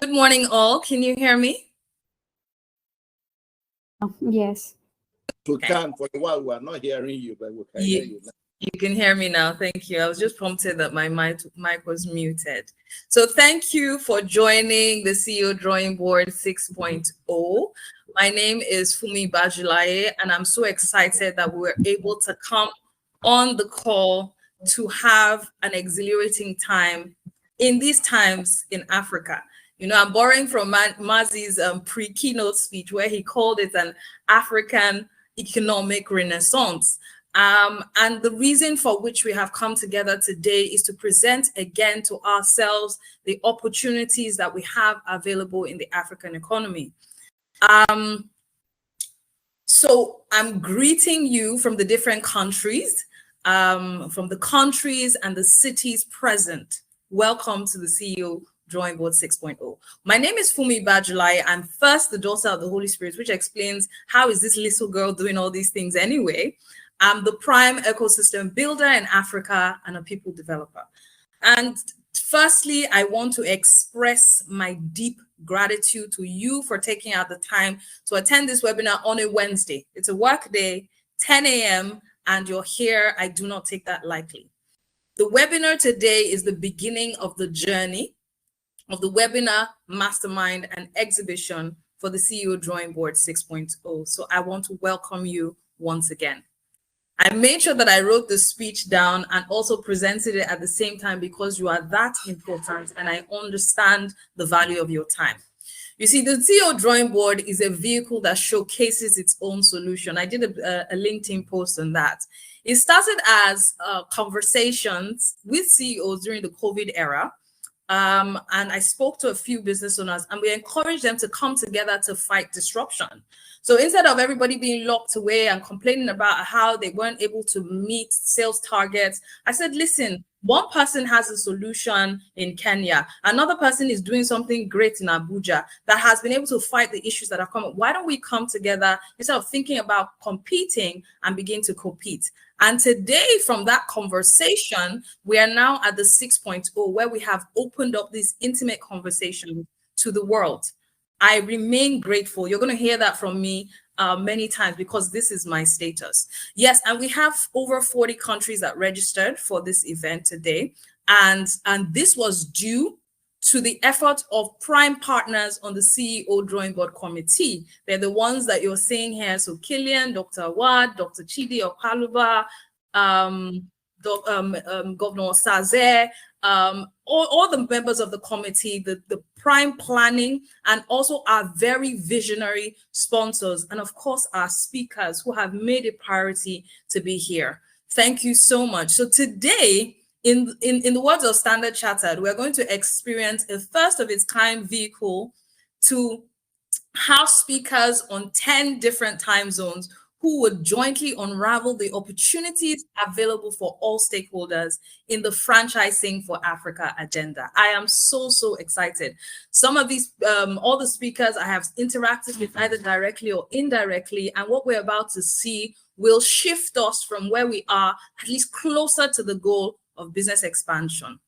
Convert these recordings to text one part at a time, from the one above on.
Good morning, all. Can you hear me? Yes. We can. For a while, we are not hearing you, but we can hear you now. You can hear me now. Thank you. I was just prompted that my mic was muted. So thank you for joining the CEO Drawing Board 6.0. My name is Fumi Bajulaye, and I'm so excited that we were able to come on the call to have an exhilarating time in these times in Africa. You know, I'm borrowing from Mazi's pre-keynote speech where he called it an African economic renaissance. And the reason for which we have come together today is to present again to ourselves the opportunities that we have available in the African economy. So I'm greeting you from the different countries, from the countries and the cities present. Welcome to the CEO Drawing Board 6.0. My name is Fumi Bajulai. I'm first the daughter of the Holy Spirit, which explains how is this little girl doing all these things anyway. I'm the prime ecosystem builder in Africa and a people developer. And firstly, I want to express my deep gratitude to you for taking out the time to attend this webinar on a Wednesday. It's a work day, 10 a.m., and you're here. I do not take that lightly. The webinar today is the beginning of the journey of the webinar, mastermind, and exhibition for the CEO Drawing Board 6.0. So I want to welcome you once again. I made sure that I wrote the speech down and also presented it at the same time because you are that important and I understand the value of your time. You see, the CEO Drawing Board is a vehicle that showcases its own solution. I did a LinkedIn post on that. It started as conversations with CEOs during the COVID era. And I spoke to a few business owners and we encouraged them to come together to fight disruption. So instead of everybody being locked away and complaining about how they weren't able to meet sales targets, I said, listen, one person has a solution in Kenya. Another person is doing something great in Abuja that has been able to fight the issues that have come up. Why don't we come together instead of thinking about competing and begin to compete? And today, from that conversation, we are now at the 6.0, where we have opened up this intimate conversation to the world. I remain grateful. You're going to hear that from me many times because this is my status. Yes, and we have over 40 countries that registered for this event today. And this was due to the effort of prime partners on the CEO Drawing Board Committee. They're the ones that you're seeing here. So Killian, Dr. Awad, Dr. Chidi Okaluba, Governor Saze, all the members of the committee, the prime planning, and also our very visionary sponsors, and of course our speakers who have made it priority to be here. Thank you so much. So today, in the words of Standard Chartered, we're going to experience a first of its kind vehicle to have speakers on 10 different time zones who would jointly unravel the opportunities available for all stakeholders in the Franchising for Africa agenda. I am so excited. Some of these, all the speakers I have interacted with either directly or indirectly, and what we're about to see will shift us from where we are, at least closer to the goal of business expansion.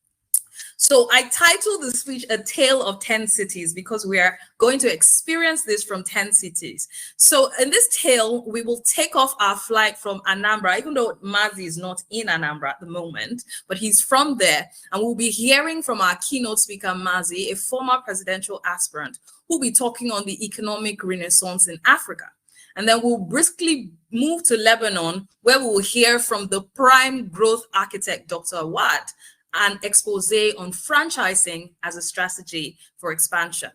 So I titled the speech A Tale of 10 Cities because we are going to experience this from 10 cities. So in this tale, we will take off our flight from Anambra, even though Mazi is not in Anambra at the moment, but he's from there. And we'll be hearing from our keynote speaker, Mazi, a former presidential aspirant, who'll be talking on the economic renaissance in Africa. And then we'll briskly move to Lebanon, where we will hear from the prime growth architect, Dr. Awad, an expose on franchising as a strategy for expansion.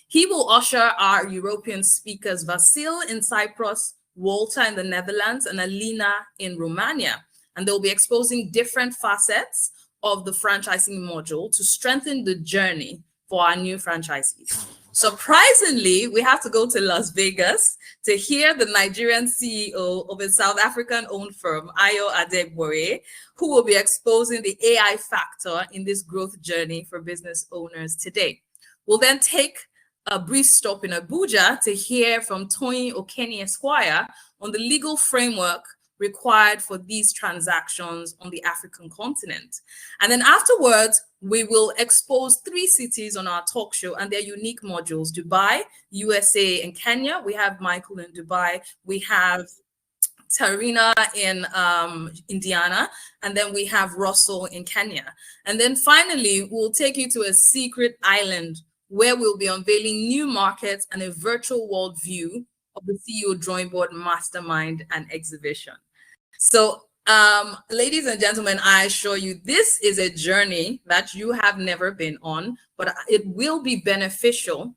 He will usher our European speakers, Vasil in Cyprus, Walter in the Netherlands, and Alina in Romania. And they'll be exposing different facets of the franchising module to strengthen the journey for our new franchisees. Surprisingly, we have to go to Las Vegas to hear the Nigerian CEO of a South African-owned firm, Ayo Adegbore, who will be exposing the AI factor in this growth journey for business owners today. We'll then take a brief stop in Abuja to hear from Tony Okeni Esquire on the legal framework required for these transactions on the African continent. And then afterwards, we will expose 3 cities on our talk show and their unique modules: Dubai, USA, and Kenya. We have Michael in Dubai. We have Tarina in Indiana, and then we have Russell in Kenya. And then finally, we'll take you to a secret island where we'll be unveiling new markets and a virtual world view of the CEO Drawing Board Mastermind and Exhibition. So, ladies and gentlemen, I assure you, this is a journey that you have never been on, but it will be beneficial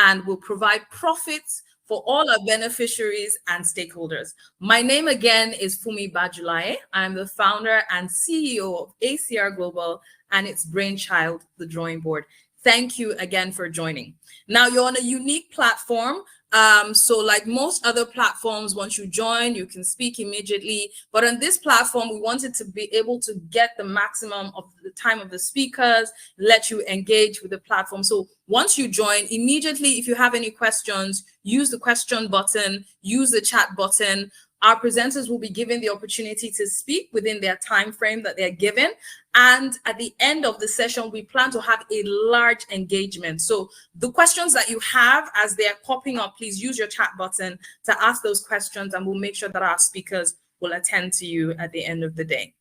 and will provide profits for all our beneficiaries and stakeholders. My name again is Fumi Bajulaye. I'm the founder and CEO of ACR Global and its brainchild, the Drawing Board. Thank you again for joining. Now, you're on a unique platform. So like most other platforms, once you join, you can speak immediately. But on this platform, we wanted to be able to get the maximum of the time of the speakers, let you engage with the platform. So once you join, immediately, if you have any questions, use the question button, use the chat button. Our presenters will be given the opportunity to speak within their time frame that they're given. And at the end of the session, we plan to have a large engagement. So the questions that you have as they're popping up, please use your chat button to ask those questions, and we'll make sure that our speakers will attend to you at the end of the day.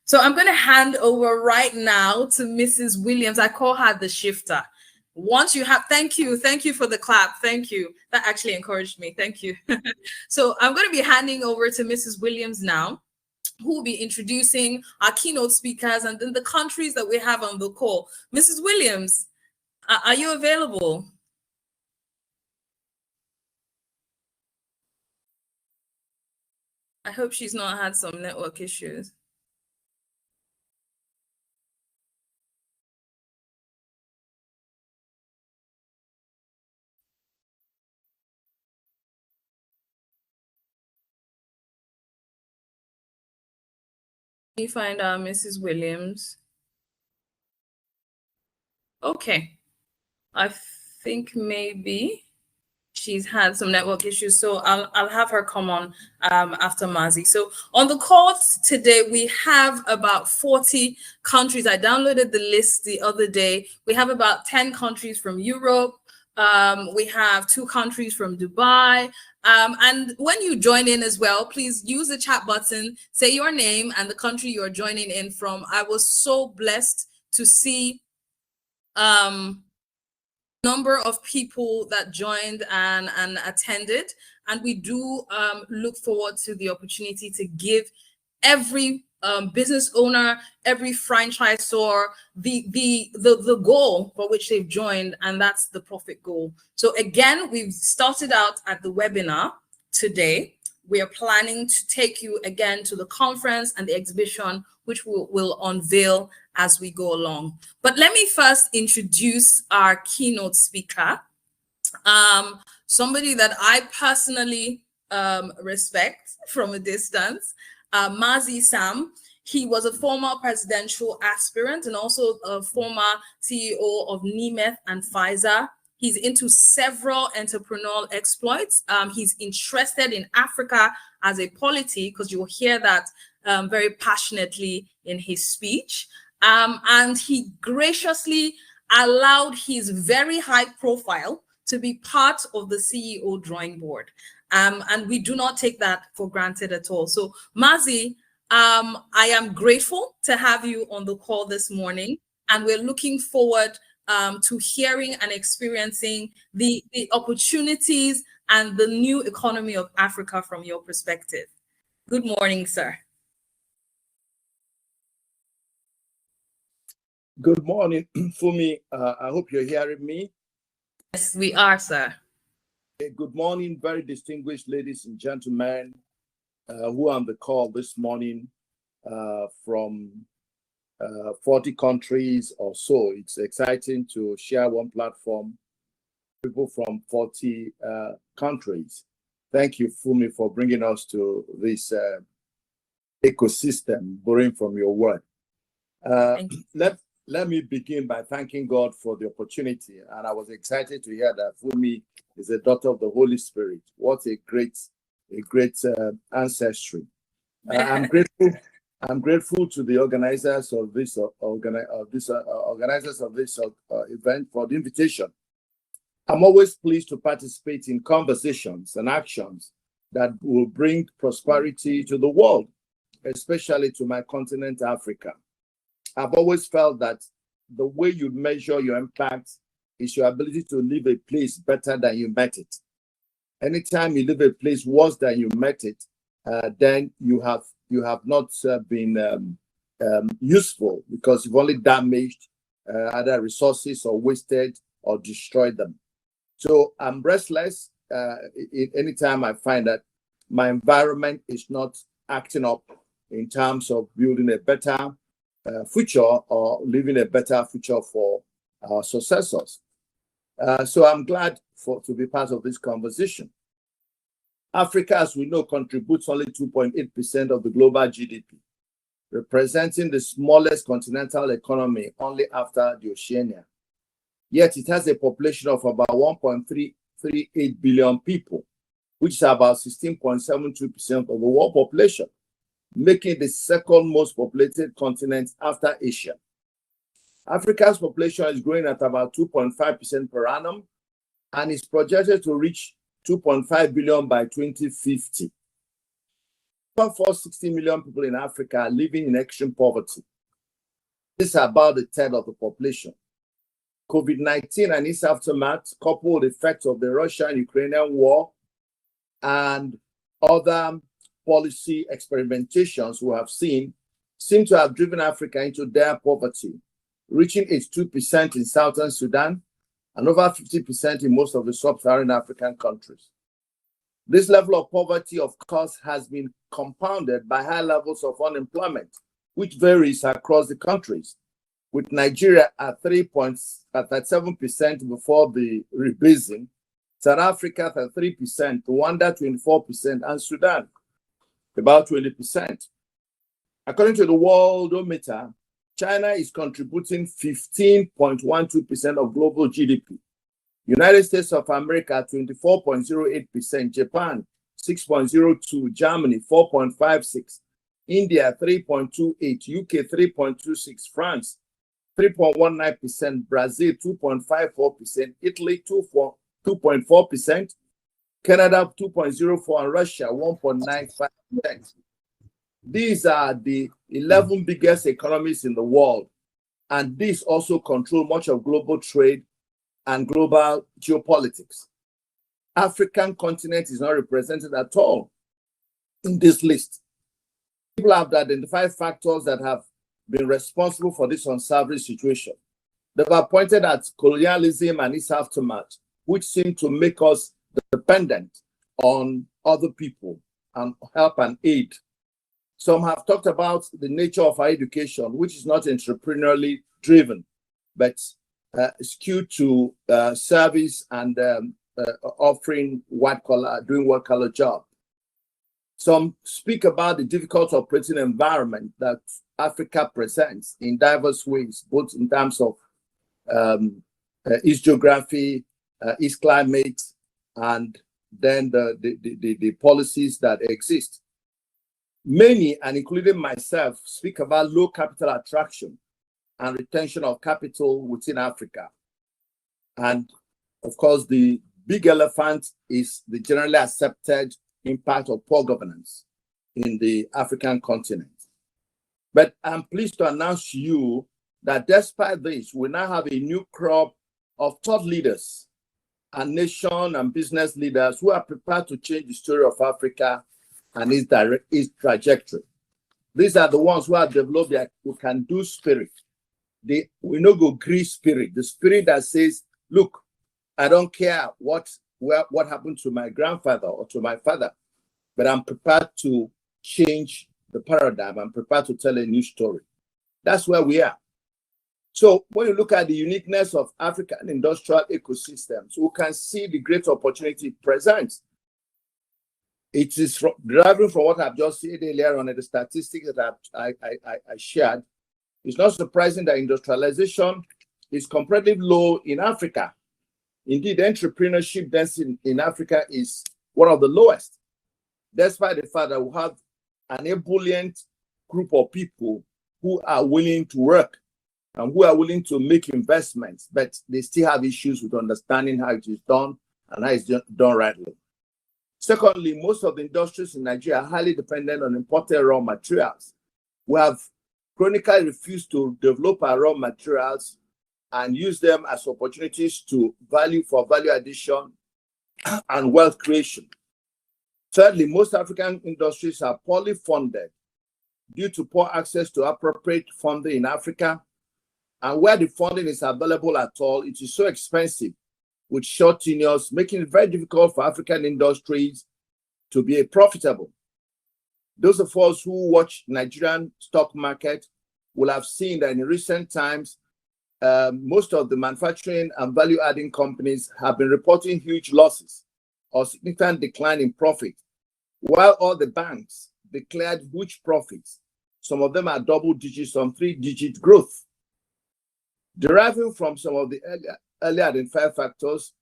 So I'm going to hand over right now to Mrs. Williams. I call her the shifter. Once you have, thank you for the clap. Thank you. That actually encouraged me. Thank you. So I'm going to be handing over to Mrs. Williams now, who will be introducing our keynote speakers and then the countries that we have on the call. Mrs. Williams, are you available? I hope she's not had some network issues. You find out Mrs. Williams. Okay, I think maybe she's had some network issues, so I'll have her come on after Mazi. So on the call today, we have about 40 countries. I downloaded the list the other day. We have about 10 countries from Europe. We have 2 countries from Dubai. And when you join in as well, please use the chat button, say your name and the country you're joining in from. I was so blessed to see number of people that joined and attended, and we do look forward to the opportunity to give every business owner, every franchisor the goal for which they've joined, and that's the profit goal. So again, we've started out at the webinar today. We are planning to take you again to the conference and the exhibition, which we'll unveil as we go along. But let me first introduce our keynote speaker, somebody that I personally respect from a distance, Mazi Sam. He was a former presidential aspirant and also a former CEO of Nemeth and Pfizer. He's into several entrepreneurial exploits. He's interested in Africa as a polity, because you'll hear that very passionately in his speech. And he graciously allowed his very high profile to be part of the CEO Drawing Board. And we do not take that for granted at all. So Mazi, I am grateful to have you on the call this morning, and we're looking forward to hearing and experiencing the opportunities and the new economy of Africa from your perspective. Good morning, sir. Good morning, Fumi. I hope you're hearing me. Yes, we are, sir. Good morning, very distinguished ladies and gentlemen who are on the call this morning from 40 countries or so. It's exciting to share one platform, people from 40 countries. Thank you, Fumi, for bringing us to this ecosystem, borrowing from your word. Let me begin by thanking God for the opportunity. And I was excited to hear that Fumi is a daughter of the Holy Spirit. What a great ancestry. I'm grateful. I'm grateful to the organizers of this event for the invitation. I'm always pleased to participate in conversations and actions that will bring prosperity to the world, especially to my continent, Africa. I've always felt that the way you measure your impact is your ability to leave a place better than you met it. Anytime you leave a place worse than you met it, then you have not been useful, because you've only damaged either resources or wasted or destroyed them. So I'm restless anytime I find that my environment is not acting up in terms of building a better future or leaving a better future for our successors. So I'm glad to be part of this conversation. Africa, as we know, contributes only 2.8% of the global GDP, representing the smallest continental economy only after the Oceania. Yet it has a population of about 1.338 billion people, which is about 16.72% of the world population, making it the second most populated continent after Asia. Africa's population is growing at about 2.5% per annum and is projected to reach 2.5 billion by 2050. About 460 million people in Africa are living in extreme poverty. This is about a third of the population. COVID-19 and its aftermath, coupled with the effects of the Russian-Ukrainian war and other policy experimentations we have seen, seem to have driven Africa into dire poverty, reaching 82% in southern Sudan and over 50% in most of the sub-Saharan African countries. This level of poverty, of course, has been compounded by high levels of unemployment, which varies across the countries, with Nigeria at 3.7% before the rebasing, South Africa at 3%, Rwanda 24%, and Sudan about 20%. According to the Worldometer, China is contributing 15.12% of global GDP. United States of America 24.08%, Japan 6.02%, Germany 4.56%, India 3.28%, UK 3.26%, France 3.19%, Brazil 2.54%, Italy 2.4%, Canada 2.04%, and Russia 1.95%. These are the 11 biggest economies in the world, and these also control much of global trade and global geopolitics. African continent is not represented at all in this list. People have identified factors that have been responsible for this unsavory situation. They've pointed at colonialism and its aftermath, which seem to make us dependent on other people and help and aid. Some have talked about the nature of our education, which is not entrepreneurially driven, but skewed to service and offering doing white collar job. Some speak about the difficult operating environment that Africa presents in diverse ways, both in terms of its geography, its climate, and then the policies that exist. Many, and including myself, speak about low capital attraction and retention of capital within Africa. And of course, the big elephant is the generally accepted impact of poor governance in the African continent. But I'm pleased to announce to you that despite this, we now have a new crop of thought leaders and nation and business leaders who are prepared to change the story of Africa and its trajectory. These are the ones who have developed their who can do spirit. We know go Greece spirit, the spirit that says, look, I don't care what happened to my grandfather or to my father, but I'm prepared to change the paradigm. I'm prepared to tell a new story. That's where we are. So when you look at the uniqueness of African industrial ecosystems, we can see the great opportunity it presents. It is deriving from what I've just said earlier on, the statistics that I shared. It's not surprising that industrialization is comparatively low in Africa. Indeed, entrepreneurship density in Africa is one of the lowest, despite the fact that we have an ebullient group of people who are willing to work and who are willing to make investments, but they still have issues with understanding how it is done and how it's done rightly. Secondly, most of the industries in Nigeria are highly dependent on imported raw materials. We have chronically refused to develop our raw materials and use them as opportunities to value addition and wealth creation. Thirdly, most African industries are poorly funded due to poor access to appropriate funding in Africa. And where the funding is available at all, it is so expensive with short tenures, making it very difficult for African industries to be profitable. Those of us who watch Nigerian stock market will have seen that in recent times, most of the manufacturing and value-adding companies have been reporting huge losses or significant decline in profit, while all the banks declared huge profits. Some of them are double digits, some 3-digit growth. Deriving from some of the earlier identified factors,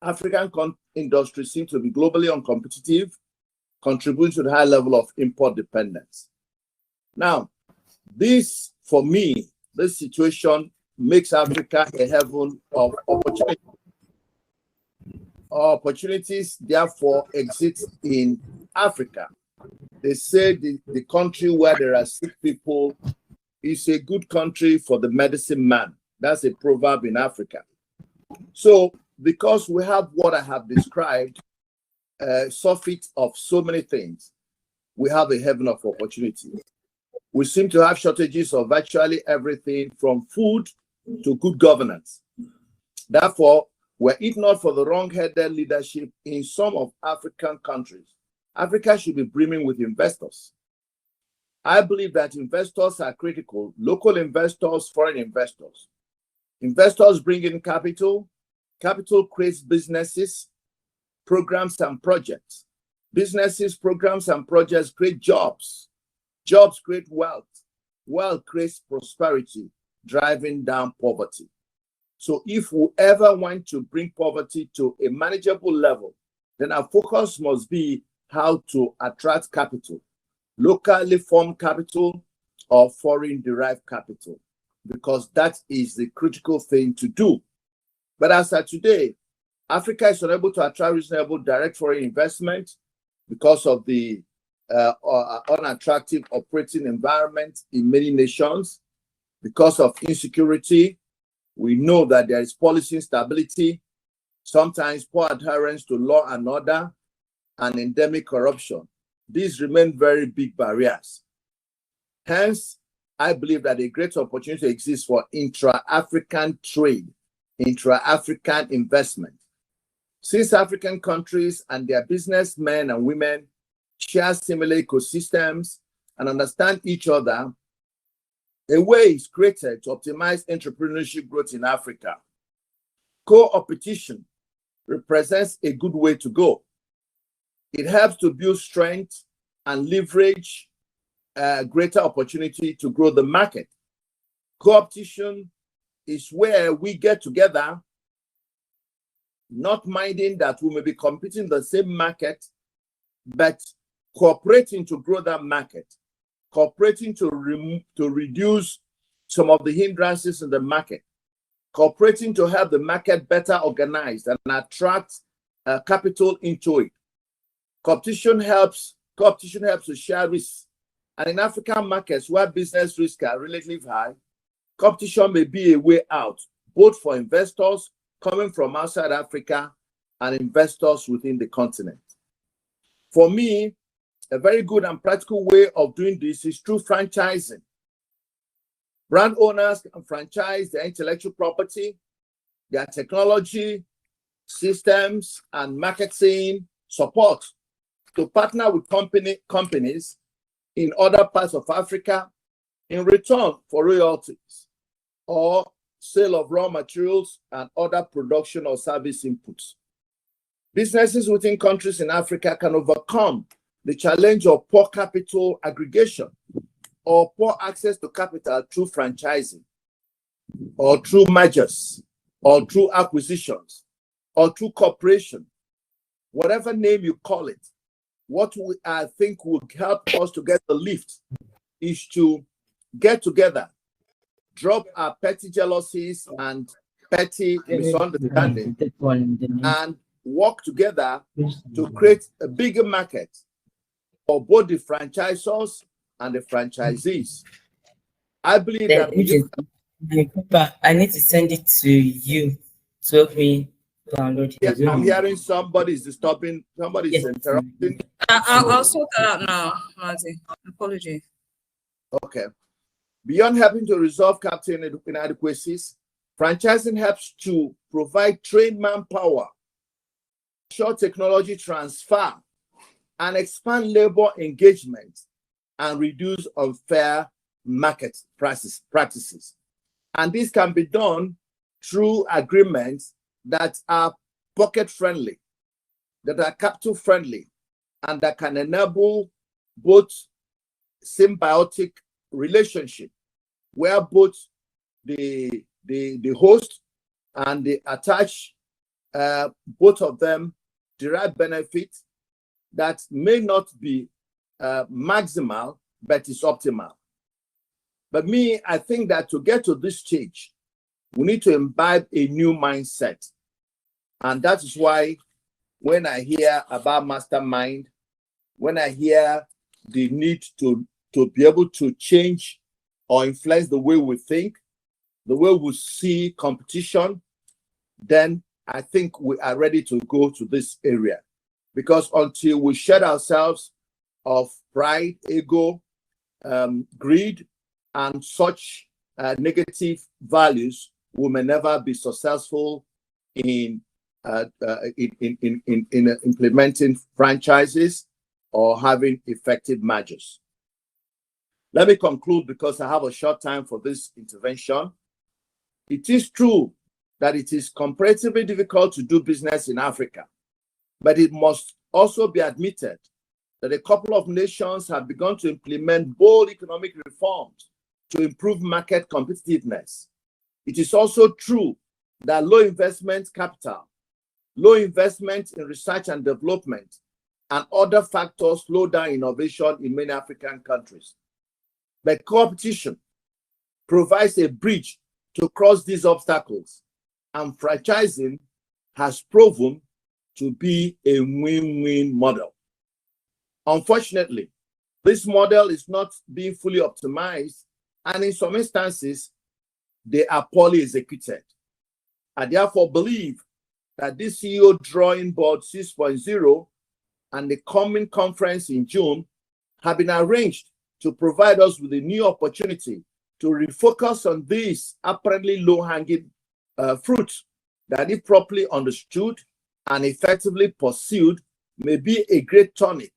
African industries seem to be globally uncompetitive, contributing to the high level of import dependence. Now, this, for me, this situation makes Africa a heaven of opportunity. Opportunities, therefore, exist in Africa. They say the country where there are sick people is a good country for the medicine man. That's a proverb in Africa. So, because we have what I have described, surfeit of so many things, we have a heaven of opportunity. We seem to have shortages of virtually everything from food to good governance. Therefore, were it not for the wrong-headed leadership in some of African countries, Africa should be brimming with investors. I believe that investors are critical, local investors, foreign investors. Investors bring in capital, capital creates businesses, programs and projects. Businesses, programs and projects create jobs. Jobs create wealth. Wealth creates prosperity, driving down poverty. So if we ever want to bring poverty to a manageable level, then our focus must be how to attract capital, locally formed capital or foreign derived capital, because that is the critical thing to do. But as of today, Africa is unable to attract reasonable direct foreign investment because of the unattractive operating environment in many nations, because of insecurity. We know that there is policy instability, sometimes poor adherence to law and order, and endemic corruption. These remain very big barriers. Hence, I believe that a great opportunity exists for intra-African trade, intra-African investment. Since African countries and their businessmen and women share similar ecosystems and understand each other, a way is created to optimize entrepreneurship growth in Africa. Co-opetition represents a good way to go. It helps to build strength and leverage greater opportunity to grow the market. Co-opetition is where we get together, not minding that we may be competing in the same market, but cooperating to grow that market, cooperating to reduce some of the hindrances in the market, cooperating to help the market better organized and attract capital into it. Competition helps to share risks. And in African markets where business risks are relatively high, competition may be a way out, both for investors coming from outside Africa and investors within the continent. For me, a very good and practical way of doing this is through franchising. Brand owners can franchise their intellectual property, their technology, systems, and marketing support to partner with companies in other parts of Africa in return for royalties or sale of raw materials and other production or service inputs. Businesses within countries in Africa can overcome the challenge of poor capital aggregation or poor access to capital through franchising or through mergers or through acquisitions or through cooperation. Whatever name you call it, what I think will help us to get the lift is to get together, drop our petty jealousies and petty misunderstanding, and work together to create a bigger market for both the franchisors and the franchisees. I believe that I need to send it to you to help me download it. Yeah, I'm hearing somebody's disturbing, somebody's interrupting. I'll sort that out now, Marty. Apology. Okay. Beyond helping to resolve captain inadequacies, franchising helps to provide trained manpower, ensure technology transfer, and expand labor engagement and reduce unfair market practices. And this can be done through agreements that are pocket friendly, that are capital friendly, and that can enable both symbiotic relationship where both the host and the attached, both of them derive benefits that may not be maximal, but is optimal. But I think that to get to this stage, we need to imbibe a new mindset. And that is why when I hear about mastermind, when I hear the need to be able to change or influence the way we think, the way we see competition, then I think we are ready to go to this area. Because until we shed ourselves of pride, ego, greed, and such negative values, we may never be successful in implementing franchises or having effective mergers. Let me conclude because I have a short time for this intervention. It is true that it is comparatively difficult to do business in Africa, but it must also be admitted that a couple of nations have begun to implement bold economic reforms to improve market competitiveness. It is also true that low investment capital, low investment in research and development, and other factors slow down innovation in many African countries. But competition provides a bridge to cross these obstacles, and franchising has proven to be a win-win model. Unfortunately, this model is not being fully optimized, and in some instances, they are poorly executed. I therefore believe that this CEO Drawing Board 6.0 and the coming conference in June have been arranged to provide us with a new opportunity to refocus on these apparently low-hanging fruits that, if properly understood and effectively pursued, may be a great tonic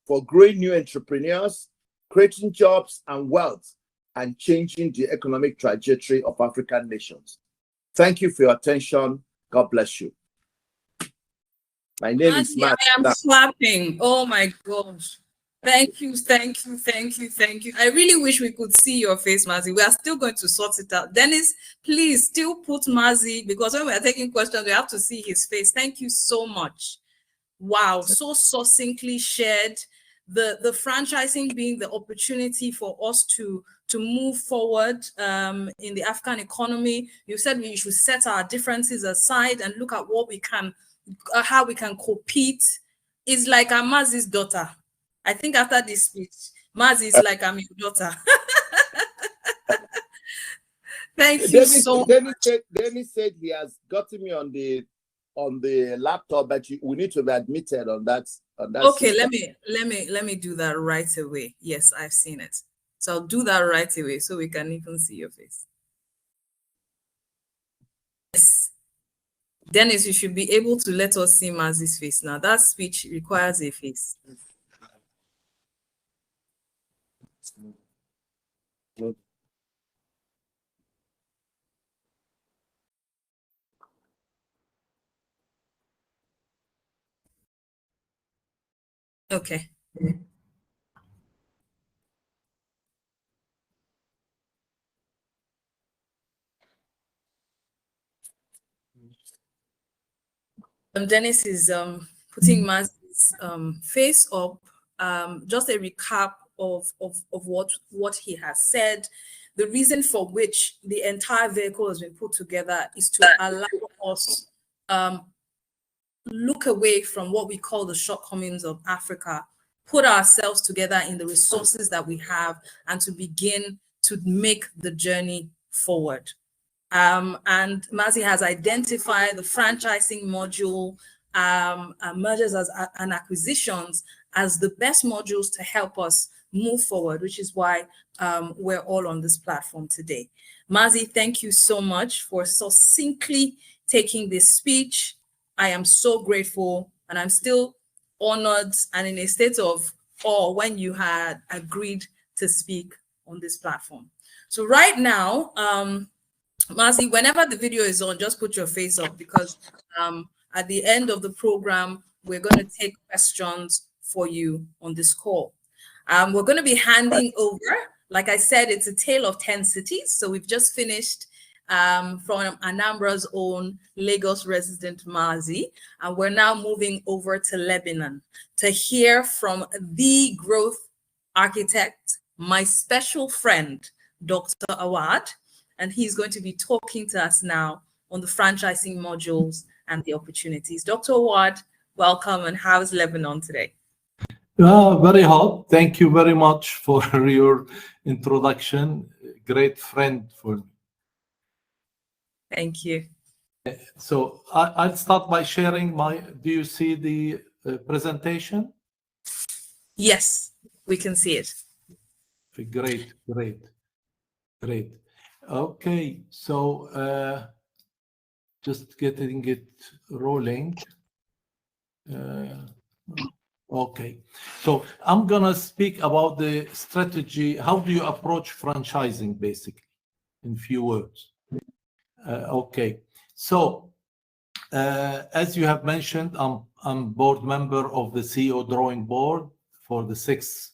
for growing new entrepreneurs, creating jobs and wealth, and changing the economic trajectory of African nations. Thank you for your attention. God bless you. My name is Matt. I am clapping. Oh my gosh. Thank you, thank you, thank you, thank you. I really wish we could see your face, Mazi. We are still going to sort it out. Dennis, please still put Mazi, because when we are taking questions, we have to see his face. Thank you so much. Wow, so succinctly shared. The franchising being the opportunity for us to move forward in the African economy. You said we should set our differences aside and look at what we can, how we can compete. It's like I'm Mazi's daughter. I think after this speech, Mazi is like I'm your daughter. Thank you so much. Dennis said he has gotten me on the laptop, but we need to be admitted on that. Okay, system. let me do that right away. Yes, I've seen it. So I'll do that right away so we can even see your face. Yes. Dennis, you should be able to let us see Mazi's face now. That speech requires a face. Okay. Dennis is putting Mazi's face up, just a recap of what he has said. The reason for which the entire vehicle has been put together is to allow us look away from what we call the shortcomings of Africa, put ourselves together in the resources that we have, and to begin to make the journey forward. And Mazi has identified the franchising module, mergers and acquisitions as the best modules to help us move forward, which is why we're all on this platform today. Mazi, thank you so much for succinctly taking this speech. I am so grateful, and I'm still honored and in a state of awe when you had agreed to speak on this platform. So right now, Mazi, whenever the video is on, just put your face up, because at the end of the program, we're going to take questions for you on this call. We're going to be handing over, like I said, it's a tale of 10 cities. So we've just finished from Anambra's own Lagos resident Mazi, and we're now moving over to Lebanon to hear from the growth architect, my special friend, Dr. Awad, and he's going to be talking to us now on the franchising modules and the opportunities. Dr. Awad, welcome, and how's Lebanon today? Very hot. Thank you very much for your introduction. Great friend for me. Thank you. So I'll start by sharing do you see the presentation? Yes, we can see it. Great. Okay, so just getting it rolling. Okay, so I'm gonna speak about the strategy. How do you approach franchising, basically, in few words? Okay, so as you have mentioned, I'm board member of the CEO Drawing Board for the 6th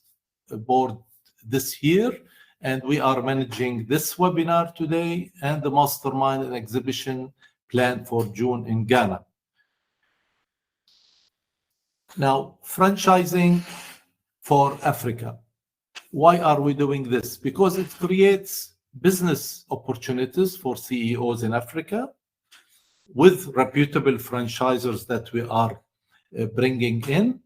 board this year, and we are managing this webinar today and the mastermind and exhibition planned for June in Ghana. Now, franchising for Africa. Why are we doing this? Because it creates business opportunities for CEOs in Africa with reputable franchisors that we are bringing in.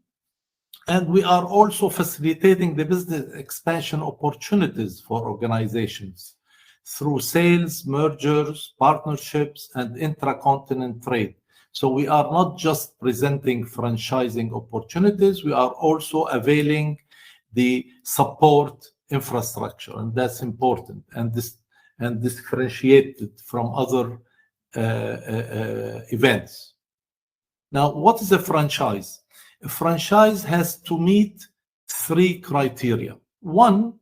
And we are also facilitating the business expansion opportunities for organizations through sales, mergers, partnerships, and intra-continent trade. So we are not just presenting franchising opportunities, we are also availing the support infrastructure, and that's important, and differentiated from other events. Now, what is a franchise? A franchise has to meet 3 criteria. 1,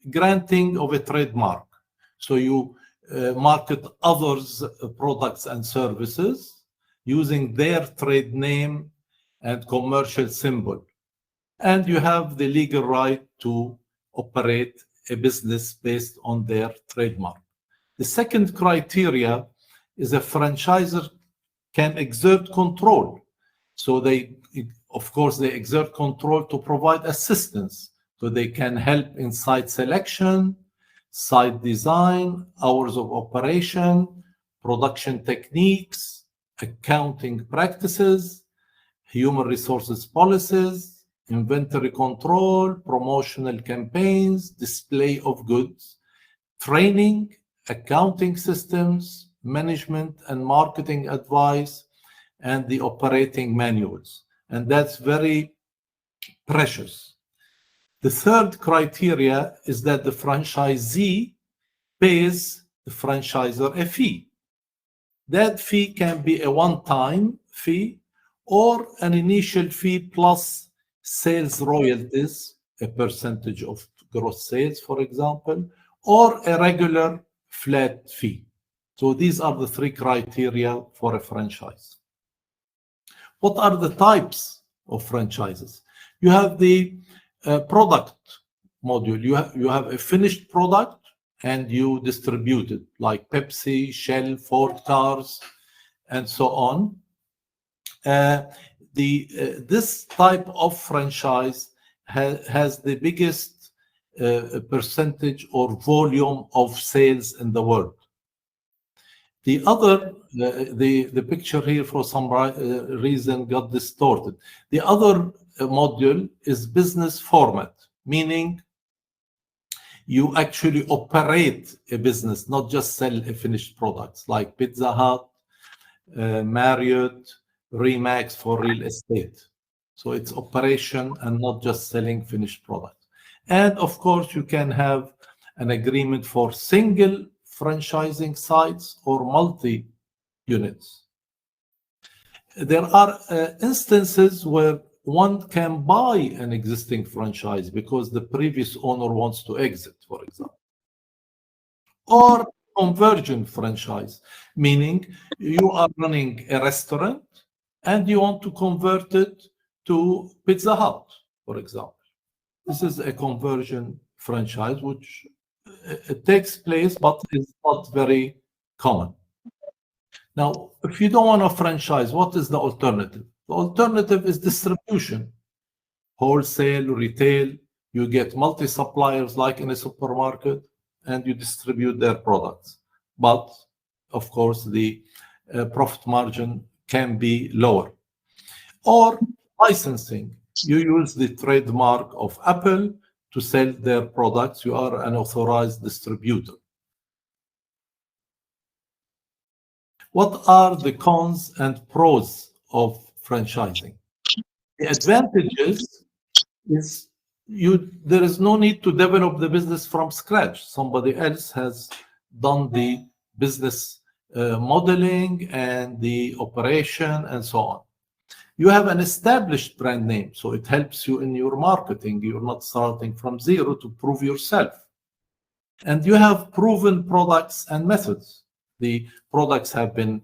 granting of a trademark. So you market others' products and services using their trade name and commercial symbol. And you have the legal right to operate a business based on their trademark. The second criteria is a franchisor can exert control. So of course, they exert control to provide assistance. So they can help in site selection, site design, hours of operation, production techniques, accounting practices, human resources policies, inventory control, promotional campaigns, display of goods, training, accounting systems, management and marketing advice, and the operating manuals. And that's very precious. The third criteria is that the franchisee pays the franchisor a fee. That fee can be a one-time fee or an initial fee plus sales royalties, a percentage of gross sales, for example, or a regular flat fee. So these are the 3 criteria for a franchise. What are the types of franchises? You have the product module. You have a finished product and you distribute it, like Pepsi, Shell, Ford cars, and so on. this type of franchise has the biggest percentage or volume of sales in the world. The other, the picture here for some reason got distorted. The other module is business format, meaning you actually operate a business, not just sell finished products like Pizza Hut, Marriott, Remax for real estate. So it's operation and not just selling finished products. And of course, you can have an agreement for single franchising sites or multi-units. There are instances where one can buy an existing franchise because the previous owner wants to exit, for example. Or convergent franchise, meaning you are running a restaurant and you want to convert it to Pizza Hut, for example. This is a conversion franchise, which it takes place, but is not very common. Now, if you don't want a franchise, what is the alternative? The alternative is distribution, wholesale, retail. You get multi-suppliers like in a supermarket, and you distribute their products. But, of course, the profit margin can be lower. Or licensing. You use the trademark of Apple to sell their products. You are an authorized distributor. What are the cons and pros of franchising? The advantages is there is no need to develop the business from scratch. Somebody else has done the business modeling and the operation and so on. You have an established brand name, so it helps you in your marketing. You're not starting from zero to prove yourself. And you have proven products and methods. The products have been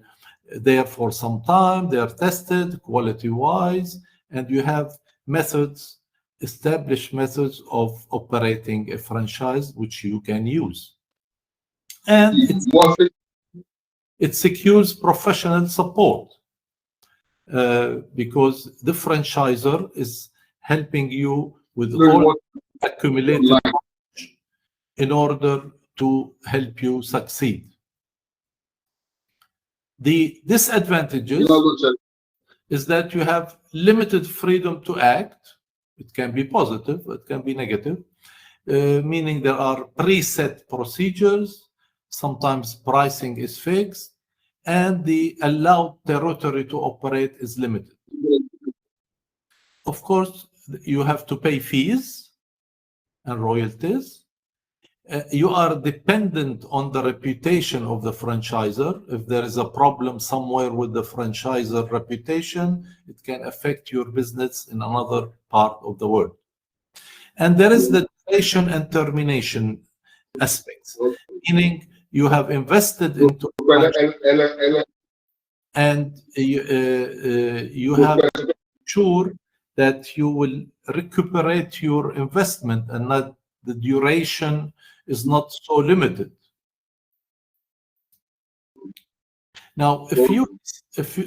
there for some time. They are tested quality-wise, and you have methods, established methods of operating a franchise which you can use. And it secures professional support. Because the franchisor is helping you with all accumulated knowledge in order to help you succeed. The disadvantages is that you have limited freedom to act. It can be positive, it can be negative, meaning there are preset procedures, sometimes pricing is fixed, and the allowed territory to operate is limited. Of course, you have to pay fees and royalties. You are dependent on the reputation of the franchisor. If there is a problem somewhere with the franchisor reputation, it can affect your business in another part of the world. And there is the duration and termination aspects, meaning you have invested into and you have to ensure that you will recuperate your investment and that the duration is not so limited. Now, if you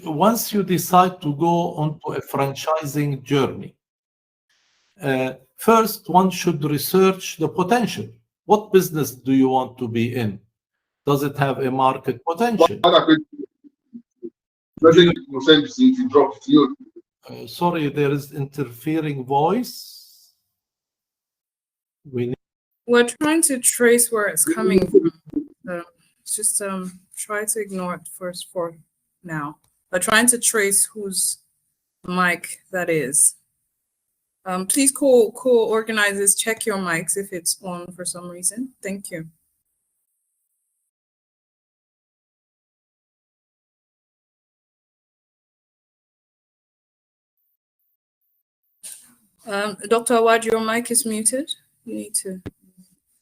once you decide to go onto a franchising journey, first one should research the potential. What business do you want to be in? Does it have a market potential? Sorry, there is interfering voice. We're trying to trace where it's coming from. Just try to ignore it first for now. We're trying to trace whose mic that is. Please co-organizers, check your mics if it's on for some reason. Thank you. Dr. Awad, your mic is muted. You need to.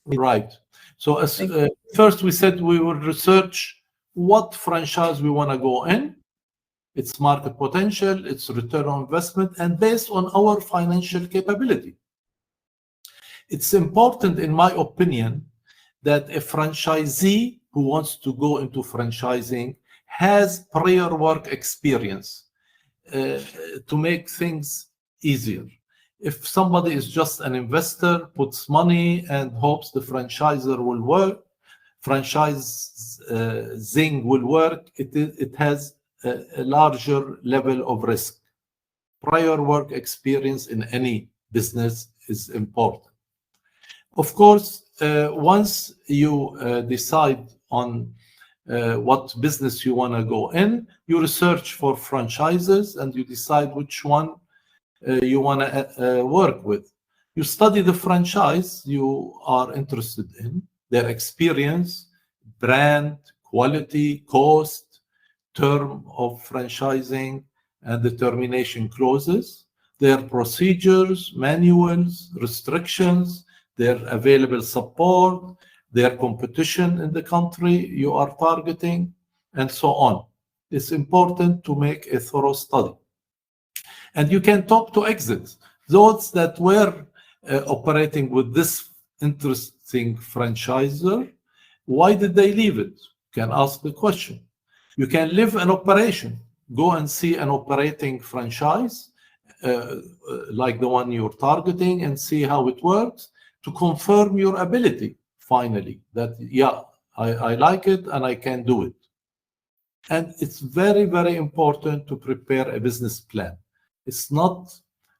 Right. So as first we said we will research what franchise we want to go in, its market potential, its return on investment, and based on our financial capability. It's important, in my opinion, that a franchisee who wants to go into franchising has prior work experience. to make things easier. If somebody is just an investor, puts money and hopes the franchisor will work, franchising will work, it has a larger level of risk. Prior work experience in any business is important. Of course, once you decide on what business you want to go in, you research for franchises and you decide which one you want to work with. You study the franchise you are interested in, their experience, brand, quality, cost, term of franchising, and the termination clauses, their procedures, manuals, restrictions, their available support, their competition in the country you are targeting, and so on. It's important to make a thorough study. And you can talk to exits. Those that were operating with this interesting franchisor, why did they leave it? You can ask the question. You can live an operation. Go and see an operating franchise like the one you're targeting and see how it works to confirm your ability finally that, yeah, I like it and I can do it. And it's very, very important to prepare a business plan. It's not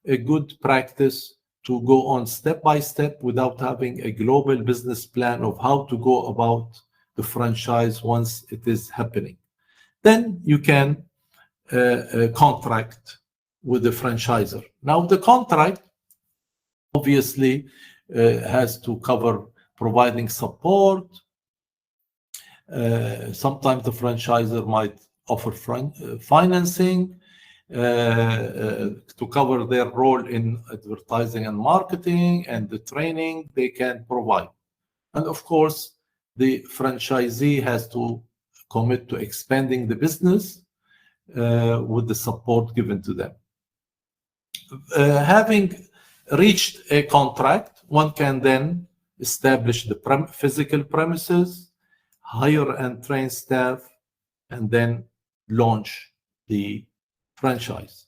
a good practice to go on step by step without having a global business plan of how to go about the franchise once it is happening. Then you can contract with the franchisor. Now, the contract obviously has to cover providing support. Sometimes the franchisor might offer financing to cover their role in advertising and marketing and the training they can provide. And of course, the franchisee has to commit to expanding the business with the support given to them. Having reached a contract, one can then establish the physical premises, hire and train staff, and then launch the franchise.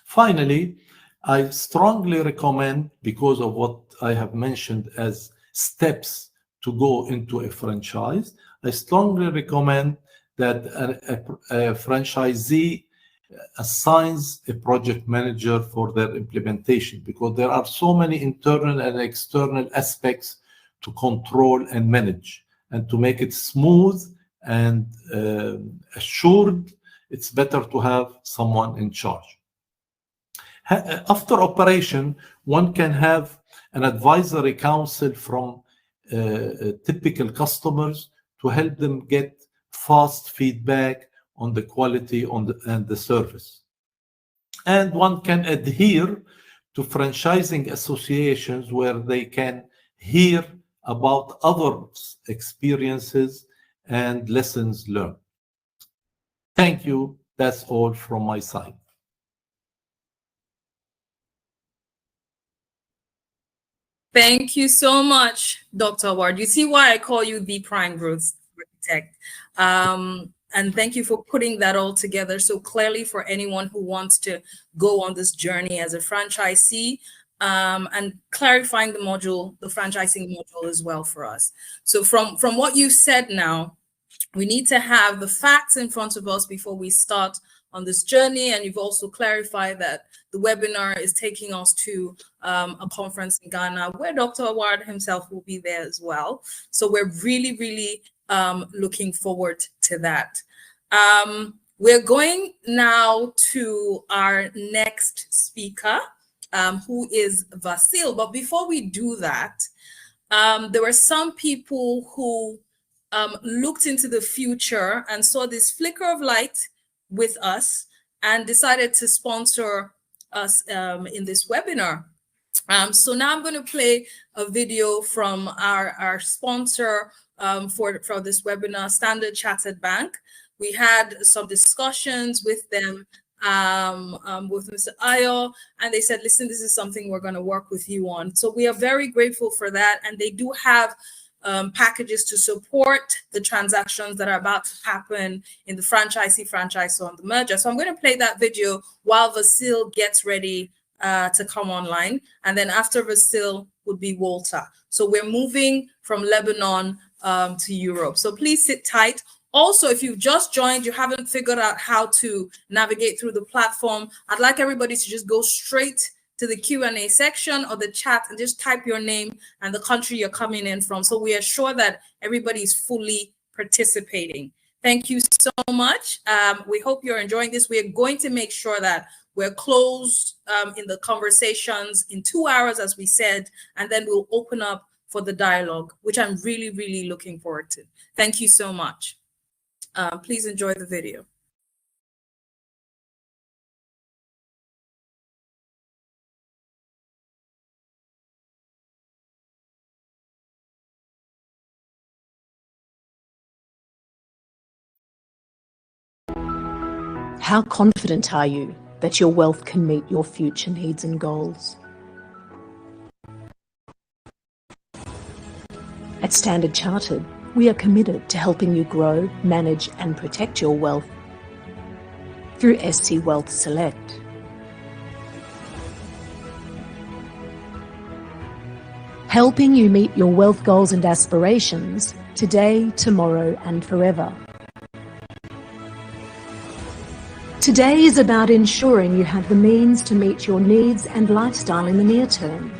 Finally, I strongly recommend, because of what I have mentioned as steps to go into a franchise, I strongly recommend that a franchisee assigns a project manager for their implementation, because there are so many internal and external aspects to control and manage. And to make it smooth and assured, it's better to have someone in charge. After operation, one can have an advisory council from typical customers to help them get fast feedback on the quality and the service. And one can adhere to franchising associations where they can hear about others' experiences and lessons learned. Thank you. That's all from my side. Thank you so much, Dr. Ward. You see why I call you the prime growth architect. And thank you for putting that all together so clearly for anyone who wants to go on this journey as a franchisee, and clarifying the franchising module as well for us. So from what you said now, we need to have the facts in front of us before we start on this journey. And you've also clarified that the webinar is taking us to a conference in Ghana where Dr. Ward himself will be there as well. So we're really, really looking forward to that. We're going now to our next speaker, who is Vasil. But before we do that, there were some people who looked into the future and saw this flicker of light with us and decided to sponsor us in this webinar. So now I'm going to play a video from our sponsor for this webinar, Standard Chartered Bank. We had some discussions with them, with Mr. Ayo, and they said, listen, this is something we're going to work with you on. So we are very grateful for that. And they do have packages to support the transactions that are about to happen in the franchisee franchise on the merger. So I'm going to play that video while Vasil gets ready to come online. And then after Vasil would be Walter. So we're moving from Lebanon to Europe. So please sit tight. Also, if you've just joined, you haven't figured out how to navigate through the platform, I'd like everybody to just go straight to the Q&A section or the chat and just type your name and the country you're coming in from, so we are sure that everybody is fully participating. Thank you so much. We hope you're enjoying this. We're going to make sure that we're closed in the conversations in 2 hours, as we said, and then we'll open up for the dialogue, which I'm really, really looking forward to. Thank you so much. Please enjoy the video. How confident are you that your wealth can meet your future needs and goals? At Standard Chartered, we are committed to helping you grow, manage and protect your wealth through SC Wealth Select. Helping you meet your wealth goals and aspirations today, tomorrow and forever. Today is about ensuring you have the means to meet your needs and lifestyle in the near term.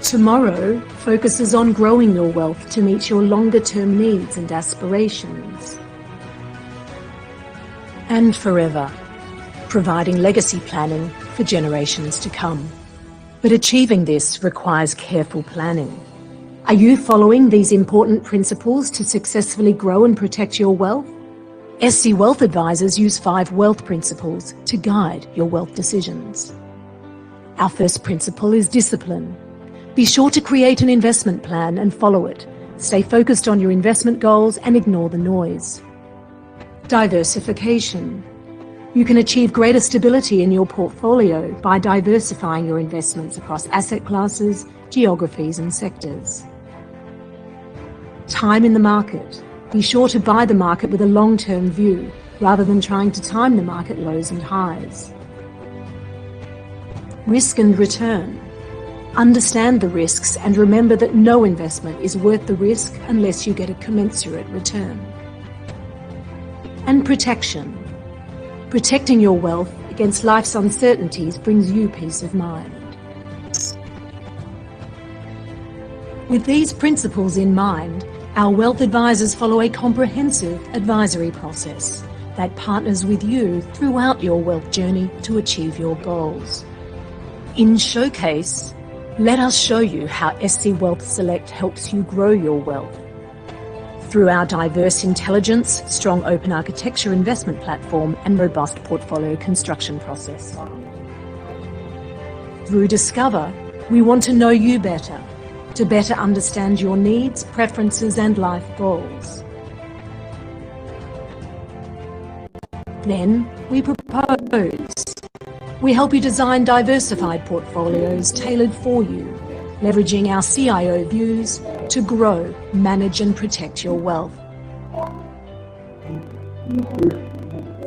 Tomorrow focuses on growing your wealth to meet your longer-term needs and aspirations. And forever, providing legacy planning for generations to come. But achieving this requires careful planning. Are you following these important principles to successfully grow and protect your wealth? SC Wealth Advisors use 5 wealth principles to guide your wealth decisions. Our first principle is discipline. Be sure to create an investment plan and follow it. Stay focused on your investment goals and ignore the noise. Diversification. You can achieve greater stability in your portfolio by diversifying your investments across asset classes, geographies and sectors. Time in the market. Be sure to buy the market with a long-term view, rather than trying to time the market lows and highs. Risk and return. Understand the risks and remember that no investment is worth the risk unless you get a commensurate return. And protection. Protecting your wealth against life's uncertainties brings you peace of mind. With these principles in mind, our wealth advisors follow a comprehensive advisory process that partners with you throughout your wealth journey to achieve your goals. In Showcase, let us show you how SC Wealth Select helps you grow your wealth. Through our diverse intelligence, strong open architecture investment platform and robust portfolio construction process. Through Discover, we want to know you better, to better understand your needs, preferences and life goals. Then we propose. We help you design diversified portfolios tailored for you, leveraging our CIO views to grow, manage and protect your wealth.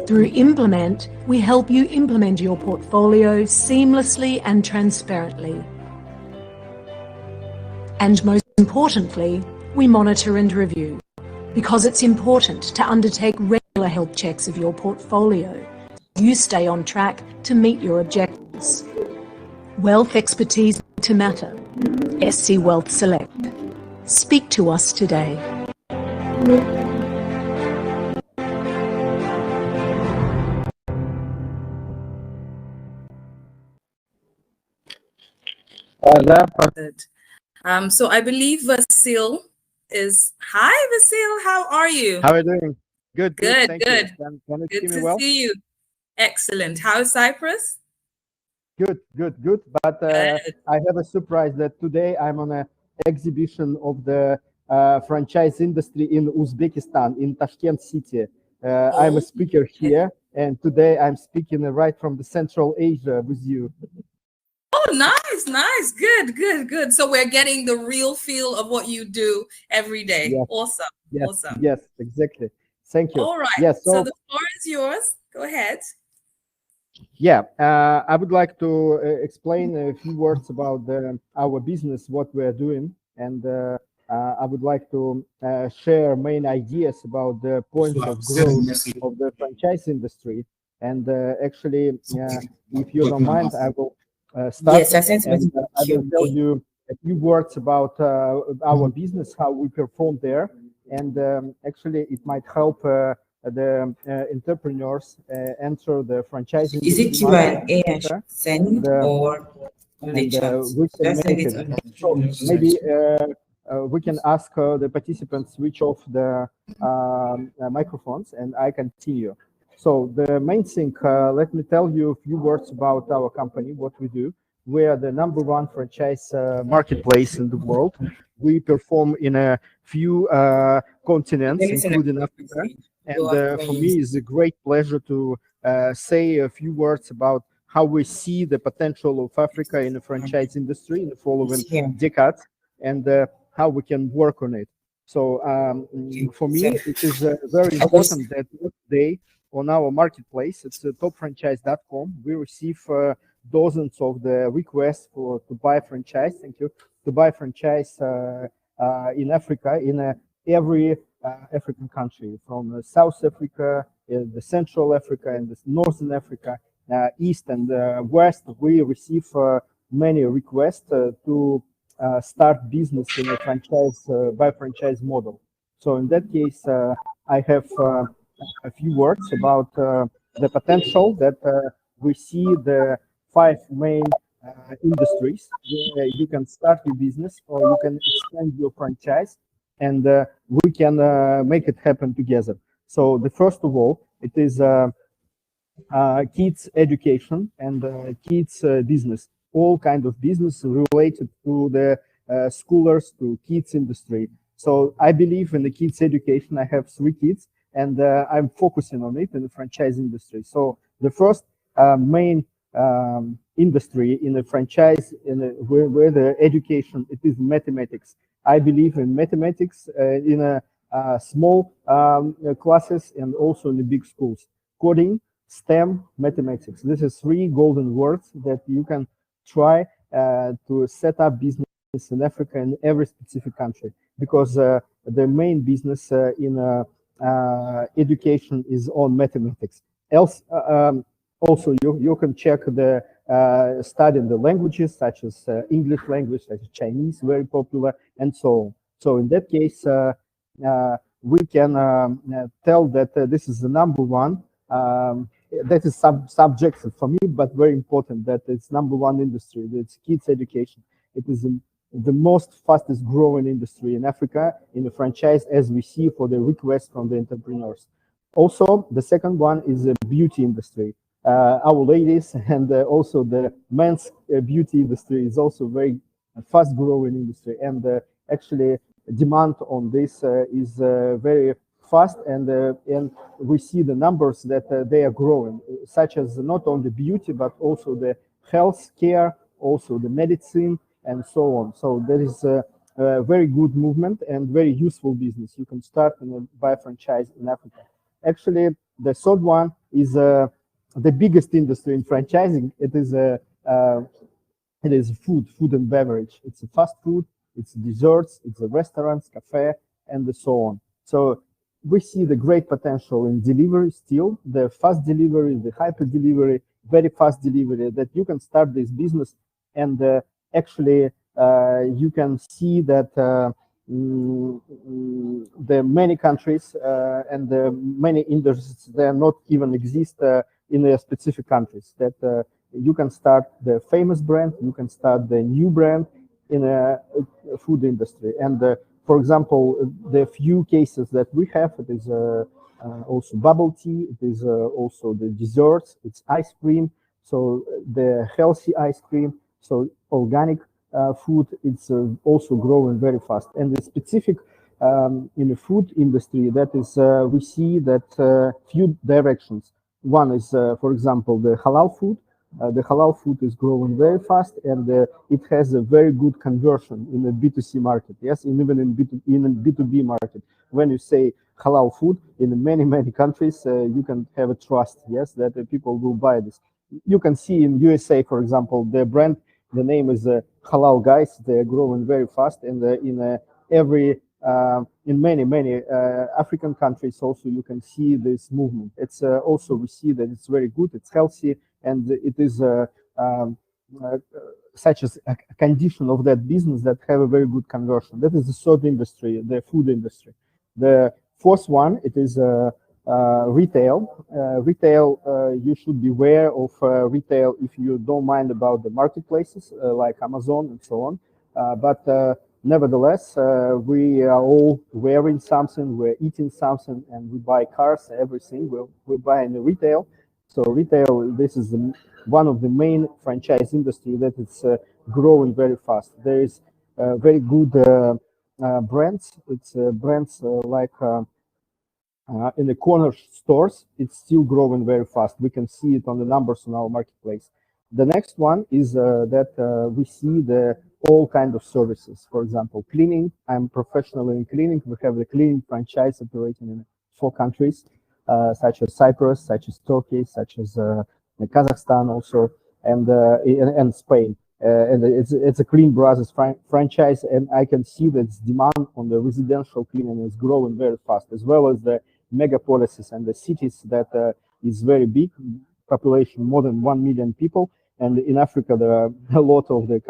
Through Implement, we help you implement your portfolio seamlessly and transparently. And most importantly, we monitor and review, because it's important to undertake regular health checks of your portfolio. You stay on track to meet your objectives. Wealth expertise to matter. SC Wealth Select. Speak to us today. So I believe Vasil is. Hi, Vasil. How are you? How are you doing? Good. Good. Thank Good. you. Can you Good see me to well? see you. Excellent. How's Cyprus? Good. But Good. I have a surprise that today I'm on an exhibition of the franchise industry in Uzbekistan, in Tashkent city. I'm a speaker here, and today I'm speaking right from the Central Asia with you. Oh, nice. Good. So we're getting the real feel of what you do every day. Yes. Awesome. Yes, Awesome. yes, exactly. Thank you. All right. Yes, So so the floor is yours. Go ahead. yeah, I would like to explain a few words about our business, what we are doing, and I would like to share main ideas about the points of growth of the franchise industry. And actually, if you don't mind, I will start Yes, I sent and message I will tell Q&A. you a few words about our business, how we perform there, and actually it might help the entrepreneurs enter the franchise Is it industry market Q&A I should better, send or on the chat? we Should I can send make it it. on the So maybe we can ask the participants switch off the microphones and I continue. So the main thing, let me tell you a few words about our company, what we do. We are the #1 franchise marketplace in the world. We perform in a few continents, Let me send including it. Africa. You And have to for use me, it's a great pleasure to say a few words about how we see the potential of Africa in the franchise industry in the following here. decades and how we can work on it. So for me, it is very important that today on our marketplace, it's topfranchise.com, we receive dozens of the requests to buy franchise. Thank you. To buy franchise in Africa, in every African country, from South Africa, the Central Africa, and the Northern Africa, East and West. We receive many requests to start business in a franchise by franchise model. So in that case, I have a few words about the potential that we see the 5 main industries where you can start your business or you can expand your franchise, and we can make it happen together. So the first of all, it is kids education and kids business, all kind of business related to the schoolers, to kids industry. So I believe in the kids education. I have 3 kids and I'm focusing on it in the franchise industry. So the first main industry in the franchise where the education, it is mathematics. I believe in mathematics in a small classes and also in the big schools. Coding, STEM, mathematics. This is 3 golden words that you can try to set up business in Africa in every specific country, because the main business in education is on mathematics. Else, also you can check the studying the languages such as English language, such as Chinese, very popular, and so on. So in that case, we can tell that this is the #1. That is subjective for me, but very important that it's #1 industry. It's kids education. It is the most fastest growing industry in Africa in the franchise, as we see for the request from the entrepreneurs. Also, the second one is the beauty industry. Our ladies and also the men's beauty industry is also very fast growing industry, and actually demand on this is very fast, and we see the numbers that they are growing, such as not only beauty but also the health care, also the medicine, and so on. So there is a very good movement and very useful business. You can start and buy a franchise in Africa. Actually, the third one is the biggest industry in franchising. It is food and beverage. It's a fast food, it's desserts, it's a restaurants, cafe, and so on. So we see the great potential in delivery still, the fast delivery, the hyper delivery, very fast delivery, that you can start this business, and actually you can see that the many countries and the many industries, they are not even exist in the specific countries, that you can start the famous brand, you can start the new brand in a food industry. And for example, the few cases that we have, it is also bubble tea, it is also the desserts, it's ice cream, so the healthy ice cream, so organic food, it's also growing very fast. And the specific in the food industry, that is, we see that few directions. One is, for example, the halal food. The halal food is growing very fast, and it has a very good conversion in the B2C market. Yes, and even in B2B market. When you say halal food in many countries, you can have a trust. Yes, that people will buy this. You can see in USA, for example, the brand, the name is Halal Guys. They're growing very fast, and in many African countries also you can see this movement. It's also we see that it's very good, it's healthy, and it is um, uh, such as a condition of that business that have a very good conversion. That is the third industry, the food industry. The fourth one, it is retail. You should be aware of retail if you don't mind about the marketplaces like Amazon and so on. But nevertheless, we are all wearing something, we're eating something, and we buy cars, everything. We buy in the retail. So retail, this is one of the main franchise industry that is growing very fast. There is very good brands. It's brands like in the corner stores. It's still growing very fast. We can see it on the numbers on our marketplace. The next one is that we see the all kind of services. For example, cleaning. I'm professional in cleaning. We have the cleaning franchise operating in 4 countries, such as Cyprus, such as Turkey, such as Kazakhstan also, and Spain. And it's a Clean Brothers franchise, and I can see that demand on the residential cleaning is growing very fast, as well as the megapolises and the cities that is very big, population more than 1 million people. And in Africa, there are a lot of the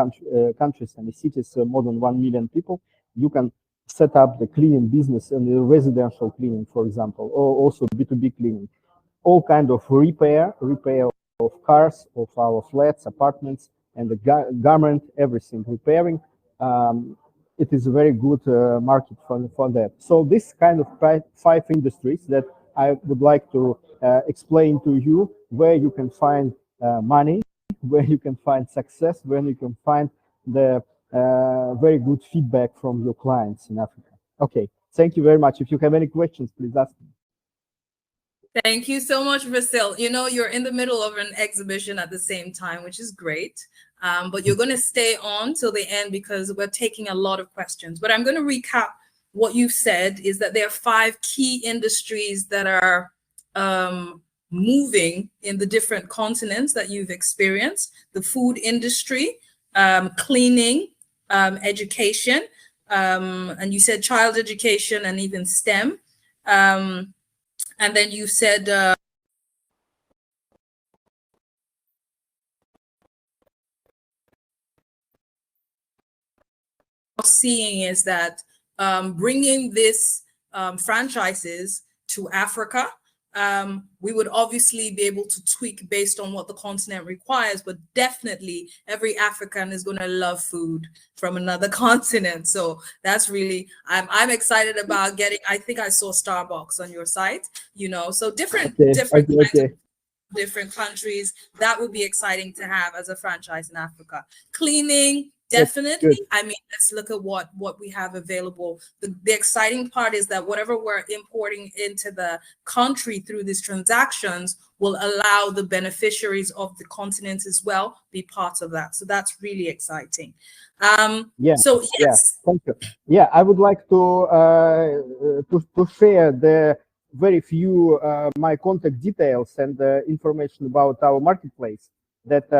countries and the cities, more than 1 million people. You can set up the cleaning business and the residential cleaning, for example, or also B2B cleaning. All kind of repair of cars, of our flats, apartments, and the garment, everything, repairing. It is a very good market for that. So this kind of 5 industries that I would like to explain to you, where you can find money, where you can find success, where you can find the very good feedback from your clients in Africa. Okay, thank you very much. If you have any questions, please ask me. Thank you so much, Vasil. You know, you're in the middle of an exhibition at the same time, which is great. But you're going to stay on till the end because we're taking a lot of questions. But I'm going to recap what you've said is that there are 5 key industries that are moving in the different continents that you've experienced: the food industry, cleaning, education, and you said child education and even STEM. And then you said seeing is that bringing this franchises to Africa, we would obviously be able to tweak based on what the continent requires, but definitely every African is going to love food from another continent. So that's really, I'm excited about getting, I think I saw Starbucks on your site, you know, so different countries. That would be exciting to have as a franchise in Africa. Cleaning, definitely. I mean, let's look at what we have available. The exciting part is that whatever we're importing into the country through these transactions will allow the beneficiaries of the continent as well be part of that. So that's really exciting. So yes. Thank you. Yeah, I would like to share the very few my contact details and information about our marketplace that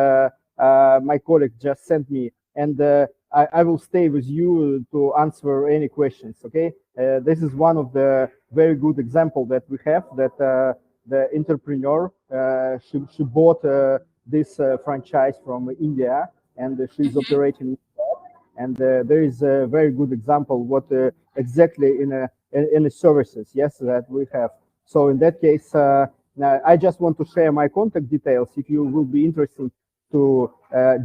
my colleague just sent me. And I will stay with you to answer any questions, okay? This is one of the very good example that we have, that the entrepreneur, she bought this franchise from India, and she's operating. And there is a very good example what exactly in the services, yes, that we have. So in that case, I just want to share my contact details if you will be interested to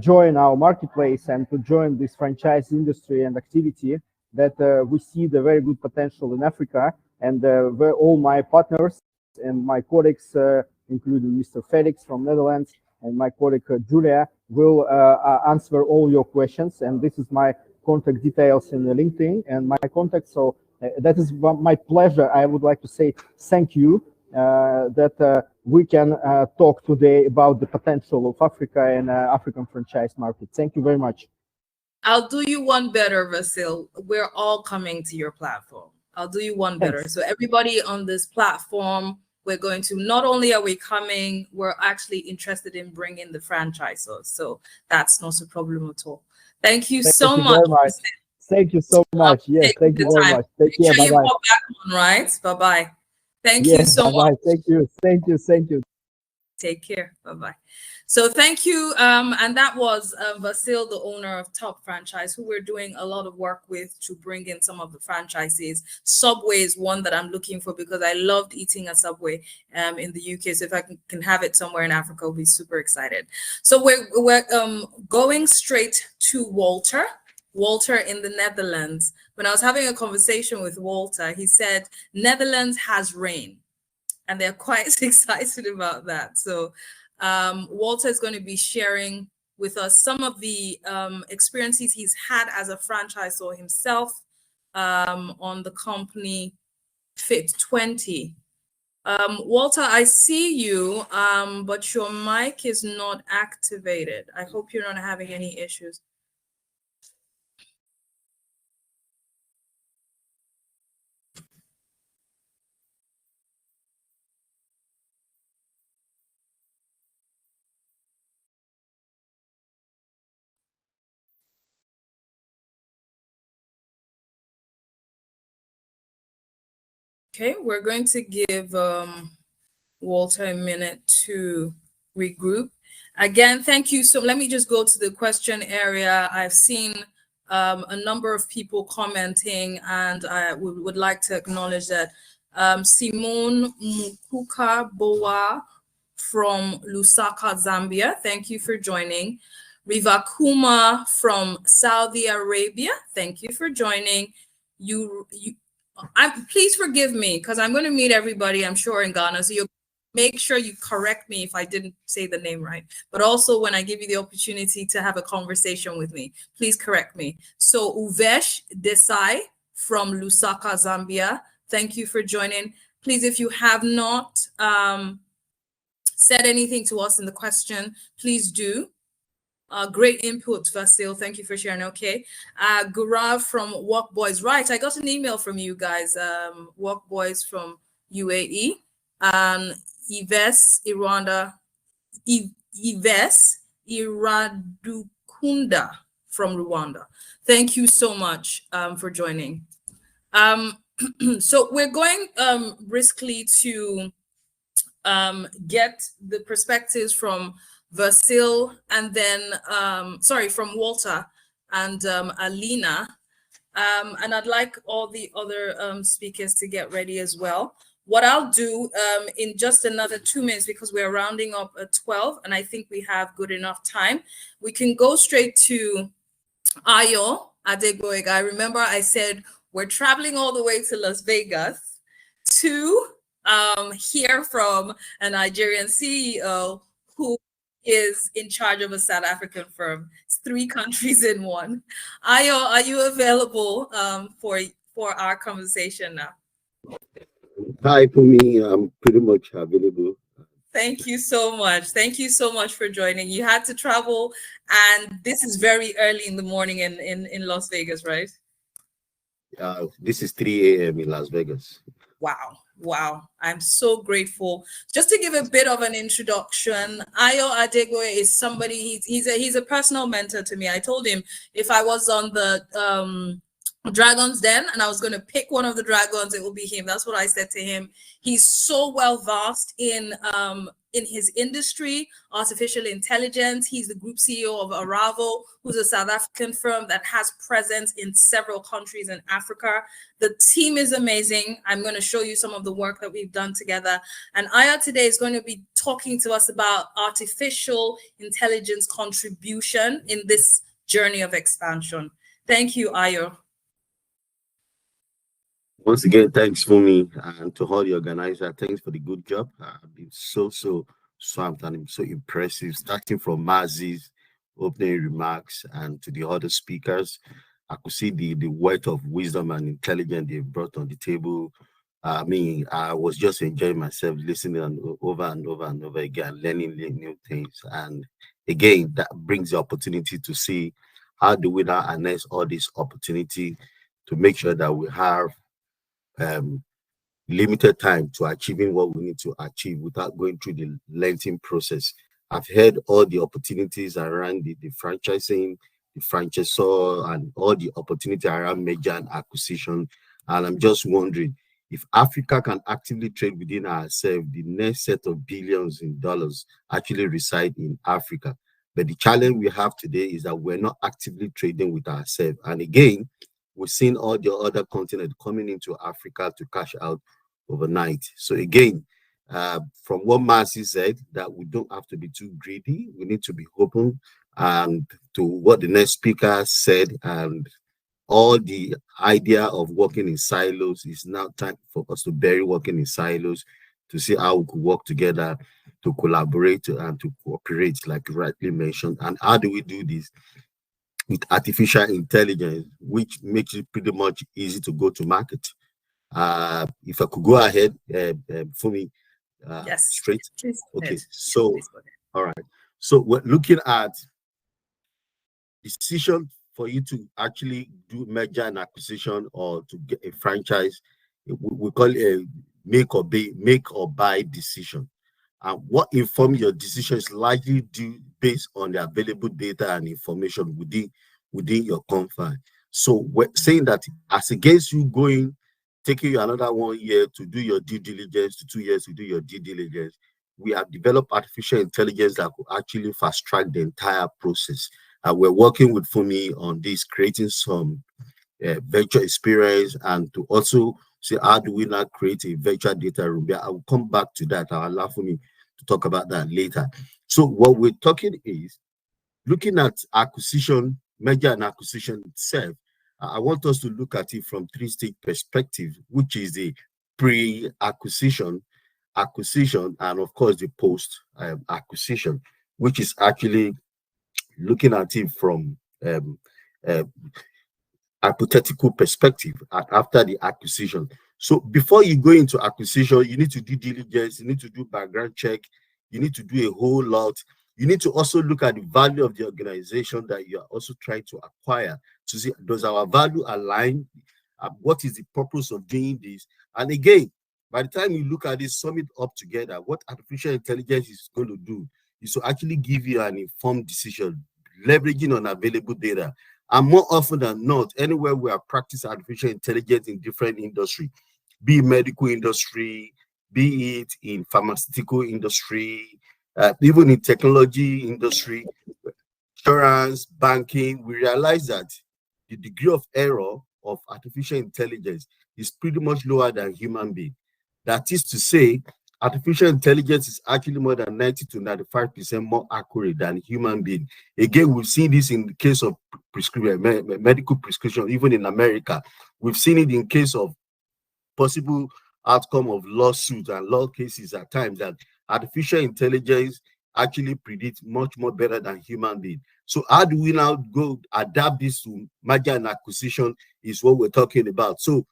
join our marketplace and to join this franchise industry and activity, that we see the very good potential in Africa, and where all my partners and my colleagues, including Mr. Felix from Netherlands and my colleague Julia, will answer all your questions. And this is my contact details in the LinkedIn and my contact. So that is my pleasure. I would like to say thank you that we can talk today about the potential of Africa and African franchise market. Thank you very much. I'll do you one better, Vasil. We're all coming to your platform. I'll do you one better. Thanks. So everybody on this platform, we're going to, not only are we coming, we're actually interested in bringing the franchisors. So that's not a problem at all. Thank you so much. Very much. Thank you so much. Yes, thank you very much. Take care. Make sure you Bye-bye. pop back on, right? Bye-bye. Thank Yeah, you so bye-bye. much. Thank you. Thank you. Thank you. Take care. Bye-bye. So thank you. And that was Vasil, the owner of Top Franchise, who we're doing a lot of work with to bring in some of the franchises. Subway is one that I'm looking for because I loved eating at Subway in the UK. So if I can have it somewhere in Africa, I'll be super excited. So we're going straight to Walter. Walter in the Netherlands. When I was having a conversation with Walter, he said Netherlands has rain, and they're quite excited about that. So Walter is going to be sharing with us some of the experiences he's had as a franchisor himself on the company Fit 20. Walter, I see you, but your mic is not activated. I hope you're not having any issues. Okay, we're going to give Walter a minute to regroup. Again, thank you. So let me just go to the question area. I've seen a number of people commenting, and I would like to acknowledge that Simone Mukuka Boa from Lusaka, Zambia. Thank you for joining. Rivakuma from Saudi Arabia. Thank you for joining. Please forgive me because I'm going to meet everybody, I'm sure, in Ghana. So you make sure you correct me if I didn't say the name right. But also when I give you the opportunity to have a conversation with me, please correct me. So Uvesh Desai from Lusaka, Zambia. Thank you for joining. Please, if you have not said anything to us in the question, please do. Great input, Vasil. Thank you for sharing. Okay. Gurav from Walk Boys. Right. I got an email from you guys. Walk Boys from UAE. Ives Iradukunda from Rwanda. Thank you so much for joining. So we're going briskly to get the perspectives from Vasil and then, from Walter and Alina. And I'd like all the other speakers to get ready as well. What I'll do in just another 2 minutes, because we're rounding up at 12, and I think we have good enough time, we can go straight to Ayo Adegboyega. I remember I said we're traveling all the way to Las Vegas to hear from a Nigerian CEO who is in charge of a South African firm. It's 3 countries in one. Ayo, are you available for our conversation now? Hi, for me, I'm pretty much available. Thank you so much. Thank you so much for joining. You had to travel, and this is very early in the morning in Las Vegas, right? This is 3 a.m. in Las Vegas. Wow. I'm so grateful. Just to give a bit of an introduction, Ayo Adegboye is somebody, he's a personal mentor to me. I told him if I was on the Dragon's Den and I was going to pick one of the dragons, it will be him. That's what I said to him. He's so well versed in his industry, artificial intelligence. He's the group CEO of Aravo, who's a South African firm that has presence in several countries in Africa. The team is amazing. I'm going to show you some of the work that we've done together. And Aya today is going to be talking to us about artificial intelligence contribution in this journey of expansion. Thank you, Ayo. Once again, thanks for me and to all the organizer. Thanks for the good job. I've been so swamped and I'm so impressive, starting from Mazi's opening remarks and to the other speakers. I could see the weight of wisdom and intelligence they've brought on the table. I mean, I was just enjoying myself, listening over and over and over again, learning new things. And again, that brings the opportunity to see how do we now harness all this opportunity to make sure that we have limited time to achieving what we need to achieve without going through the lengthy process. I've heard all the opportunities around the franchising, the franchisor, and all the opportunity around merger and acquisition. And I'm just wondering if Africa can actively trade within ourselves, the next set of billions in dollars actually reside in Africa. But the challenge we have today is that we're not actively trading with ourselves. And again, we've seen all the other continents coming into Africa to cash out overnight. So again, from what Marcy said, that we don't have to be too greedy. We need to be open, and to what the next speaker said, and all the idea of working in silos is now time for us to bury working in silos to see how we could work together to collaborate and to cooperate, like you rightly mentioned. And how do we do this? With artificial intelligence, which makes it pretty much easy to go to market. If I could go ahead, for me, Yes. straight. Please go Okay, ahead. so Please go ahead. all right. So we're looking at decision for you to actually do merger and acquisition or to get a franchise. We call it a make or buy decision. And what informs your decision is largely due based on the available data and information within your confine. So we're saying that as against you taking you another 1 year to do your due diligence, to 2 years to do your due diligence, we have developed artificial intelligence that could actually fast track the entire process. And we're working with Fumi on this, creating some virtual experience, and to also see how do we now create a virtual data room. I will come back to that. I'll allow Fumi to talk about that later. So what we're talking is looking at acquisition, merger and acquisition itself. I want us to look at it from 3-stage perspective, which is the pre-acquisition, acquisition, and of course the post-acquisition, which is actually looking at it from hypothetical perspective after the acquisition. So before you go into acquisition, you need to do diligence, you need to do background check, you need to do a whole lot. You need to also look at the value of the organization that you are also trying to acquire to see, does our value align? What is the purpose of doing this? And again, by the time you look at this, sum it up together, what artificial intelligence is going to do is to actually give you an informed decision, leveraging on available data. And more often than not, anywhere we have practiced artificial intelligence in different industry, be it medical industry, be it in pharmaceutical industry, even in technology industry, insurance, banking, we realize that the degree of error of artificial intelligence is pretty much lower than human being. That is to say, artificial intelligence is actually more than 90 to 95% more accurate than human being. Again, we've seen this in the case of medical prescription, even in America. We've seen it in case of possible outcome of lawsuits and law cases at times, that artificial intelligence actually predicts much more better than human being. So how do we now go adapt this to merger and acquisition is what we're talking about. So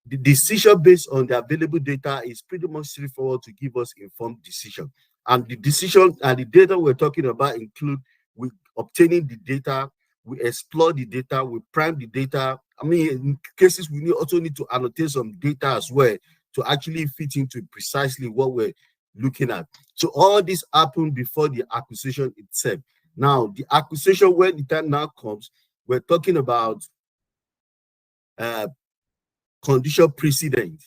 the decision based on the available data is pretty much straightforward to give us informed decision. And the decision and the data we're talking about include we obtaining the data, we explore the data, we prime the data. I mean, in cases we also need to annotate some data as well to actually fit into precisely what we're looking at. So all this happened before the acquisition itself. Now, the acquisition, when the time now comes, we're talking about condition precedent.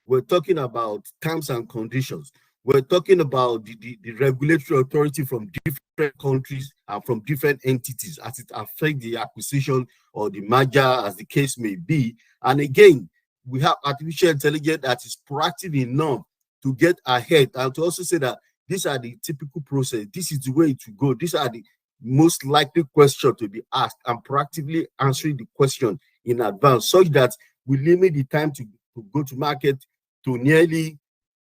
We're talking about terms and conditions. We're talking about the regulatory authority from different countries and from different entities as it affects the acquisition or the merger, as the case may be. And again, we have artificial intelligence that is proactive enough to get ahead and to also say that these are the typical process. This is the way to go. These are the most likely questions to be asked, and proactively answering the question in advance, such that we limit the time to go to market to nearly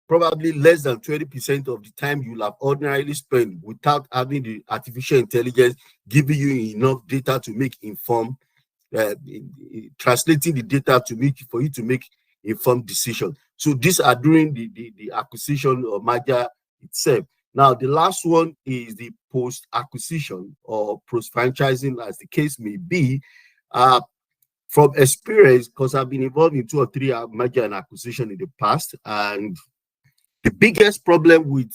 probably less than 20% of the time you'll have ordinarily spent without having the artificial intelligence giving you enough data to make informed, translating the data to make for you to make informed decision. So these are during the acquisition or merger itself. Now, the last one is the post-acquisition or post-franchising, as the case may be. From experience, because I've been involved in 2 or 3 merger and acquisition in the past, and the biggest problem with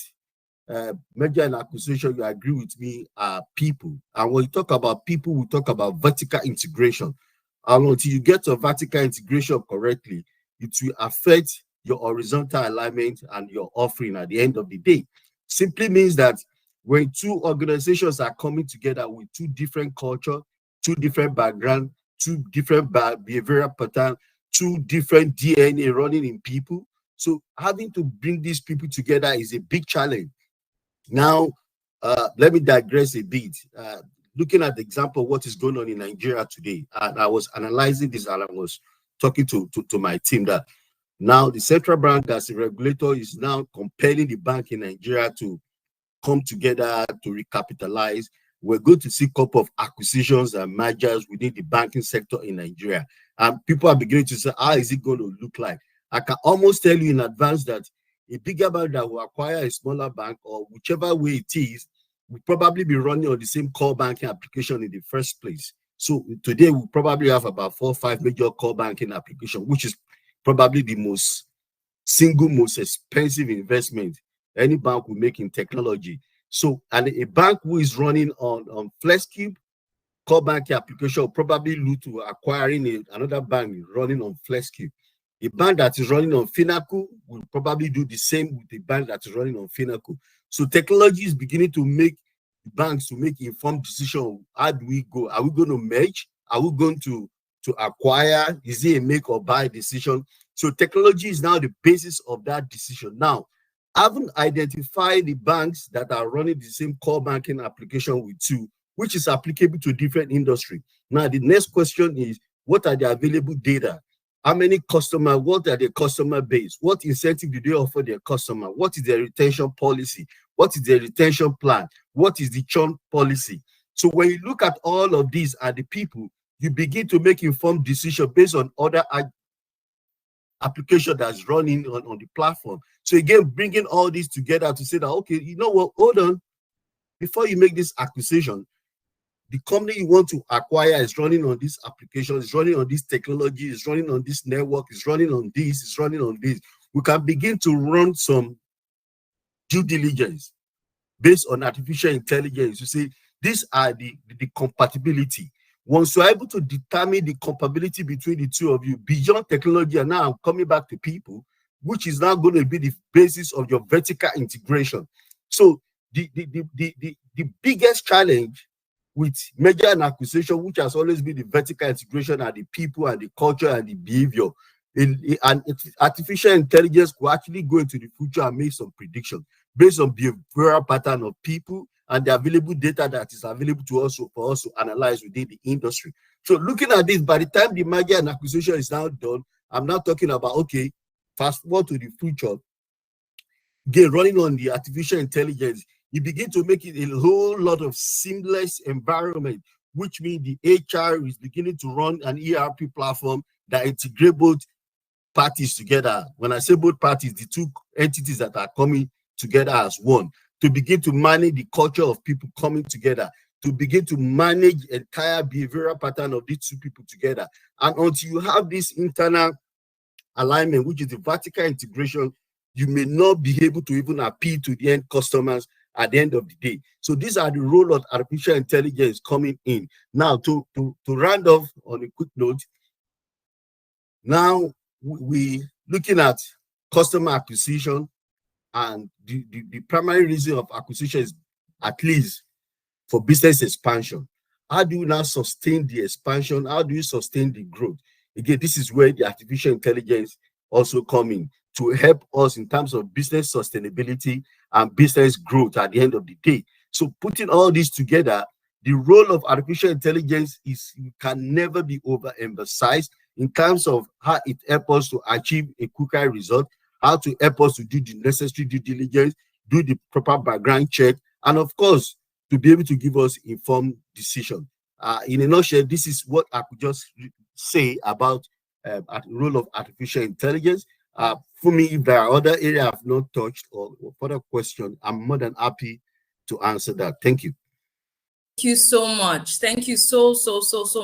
merger and acquisition, you agree with me, are people. And when you talk about people, we talk about vertical integration. And until you get your vertical integration correctly, it will affect your horizontal alignment and your offering at the end of the day. Simply means that when 2 organizations are coming together with 2 different culture, 2 different background, 2 different behavioral pattern, 2 different DNA running in people. So having to bring these people together is a big challenge. Now, let me digress a bit. Looking at the example of what is going on in Nigeria today, and I was analyzing this and I was talking to my team that now the central bank as a regulator is now compelling the bank in Nigeria to come together to recapitalize. We're going to see a couple of acquisitions and mergers within the banking sector in Nigeria. And people are beginning to say, how is it going to look like? I can almost tell you in advance that a bigger bank that will acquire a smaller bank, or whichever way it is, will probably be running on the same core banking application in the first place. So today we probably have about 4 or 5 major core banking applications, which is probably the most expensive investment any bank will make in technology. So, and a bank who is running on FlexCube core banking application will probably look to acquiring another bank running on FlexCube. A bank that is running on Finacle will probably do the same with the bank that is running on Finacle. So technology is beginning to make banks to make informed decision. How do we go? Are we going to merge? Are we going to acquire? Is it a make or buy decision? So technology is now the basis of that decision. Now, having identified the banks that are running the same core banking application with you, which is applicable to different industry. Now, the next question is, what are the available data? How many customers? What are their customer base? What incentive do they offer their customer? What is their retention policy? What is their retention plan? What is the churn policy? So when you look at all of these and the people, you begin to make informed decisions based on other application that's running on the platform. So again, bringing all this together to say that, okay, you know what, hold on, before you make this acquisition, the company you want to acquire is running on this application, is running on this technology, is running on this network, is running on this, is running on this. We can begin to run some due diligence based on artificial intelligence. You see, these are the compatibility. Once you're able to determine the compatibility between the two of you beyond technology, and now I'm coming back to people, which is now going to be the basis of your vertical integration. So the biggest challenge with merger and acquisition, which has always been the vertical integration, and the people and the culture and the behavior, and artificial intelligence will actually go into the future and make some prediction based on behavioral pattern of people and the available data that is available to us for us to analyze within the industry. So looking at this, by the time the merger and acquisition is now done, I'm now talking about, okay, fast forward to the future, again, running on the artificial intelligence, you begin to make it a whole lot of seamless environment, which means the HR is beginning to run an ERP platform that integrates both parties together. When I say both parties, the 2 entities that are coming together as one, to begin to manage the culture of people coming together, to begin to manage entire behavioral pattern of these 2 people together. And until you have this internal alignment, which is the vertical integration, you may not be able to even appeal to the end customers at the end of the day. So these are the role of artificial intelligence coming in. Now, to round off on a quick note, now we looking at customer acquisition, and the primary reason of acquisition is at least for business expansion. How do you now sustain the expansion? How do you sustain the growth? Again, this is where the artificial intelligence also come in to help us in terms of business sustainability and business growth at the end of the day. So putting all this together, the role of artificial intelligence can never be overemphasized in terms of how it helps us to achieve a quicker result, how to help us to do the necessary due diligence, do the proper background check, and of course, to be able to give us informed decision. In a nutshell, this is what I could just say about role of artificial intelligence. For me, if there are other areas I've not touched or further question, I'm more than happy to answer that. Thank you. Thank you so much. Thank you so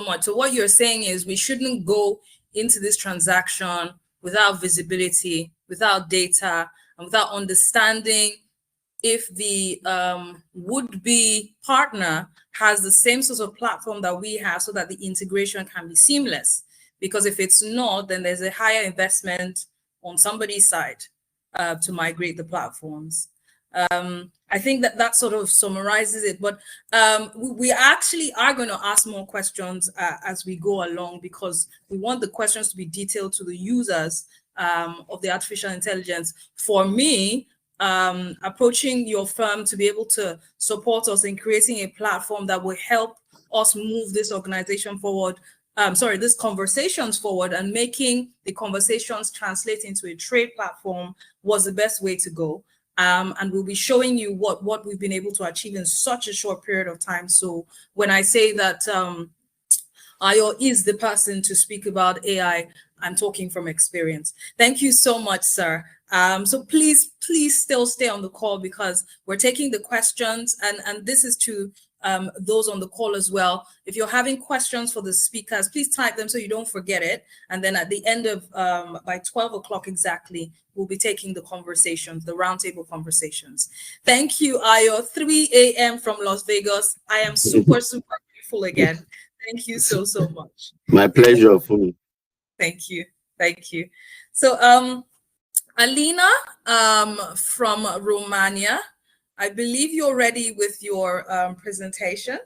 much. So what you're saying is we shouldn't go into this transaction without visibility, without data, and without understanding if the would-be partner has the same sort of platform that we have, so that the integration can be seamless. Because if it's not, then there's a higher investment on somebody's side to migrate the platforms. I think that sort of summarizes it, but we actually are going to ask more questions as we go along, because we want the questions to be detailed to the users of the artificial intelligence. For me, approaching your firm to be able to support us in creating a platform that will help us move this organization forward, these conversations forward, and making the conversations translate into a trade platform was the best way to go. And we'll be showing you what we've been able to achieve in such a short period of time. So when I say that Ayo is the person to speak about AI, I'm talking from experience. Thank you so much, sir. So please still stay on the call, because we're taking the questions, and this is to those on the call as well. If you're having questions for the speakers, please type them so you don't forget it. And then at the end of, by 12 o'clock exactly, we'll be taking the conversations, the roundtable conversations. Thank you, Ayo. 3 a.m. from Las Vegas. I am super grateful again. Thank you so much. My pleasure, for me. Thank you. So Alina from Romania, I believe you're ready with your presentation.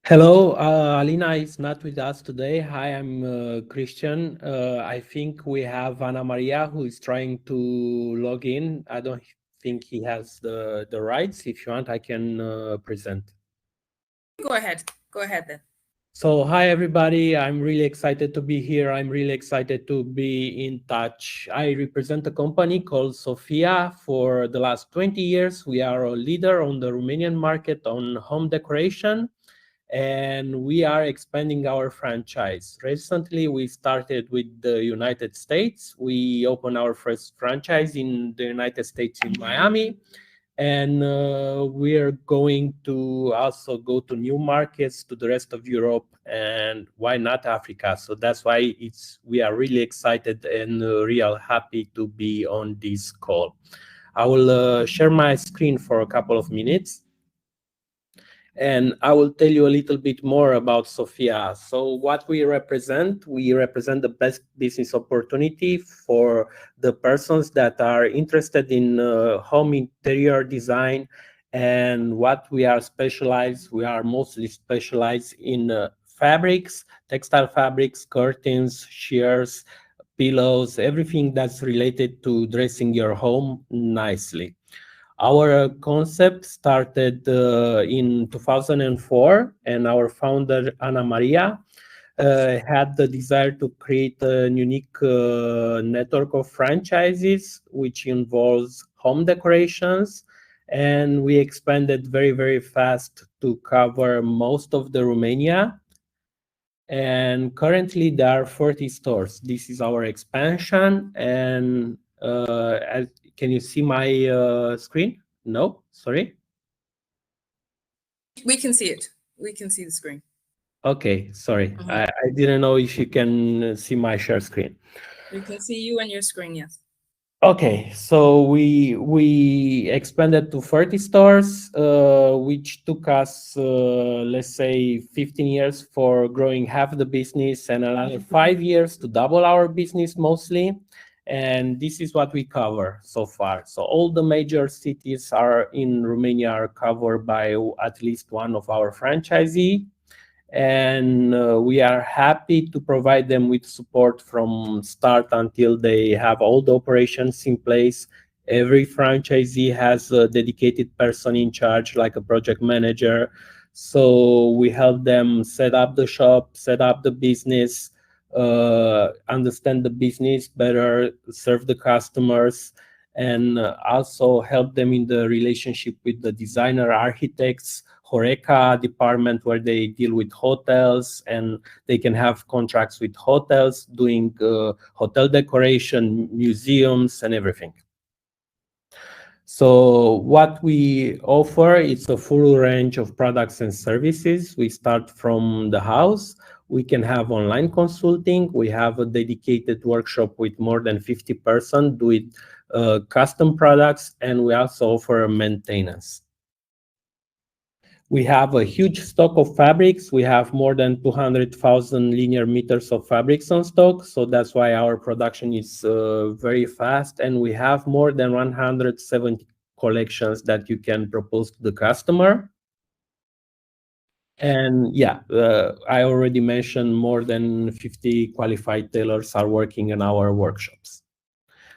Hello, Alina is not with us today. Hi, I'm Christian. I think we have Ana Maria who is trying to log in. I don't think he has the rights. If you want, I can present. Go ahead then. So hi, everybody. I'm really excited to be here. I'm really excited to be in touch. I represent a company called Sophia. For the last 20 years, we are a leader on the Romanian market on home decoration, and we are expanding our franchise. Recently, we started with the United States. We opened our first franchise in the United States in Miami. And we're going to also go to new markets, to the rest of Europe, and why not Africa? So that's why we are really excited and real happy to be on this call. I will share my screen for a couple of minutes, and I will tell you a little bit more about Sophia. So what we represent the best business opportunity for the persons that are interested in home interior design. And what we are mostly specialized in fabrics, textile fabrics, curtains, shears, pillows, everything that's related to dressing your home nicely. Our concept started in 2004, and our founder, Ana Maria, had the desire to create a unique network of franchises, which involves home decorations. And we expanded very, very fast to cover most of the Romania. And currently there are 40 stores. This is our expansion. And can you see my screen? No, sorry. We can see it. We can see the screen. Okay, sorry. I didn't know if you can see my share screen. We can see you and your screen, yes. Okay, so we expanded to 30 stores, which took us, let's say, 15 years for growing half the business, and another 5 years to double our business mostly. And this is what we cover so far. So all the major cities in Romania are covered by at least one of our franchisees. And we are happy to provide them with support from start until they have all the operations in place. Every franchisee has a dedicated person in charge, like a project manager. So we help them set up the shop, set up the business, understand the business better, serve the customers, and also help them in the relationship with the designer, architects, Horeca department, where they deal with hotels and they can have contracts with hotels doing hotel decoration, museums, and everything. So what we offer is a full range of products and services. We start from the house. We can have online consulting. We have a dedicated workshop with more than 50 persons doing custom products, and we also offer maintenance. We have a huge stock of fabrics. We have more than 200,000 linear meters of fabrics on stock. So that's why our production is very fast. And we have more than 170 collections that you can propose to the customer. And yeah, I already mentioned more than 50 qualified tailors are working in our workshops.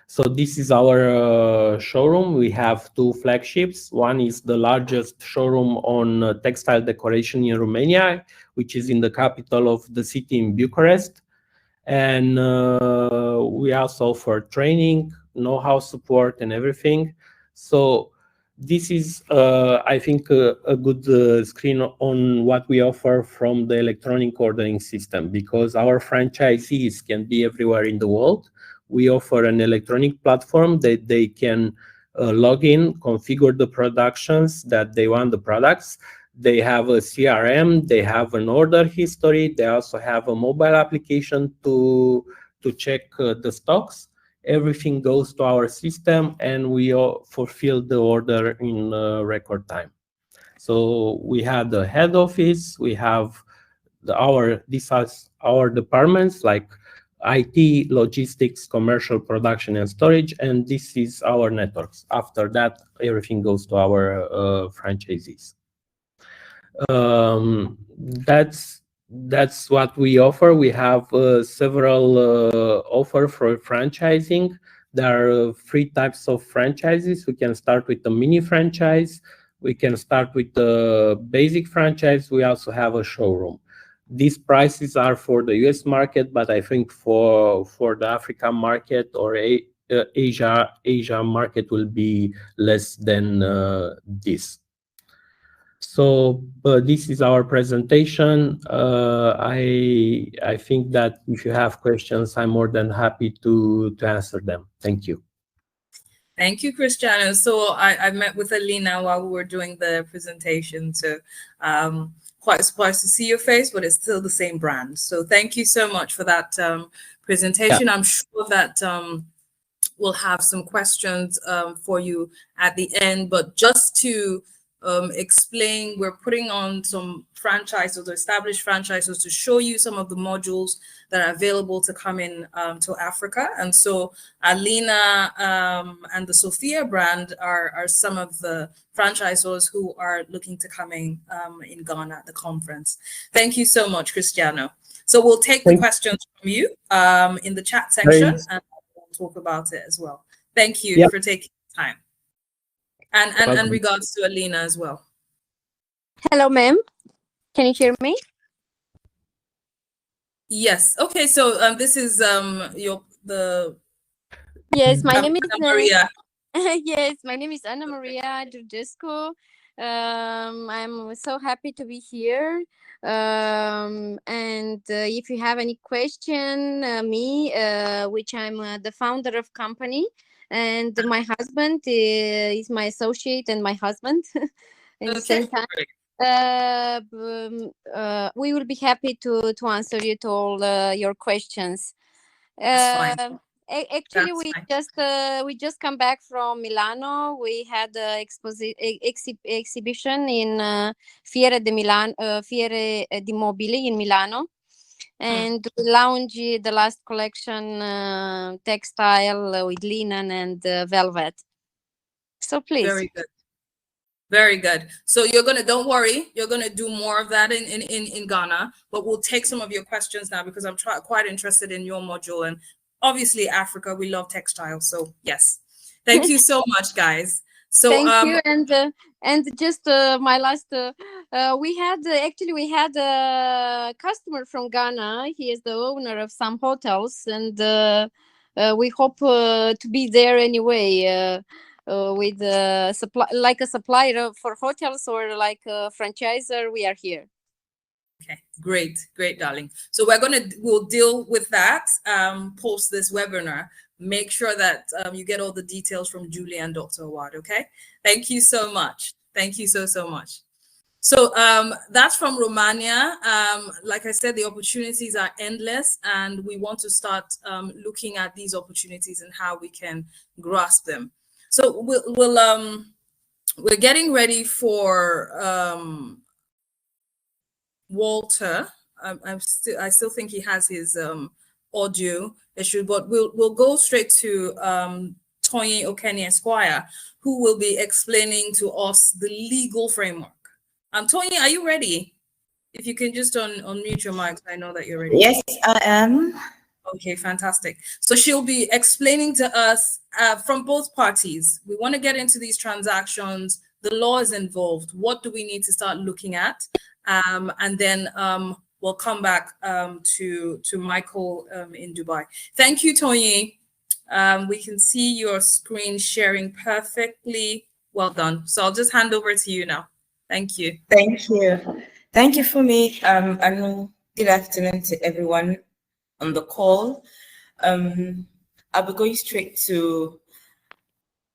So this is our showroom. We have two flagships. One is the largest showroom on textile decoration in Romania, which is in the capital of the city in Bucharest. And we also offer training, know-how support, and everything. So this is, I think, a good screen on what we offer from the electronic ordering system, because our franchisees can be everywhere in the world. We offer an electronic platform that they can log in, configure the productions that they want the products. They have a CRM, they have an order history, they also have a mobile application to check the stocks. Everything goes to our system and we fulfill the order in record time. So we have the head office, we have these are our departments like IT, logistics, commercial, production, and storage, and this is our networks. After that, everything goes to our franchisees. That's what we offer. We have several offers for franchising. There are 3 types of franchises. We can start with the mini franchise. We can start with the basic franchise. We also have a showroom. These prices are for the US market, but I think for the African market or Asia market will be less than this. So this is our presentation. I think that if you have questions, I'm more than happy to answer them. Thank you. Thank you, Cristiano. So I met with Alina while we were doing the presentation. So quite surprised to see your face, but it's still the same brand. So thank you so much for that presentation. Yeah. I'm sure that we'll have some questions for you at the end, but just to explain, we're putting on some franchises, established franchises, to show you some of the modules that are available to come in to Africa. And so Alina and the Sophia brand are some of the franchisors who are looking to come in Ghana at the conference. Thank you so much, Cristiano. So we'll take the questions from you in the chat section and we'll talk about it as well. Thank you for taking the time. And regards to Alina as well. Hello, ma'am. Can you hear me? Yes. Okay. So this is Yes, my name is Maria. Yes, my name is Anna Maria Georgescu. I'm so happy to be here. And if you have any question, which I'm the founder of company, and my husband is my associate and my husband in the same time. We will be happy to answer you to all your questions. Actually, we just come back from Milano. We had an exhibition in Fiera di Mobili in Milano. And we launched the last collection, textile with linen and velvet. So please. Very good. Very good. So don't worry, you're gonna do more of that in Ghana, but we'll take some of your questions now because I'm quite interested in your module, and obviously Africa, we love textiles. So yes, thank you so much, guys. So thank you. And just my last, we had a customer from Ghana. He is the owner of some hotels, and we hope to be there anyway. With supply, like a supplier for hotels or like a franchisor, we are here. Okay, great, darling. So we'll deal with that post this webinar. Make sure that you get all the details from Julie and Dr. Awad. Okay, thank you so much. Thank you so much. So that's from Romania. Like I said, the opportunities are endless, and we want to start looking at these opportunities and how we can grasp them. So we're getting ready for Walter. I still think he has his audio issue, but we'll go straight to Tony Okene Esquire, who will be explaining to us the legal framework. Tony, are you ready? If you can just unmute your mic, I know that you're ready. Yes, I am. Okay, fantastic. So she'll be explaining to us from both parties. We want to get into these transactions, the law is involved. What do we need to start looking at? And then we'll come back to Michael in Dubai. Thank you, Tony. We can see your screen sharing perfectly. Well done. So I'll just hand over to you now. Thank you. Thank you. Thank you for me. And good afternoon to everyone on the call. I'll be going straight to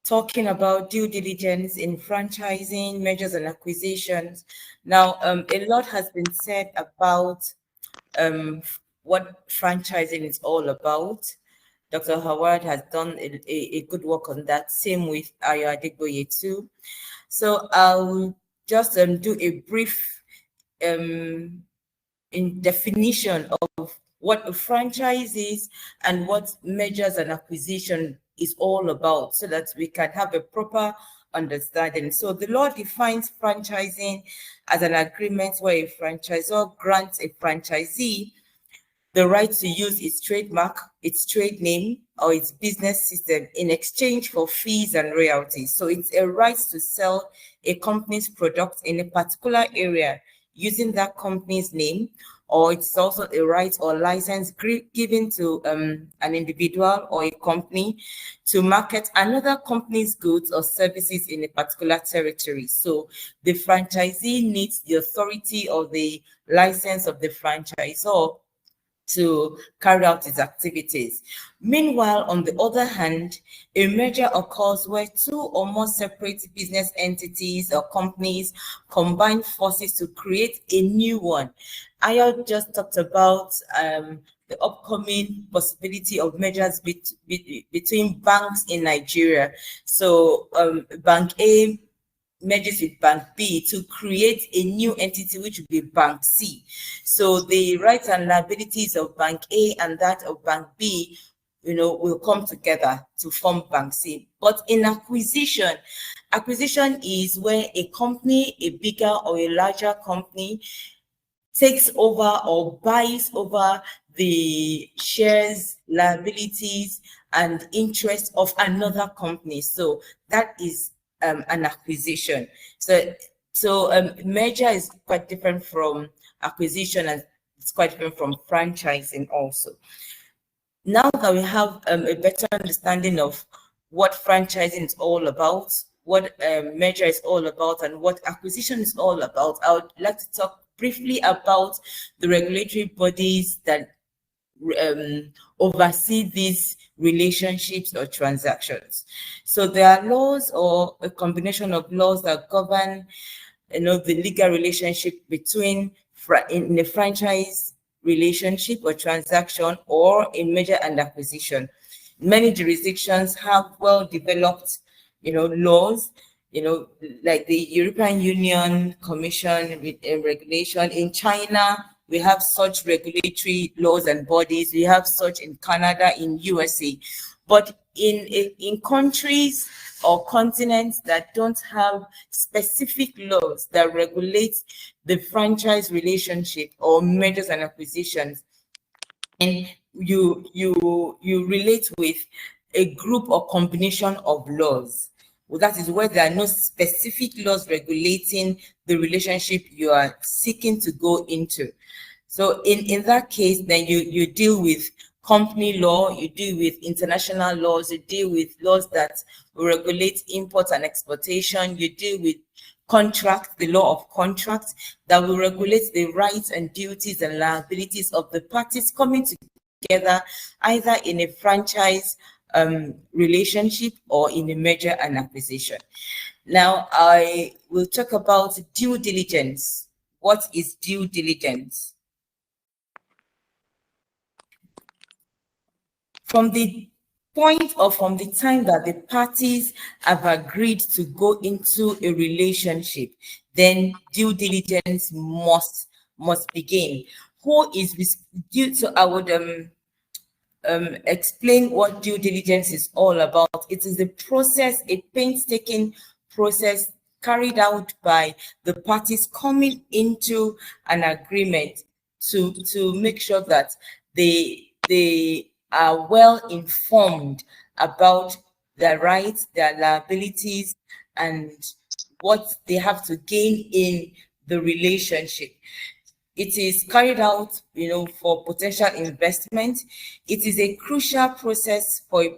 talking about due diligence in franchising, mergers and acquisitions. Now, a lot has been said about what franchising is all about. Dr. Howard has done a good work on that, same with Ayo Adegboye too. So I'll just do a brief in definition of what a franchise is and what mergers and acquisition is all about, so that we can have a proper understanding. So the law defines franchising as an agreement where a franchisor grants a franchisee the right to use its trademark, its trade name, or its business system in exchange for fees and royalties. So it's a right to sell a company's product in a particular area using that company's name, or it's also a right or license given to an individual or a company to market another company's goods or services in a particular territory. So the franchisee needs the authority or the license of the franchisor to carry out its activities. Meanwhile, on the other hand, a merger occurs where two or more separate business entities or companies combine forces to create a new one. I just talked about the upcoming possibility of mergers between banks in Nigeria. So Bank A merges with Bank B to create a new entity, which will be Bank C. So the rights and liabilities of Bank A and that of Bank B, will come together to form Bank C. But in acquisition is where a company, a bigger or a larger company, takes over or buys over the shares, liabilities, and interest of another company. So that is an acquisition. So merger is quite different from acquisition, and it's quite different from franchising also. Now that we have a better understanding of what franchising is all about, what merger is all about, and what acquisition is all about, I would like to talk briefly about the regulatory bodies that oversee these relationships or transactions. So there are laws or a combination of laws that govern, the legal relationship between in a franchise relationship or transaction or in merger and acquisition. Many jurisdictions have well-developed, laws, like the European Union Commission with regulation. In China, we have such regulatory laws and bodies. We have such in Canada, in USA. But in countries or continents that don't have specific laws that regulate the franchise relationship or mergers and acquisitions, and you relate with a group or combination of laws. Well, that is where there are no specific laws regulating the relationship you are seeking to go into. So in that case, then you deal with company law, you deal with international laws, you deal with laws that will regulate import and exportation, you deal with contract, the law of contract that will regulate the rights and duties and liabilities of the parties coming together either in a franchise relationship or in a merger and acquisition. Now, I will talk about due diligence. What is due diligence? From the point or from the time that the parties have agreed to go into a relationship, then due diligence must begin. Who is due to? I would explain what due diligence is all about. It is a process, a painstaking process carried out by the parties coming into an agreement to make sure that they are well informed about their rights, their liabilities, and what they have to gain in the relationship. It is carried out, for potential investment. It is a crucial process for a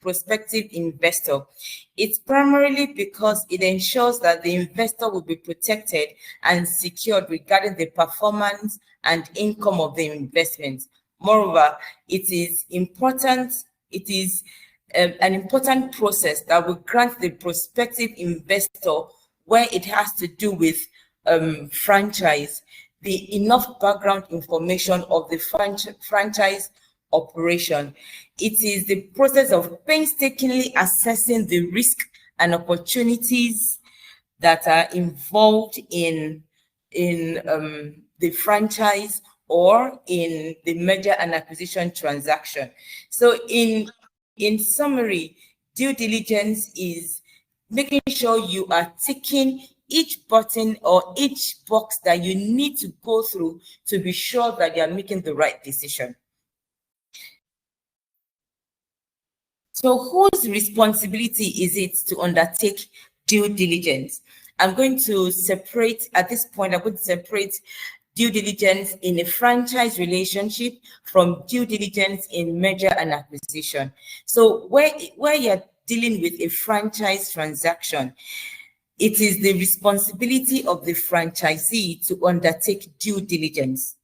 prospective investor. It's primarily because it ensures that the investor will be protected and secured regarding the performance and income of the investment. Moreover, it is important. It is an important process that will grant the prospective investor, where it has to do with franchise, the enough background information of the franchise operation. It is the process of painstakingly assessing the risk and opportunities that are involved in the franchise or in the merger and acquisition transaction. So in summary, due diligence is making sure you are ticking each button or each box that you need to go through to be sure that you are making the right decision. So whose responsibility is it to undertake due diligence? I'm going to separate, at this point, I'm going to separate due diligence in a franchise relationship from due diligence in merger and acquisition. So where you're dealing with a franchise transaction, it is the responsibility of the franchisee to undertake due diligence.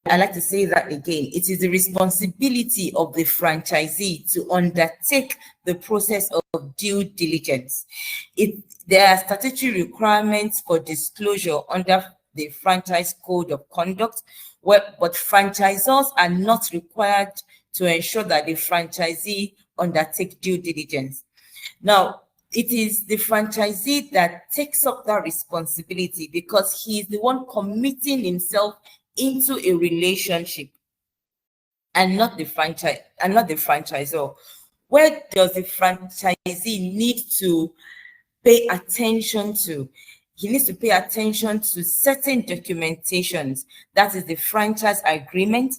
I like to say that again. It is the responsibility of the franchisee to undertake the process of due diligence. There are statutory requirements for disclosure under the Franchise Code of Conduct, but franchisors are not required to ensure that the franchisee undertake due diligence. Now, it is the franchisee that takes up that responsibility because he is the one committing himself into a relationship and not the franchisor. Where does the franchisee need to pay attention to? He needs to pay attention to certain documentations. That is the franchise agreement,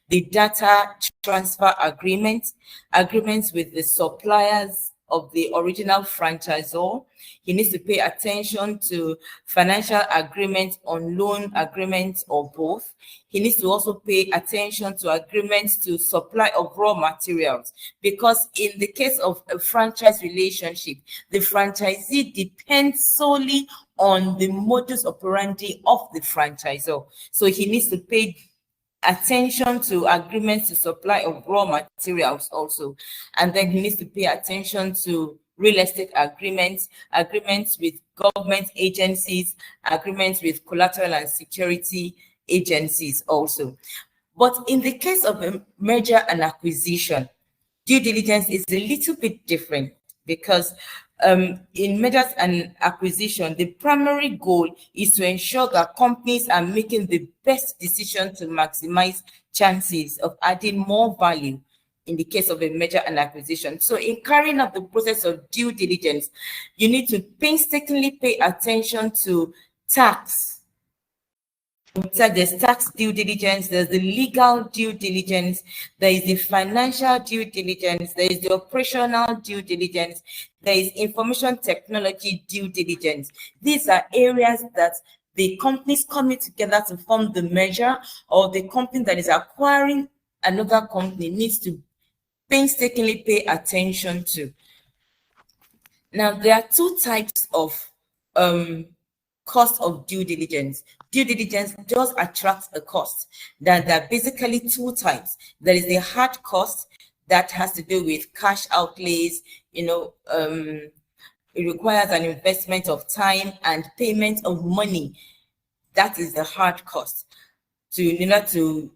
the data transfer agreement, agreements with the suppliers of the original franchisor. He needs to pay attention to financial agreements on loan agreements or both. He needs to also pay attention to agreements to supply of raw materials, because in the case of a franchise relationship, the franchisee depends solely on the modus operandi of the franchisor. So he needs to pay attention to agreements to supply of raw materials also. And then he needs to pay attention to real estate agreements, agreements with government agencies, agreements with collateral and security agencies also. But in the case of a merger and acquisition, due diligence is a little bit different, because in mergers and acquisition, the primary goal is to ensure that companies are making the best decision to maximize chances of adding more value in the case of a merger and acquisition. So in carrying out the process of due diligence, you need to painstakingly pay attention to tax. So there's tax due diligence, there's the legal due diligence, there is the financial due diligence, there is the operational due diligence, there is information technology due diligence. These are areas that the companies coming together to form the merger, or the company that is acquiring another company needs to painstakingly pay attention to. Now, there are two types of cost of due diligence. Due diligence does attract a cost. There are basically two types. There is the hard cost that has to do with cash outlays, it requires an investment of time and payment of money. That is the hard cost to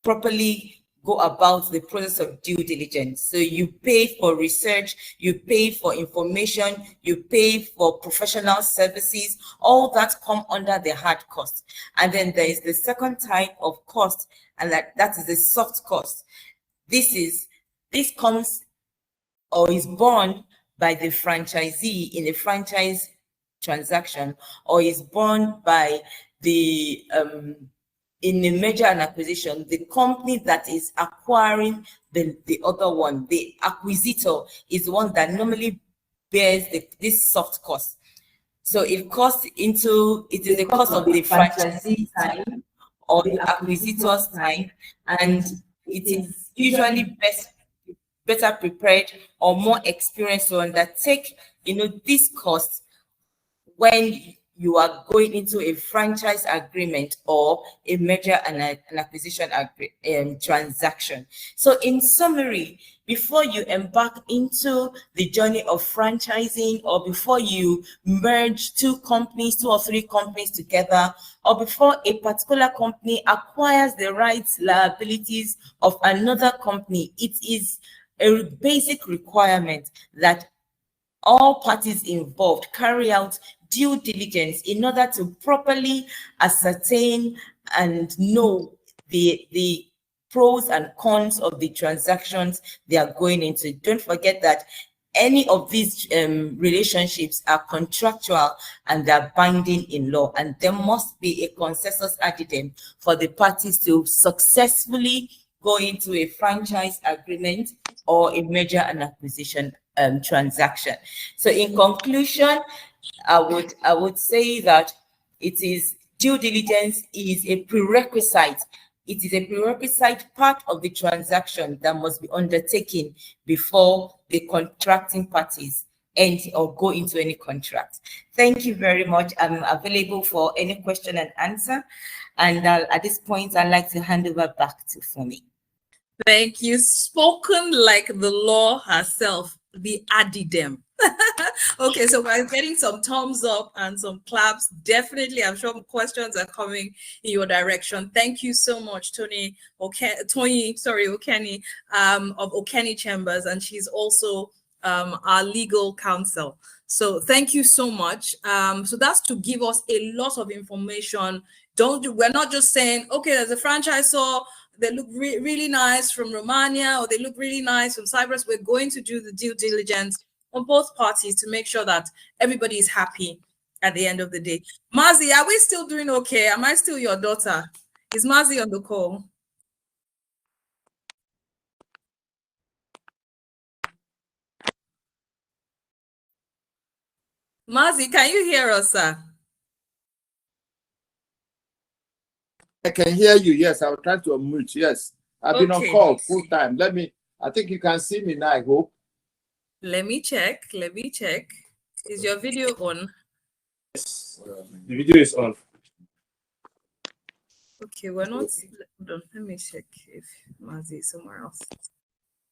properly go about the process of due diligence. So you pay for research, you pay for information, you pay for professional services, all that come under the hard cost. And then there is the second type of cost, and that is the soft cost. This comes or is borne by the franchisee in a franchise transaction, or is borne by the in a merger and acquisition, the company that is acquiring the other one, the acquisitor, is the one that normally bears this soft cost. So it is the cost of the franchisee time or the acquisitor's time, and it is usually better prepared or more experienced to undertake this cost when you are going into a franchise agreement or a merger and an acquisition transaction. So in summary, before you embark into the journey of franchising, or before you merge two or three companies together, or before a particular company acquires the rights, liabilities of another company, it is a basic requirement that all parties involved carry out due diligence in order to properly ascertain and know the pros and cons of the transactions they are going into. Don't forget that any of these relationships are contractual and they're binding in law, and there must be a consensus addendum for the parties to successfully go into a franchise agreement or a merger and acquisition transaction. So in conclusion, I would say that due diligence is a prerequisite. It is a prerequisite part of the transaction that must be undertaken before the contracting parties enter or go into any contract. Thank you very much. I'm available for any question and answer. And at this point, I'd like to hand over back to Fumi. Thank you. Spoken like the law herself, the addendum. Okay, so we're getting some thumbs up and some claps. Definitely, I'm sure questions are coming in your direction. Thank you so much, Tony Okeni of Okeni Chambers, and she's also our legal counsel. So thank you so much. So that's to give us a lot of information. We're not just saying, okay, there's a franchisor, they look really nice from Romania, or they look really nice from Cyprus. We're going to do the due diligence on both parties to make sure that everybody is happy at the end of the day. Mazi, are we still doing okay? Am I still your daughter? Is Mazi on the call? Mazi, can you hear us, sir? I can hear you. Yes, I was trying to unmute. Yes, I've been on call full time. I think you can see me now, I hope. Let me check. Is your video on? Yes, the video is on. Okay, we're not. Hold on, let me check if Mazi is somewhere else.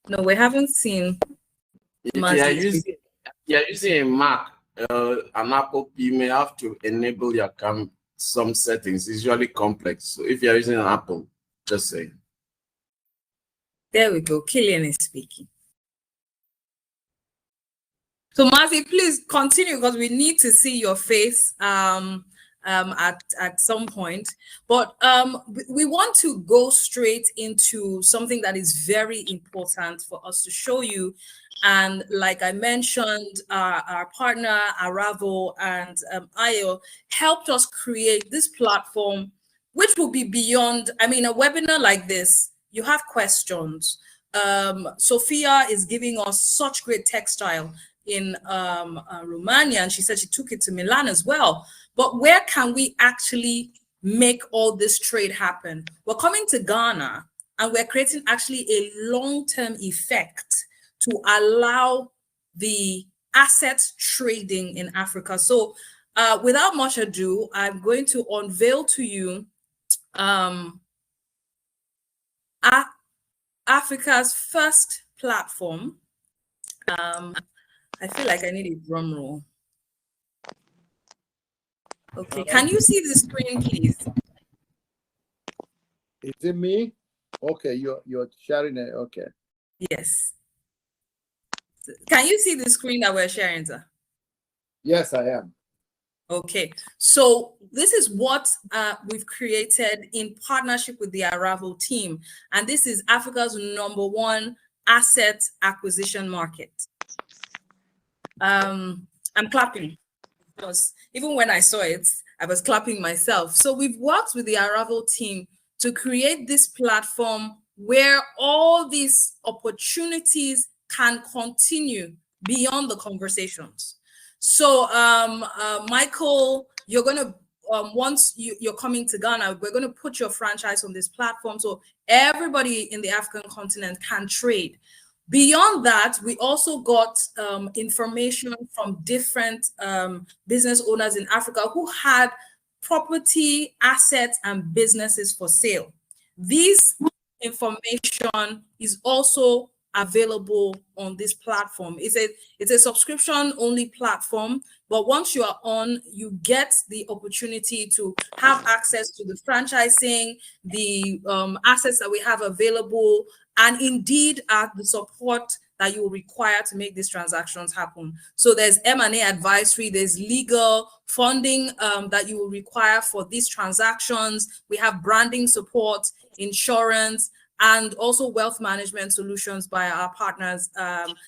No, we haven't seen Mazi. If you're using a Mac, an Apple, you may have to enable your some settings. It's usually complex. So if you're using an Apple, just say. There we go. Killian is speaking. So Mazi, please continue, because we need to see your face at some point. But we want to go straight into something that is very important for us to show you. And like I mentioned, our partner Aravo and Ayo helped us create this platform, which will be beyond, a webinar like this, you have questions. Sophia is giving us such great textile in Romania, and she said she took it to Milan as well. But where can we actually make all this trade happen? We're coming to Ghana, and we're creating actually a long-term effect to allow the asset trading in Africa. So without much ado, I'm going to unveil to you Africa's first platform. I feel like I need a drum roll. Okay, can you see the screen, please? Is it me? Okay, you're sharing it. Okay. Yes. Can you see the screen that we're sharing, sir? Yes, I am. Okay, so this is what we've created in partnership with the Arrival team, and this is Africa's #1 asset acquisition market. I'm clapping because even when I saw it, I was clapping myself. So we've worked with the Arrival team to create this platform where all these opportunities can continue beyond the conversations. So Michael, you're going to once you're coming to Ghana, we're going to put your franchise on this platform so everybody in the African continent can trade. Beyond that, we also got information from different business owners in Africa who had property, assets, and businesses for sale. This information is also available on this platform. It's a subscription-only platform, but once you are on, you get the opportunity to have access to the franchising, the assets that we have available, and indeed the support that you will require to make these transactions happen. So there's M&A advisory, there's legal funding that you will require for these transactions. We have branding support, insurance, and also wealth management solutions by our partners,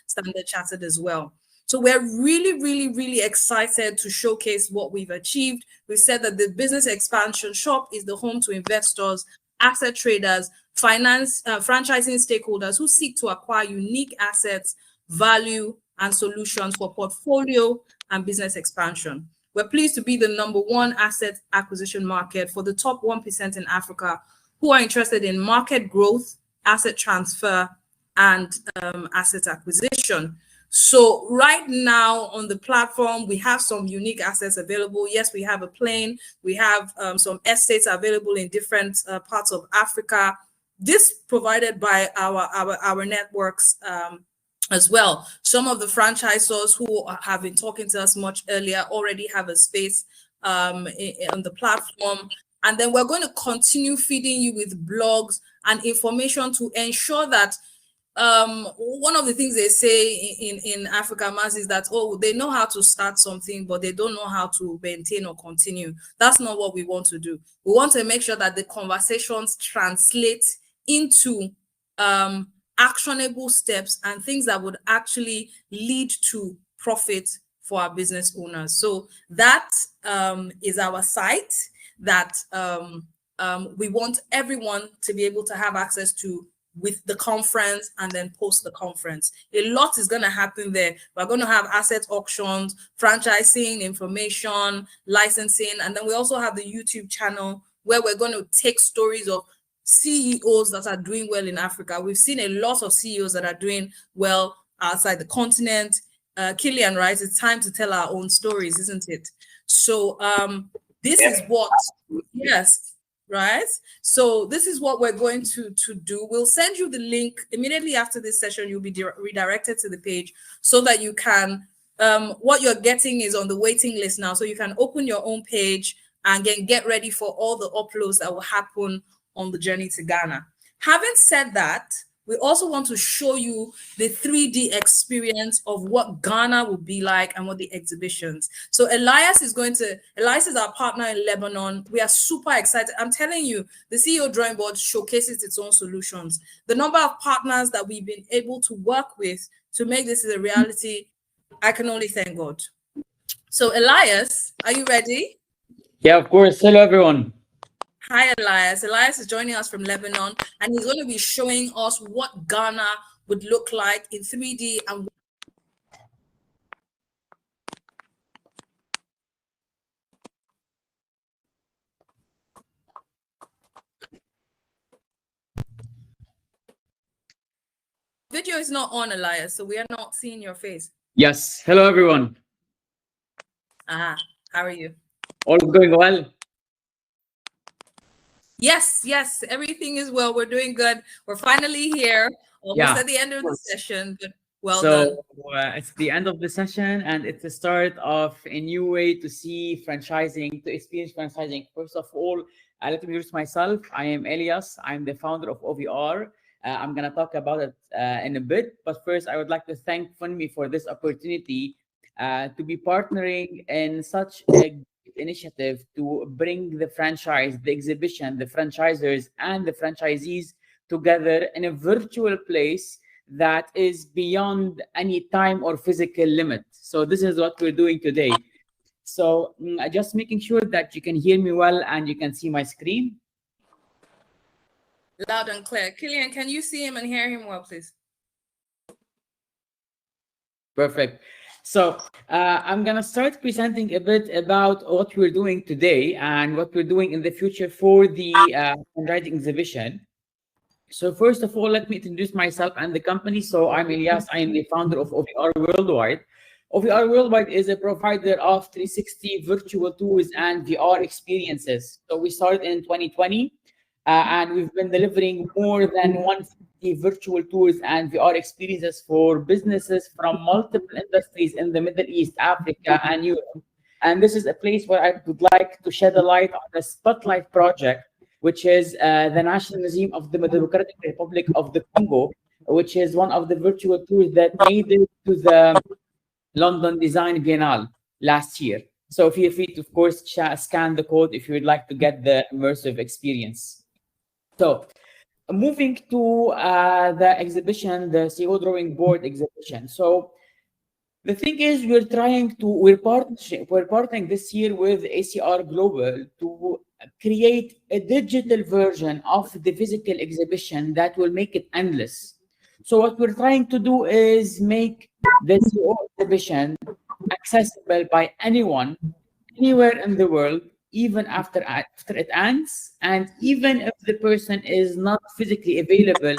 Standard Chartered as well. So we're really excited to showcase what we've achieved. We said that the Business Expansion Shop is the home to investors, asset traders, franchising stakeholders who seek to acquire unique assets, value, and solutions for portfolio and business expansion. We're pleased to be the #1 asset acquisition market for the top 1% in Africa who are interested in market growth, asset transfer, and asset acquisition. So right now on the platform, we have some unique assets available. Yes, we have a plane. We have some estates available in different parts of Africa. This provided by our networks as well. Some of the franchisors who have been talking to us much earlier already have a space on the platform. And then we're going to continue feeding you with blogs and information to ensure that one of the things they say in Africa, Mas, is that, oh, they know how to start something, but they don't know how to maintain or continue. That's not what we want to do. We want to make sure that the conversations translate into actionable steps and things that would actually lead to profit for our business owners. So that is our site that we want everyone to be able to have access to with the conference and then post the conference. A lot is going to happen there. We're going to have asset auctions, franchising, information, licensing, and then we also have the YouTube channel where we're going to take stories of CEOs that are doing well in Africa. We've seen a lot of CEOs that are doing well outside the continent. Killian, right? It's time to tell our own stories, isn't it? So this is what, yes, right? So this is what we're going to do. We'll send you the link immediately after this session. You'll be redirected to the page so that you can, what you're getting is on the waiting list now. So you can open your own page and get ready for all the uploads that will happen on the journey to Ghana. Having said that, we also want to show you the 3D experience of what Ghana will be like and what the exhibitions. So Elias is our partner in Lebanon. We are super excited. I'm telling you, the CEO Drawing Board showcases its own solutions. The number of partners that we've been able to work with to make this a reality, I can only thank God. So Elias, are you ready? Yeah, of course. Hello, everyone. Hi, Elias. Elias is joining us from Lebanon, and he's going to be showing us what Ghana would look like in 3D. And video is not on, Elias, so we are not seeing your face. Yes. Hello, everyone. How are you? All going well? Yes, everything is well. We're doing good. We're finally here, almost at the end of the session, but well done. It's the end of the session, and it's the start of a new way to see franchising, to experience franchising. First of all, let me introduce myself. I am Elias. I'm the founder of OVR. I'm going to talk about it in a bit, but first I would like to thank Funmi for this opportunity to be partnering in such a initiative to bring the franchise, the exhibition, the franchisors, and the franchisees together in a virtual place that is beyond any time or physical limit. So this is what we're doing today. So just making sure that you can hear me well and you can see my screen. Loud and clear. Killian, can you see him and hear him well, please? Perfect. So I'm going to start presenting a bit about what we're doing today and what we're doing in the future for the franchising exhibition. So first of all, let me introduce myself and the company. So I'm Elias. I am the founder of OVR Worldwide. OVR Worldwide is a provider of 360 virtual tours and VR experiences. So we started in 2020, and we've been delivering more than 150 virtual tours and VR experiences for businesses from multiple industries in the Middle East, Africa, and Europe. And this is a place where I would like to shed a light on the Spotlight project, which is the National Museum of the Democratic Republic of the Congo, which is one of the virtual tours that made it to the London Design Biennale last year. So feel free to, of course, scan the code if you would like to get the immersive experience. So moving to the exhibition, the CEO Drawing Board exhibition. So the thing is, we're partnering this year with ACR Global to create a digital version of the physical exhibition that will make it endless. So what we're trying to do is make the CEO exhibition accessible by anyone, anywhere in the world, even after it ends, and even if the person is not physically available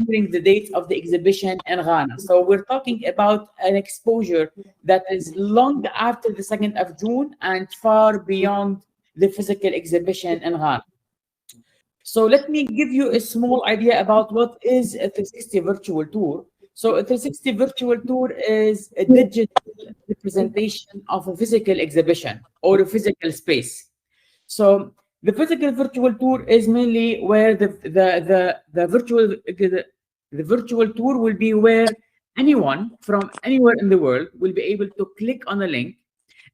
during the date of the exhibition in Ghana. So we're talking about an exposure that is long after the 2nd of June and far beyond the physical exhibition in Ghana. So let me give you a small idea about what is a 360 virtual tour. So a 360 virtual tour is a digital representation of a physical exhibition or a physical space. So the physical virtual tour is mainly where the virtual tour will be where anyone from anywhere in the world will be able to click on a link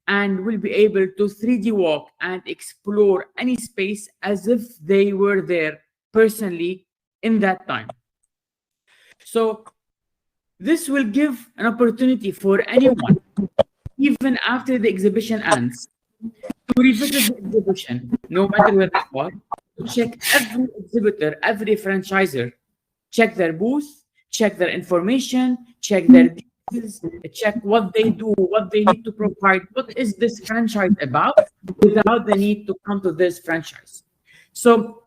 and will be able to 3D walk and explore any space as if they were there personally in that time. So this will give an opportunity for anyone, even after the exhibition ends, to revisit the exhibition, no matter where they are, to check every exhibitor, every franchisor, check their booth, check their information, check their details, check what they do, what they need to provide, what is this franchise about, without the need to come to this franchise. So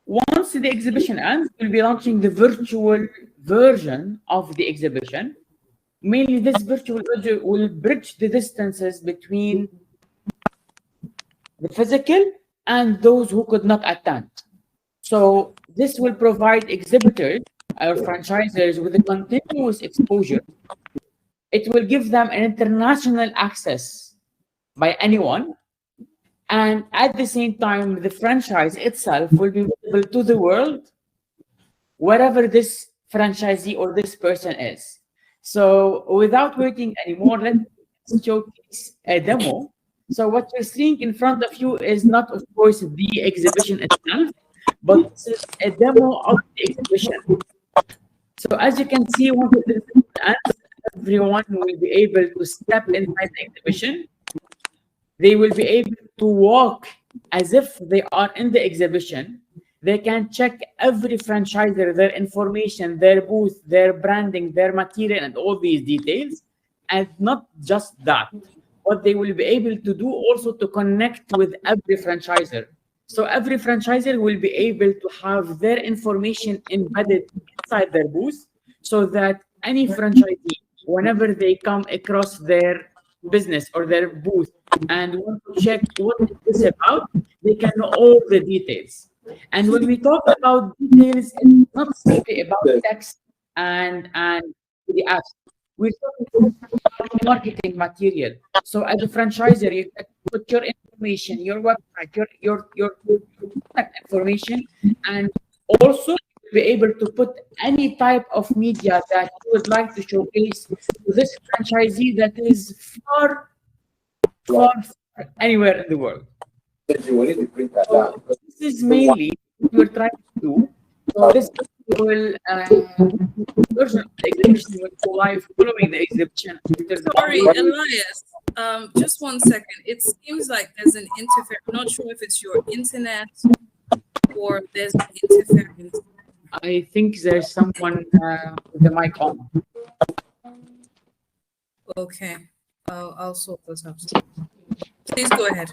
once the exhibition ends, we'll be launching the virtual version of the exhibition. Mainly this virtual version will bridge the distances between the physical and those who could not attend. So this will provide exhibitors or franchisors with a continuous exposure. It will give them an international access by anyone. And at the same time, the franchise itself will be visible to the world, wherever this franchisee or this person is. So without waiting anymore, let's showcase a demo. So what you're seeing in front of you is not, of course, the exhibition itself, but this is a demo of the exhibition. So as you can see, once the exhibition ends, everyone will be able to step inside the exhibition. They will be able to walk as if they are in the exhibition. They can check every franchisor, their information, their booth, their branding, their material, and all these details. And not just that, what they will be able to do also to connect with every franchisor. So every franchisor will be able to have their information embedded inside their booth. so that any franchisee, whenever they come across their business or their booth and want to check what it is about, they can know all the details. And when we talk about details, it's not simply about text and the apps. We're talking about marketing material. So as a franchisor, you can put your information, your website, your contact information, and also be able to put any type of media that you would like to showcase to this franchisee that is far anywhere in the world. So this is mainly what we're trying to do. So this will version of the exhibition will go live following the exhibition. Sorry, Elias. Just 1 second. It seems like there's an interference. I'm not sure if it's your internet or there's an interference. I think there's someone with the mic on. Okay, I'll sort this out. Please go ahead.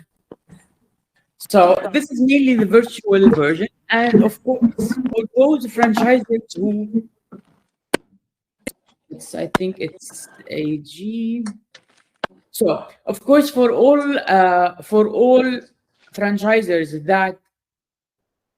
So this is mainly the virtual version, and of course, for those franchises who, I think it's AG. So of course, for all franchisers that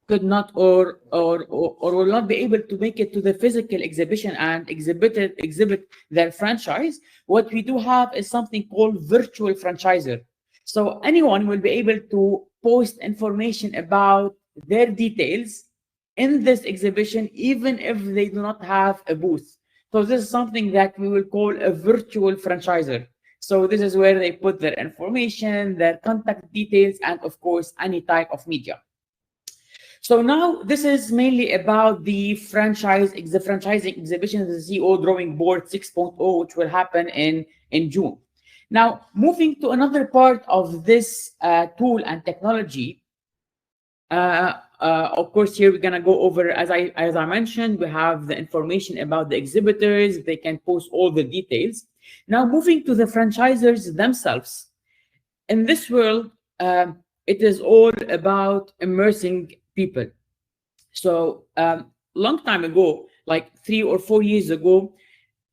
could not or will not be able to make it to the physical exhibition and exhibit their franchise, what we do have is something called virtual franchiser. So anyone will be able to post information about their details in this exhibition, even if they do not have a booth. So this is something that we will call a virtual franchiser. So this is where they put their information, their contact details, and of course, any type of media. So now this is mainly about the franchising exhibition, the CEO Drawing Board 6.0, which will happen in June. Now, moving to another part of this tool and technology, of course, here we're gonna go over, as I mentioned, we have the information about the exhibitors. They can post all the details. Now, moving to the franchisers themselves. In this world, it is all about immersing people. So long time ago, like 3 or 4 years ago,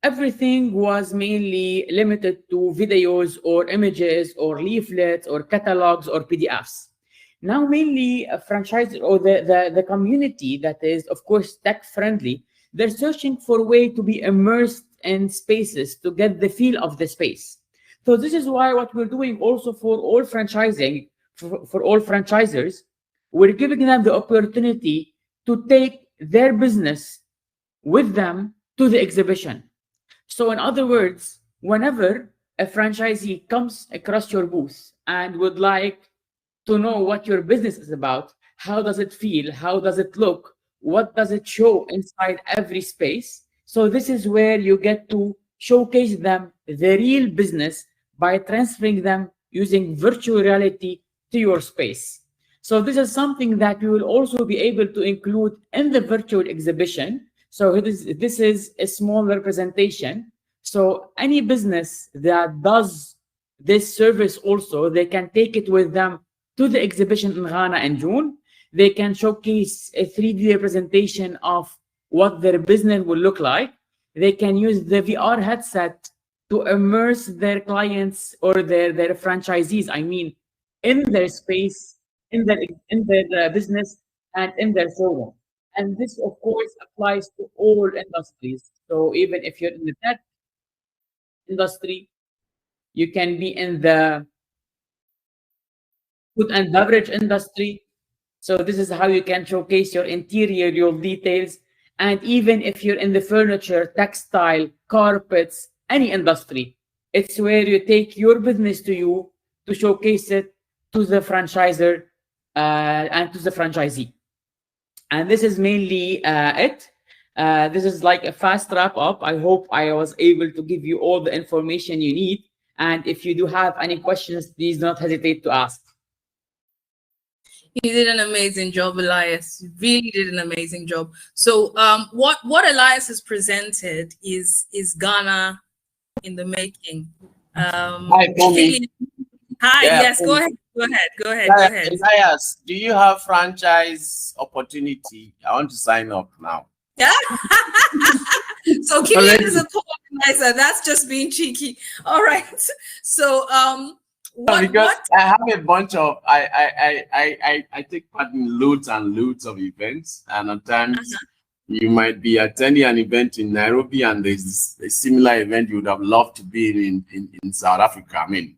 everything was mainly limited to videos or images or leaflets or catalogs or PDFs. Now, mainly a franchise or the community that is, of course, tech friendly, they're searching for a way to be immersed in spaces to get the feel of the space. So this is why what we're doing also for all franchising, for all franchisers, we're giving them the opportunity to take their business with them to the exhibition. So in other words, whenever a franchisee comes across your booth and would like to know what your business is about, how does it feel, how does it look, what does it show inside every space? So this is where you get to showcase them the real business by transferring them using virtual reality to your space. So this is something that we will also be able to include in the virtual exhibition. So this is a small representation. So any business that does this service also, they can take it with them to the exhibition in Ghana in June. They can showcase a 3D representation of what their business will look like. They can use the VR headset to immerse their clients or their franchisees, I mean, in their space, in their business, and in their showroom. And this, of course, applies to all industries. So even if you're in the tech industry, you can be in the food and beverage industry. So this is how you can showcase your interior, your details. And even if you're in the furniture, textile, carpets, any industry, it's where you take your business to showcase it to the franchisor and to the franchisee. And this is mainly it. This is like a fast wrap up. I hope I was able to give you all the information you need. And if you do have any questions, please don't hesitate to ask. You did an amazing job, Elias. You really did an amazing job. So what Elias has presented is Ghana in the making. Hi, Pomi. Hi, Yeah, yes, Pomi. go ahead. Elias, do you have franchise opportunity? I want to sign up now. So Killian is a co-organizer. That's just being cheeky. All right. So because I have a bunch of I take part in loads and loads of events, and at times you might be attending an event in Nairobi and there's a similar event you would have loved to be in South Africa. I mean,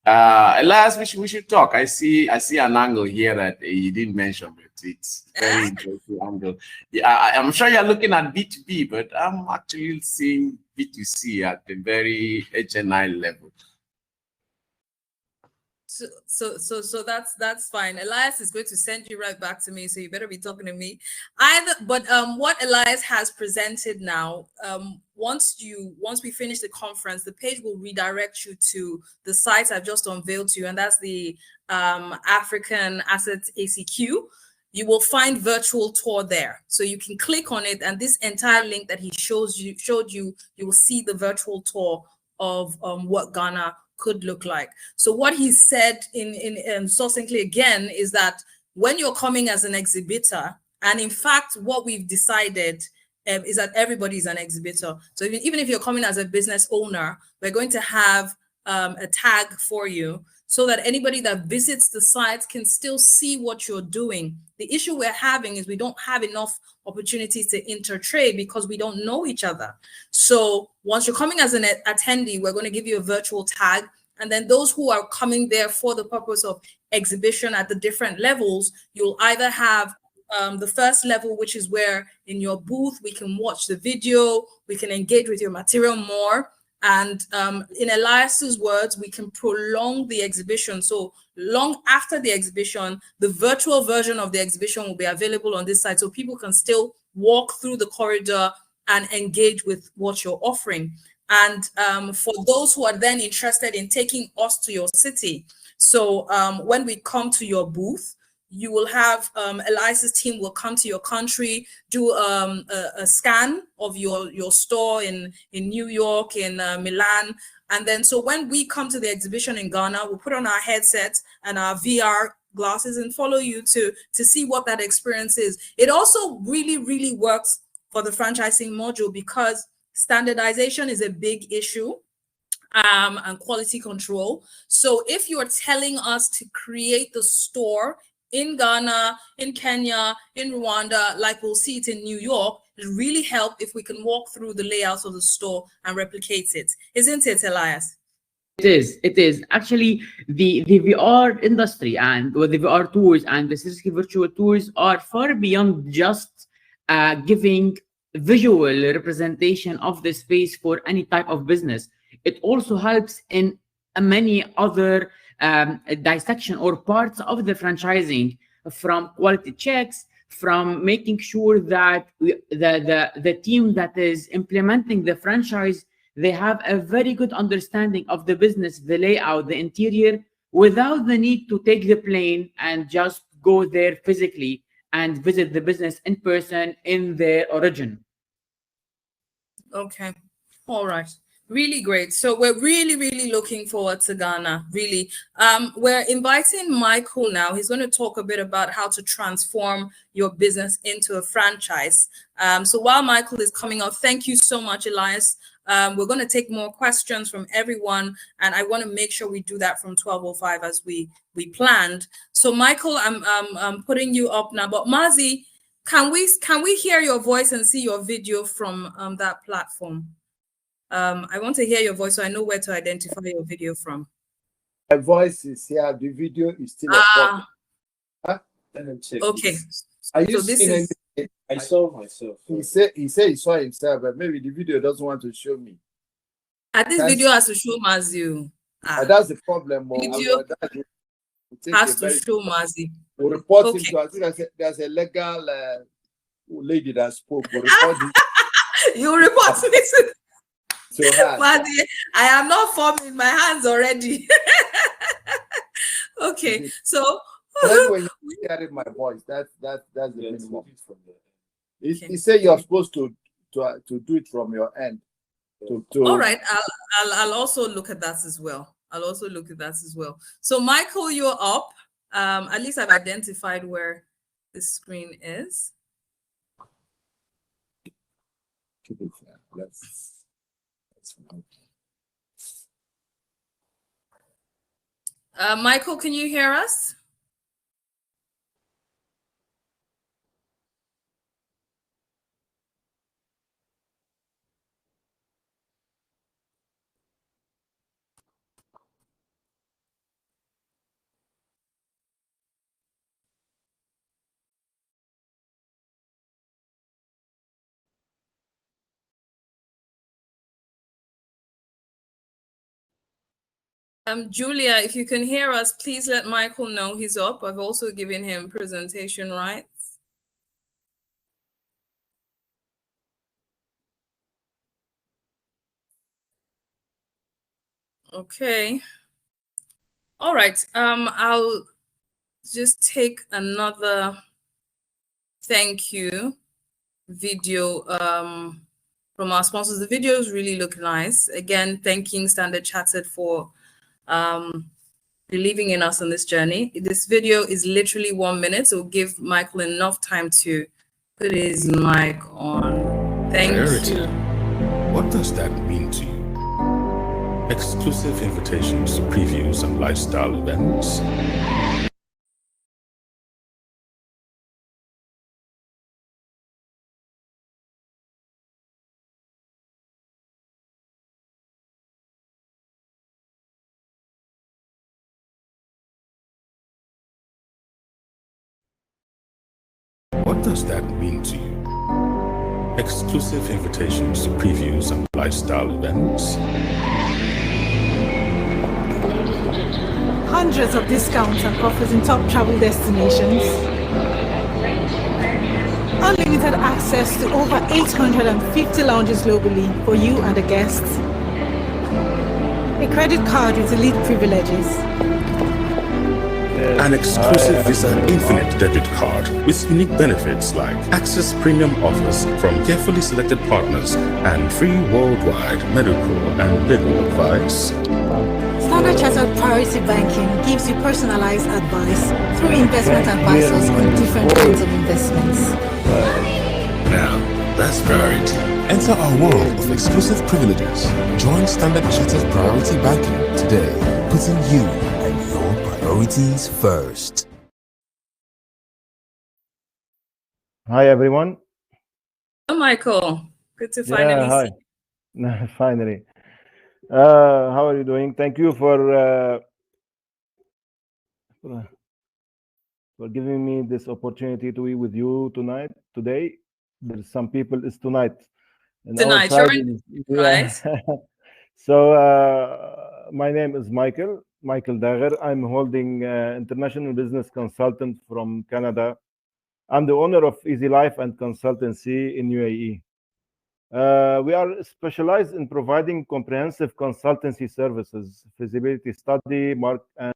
Elias, we should talk. I see an angle here that you didn't mention, but it's very interesting angle. Yeah, I'm sure you're looking at B2B, but I'm actually seeing B2C at the very HNI level. So that's fine. Elias is going to send you right back to me, so you better be talking to me. But what Elias has presented now, once we finish the conference, the page will redirect you to the site I've just unveiled to you, and that's the African Assets ACQ. You will find virtual tour there, so you can click on it, and this entire link that he showed you, you will see the virtual tour of what Ghana could look like. So what he said in succinctly again is that when you're coming as an exhibitor, and in fact what we've decided is that everybody is an exhibitor. So even if you're coming as a business owner, we're going to have a tag for you so that anybody that visits the site can still see what you're doing. The issue we're having is we don't have enough opportunities to intertrade because we don't know each other. So once you're coming as an attendee, we're going to give you a virtual tag. And then those who are coming there for the purpose of exhibition at the different levels, you'll either have the first level, which is where in your booth, we can watch the video, we can engage with your material more. And in Elias's words, we can prolong the exhibition. So long after the exhibition, the virtual version of the exhibition will be available on this site. So people can still walk through the corridor and engage with what you're offering. And for those who are then interested in taking us to your city, so when we come to your booth, you will have Elias's team will come to your country, do a scan of your store in New York, in Milan. And then so when we come to the exhibition in Ghana, we'll put on our headsets and our VR glasses and follow you to see what that experience is. It also really, really works for the franchising module because standardization is a big issue. And quality control. So if you're telling us to create the store in Ghana, in Kenya, in Rwanda, like we'll see it in New York, it really help if we can walk through the layouts of the store and replicate it. Isn't it, Elias? It is. Actually, the VR industry and the VR tours and the CCK virtual tours are far beyond just giving visual representation of the space for any type of business. It also helps in many other dissection or parts of the franchising, from quality checks, from making sure that the team that is implementing the franchise, they have a very good understanding of the business, the layout, the interior, without the need to take the plane and just go there physically and visit the business in person in their origin. Okay. All right. Really great. So we're really, really looking forward to Ghana, really. We're inviting Michael now. He's going to talk a bit about how to transform your business into a franchise. So while Michael is coming up, thank you so much, Elias. We're going to take more questions from everyone, and I want to make sure we do that from 12:05 as we planned. So Michael, I'm putting you up now, but Mazi, can we hear your voice and see your video from that platform? I want to hear your voice so I know where to identify your video from. My voice is here. The video is still a problem. Huh? Okay. Are you So this seeing is- anything? I saw myself. He said he saw himself, but maybe the video doesn't want to show me. This video has to show Mazi. That's the problem. Video has to show Mazi. We'll report him Okay. to, I think there's a legal lady that spoke. We'll report him You report me to to her. Mazi. I am not forming my hands already. Okay, so When you hear my voice, that's the minimum. He said you're supposed to do it from your end. all right, I'll also look at that as well. So Michael, you're up. At least I've identified where the screen is. keep it there. Let's Michael, can you hear us? Julia, if you can hear us, please let Michael know he's up. I've also given him presentation rights. Okay. All right. I'll just take another thank you video from our sponsors. The videos really look nice. Again, thanking Standard Chartered for believing in us on this journey. This video is literally 1 minute, so give Michael enough time to put his mic on. Thank you. What does that mean to you? Exclusive invitations to previews and lifestyle events? What does that mean to you? Exclusive invitations to previews and lifestyle events? Hundreds of discounts and offers in top travel destinations. Unlimited access to over 850 lounges globally for you and the guests. A credit card with elite privileges. An exclusive Visa Infinite debit card with unique benefits like access premium offers from carefully selected partners and free worldwide medical and legal advice. Standard Chartered Priority Banking gives you personalized advice through investment advisors on different kinds of investments. Now, that's priority. Enter our world of exclusive privileges. Join Standard Chartered Priority Banking today, putting you and your priorities first. Hi, everyone. Hello, Michael. Good to finally hi. see. Finally. How are you doing? Thank you for giving me this opportunity to be with you today. There's some people, it's tonight. And Tonight, our you're side in, is, right? So my name is Michael Dager. I'm holding international business consultant from Canada. I'm the owner of Easy Life and Consultancy in UAE. We are specialized in providing comprehensive consultancy services, feasibility study, and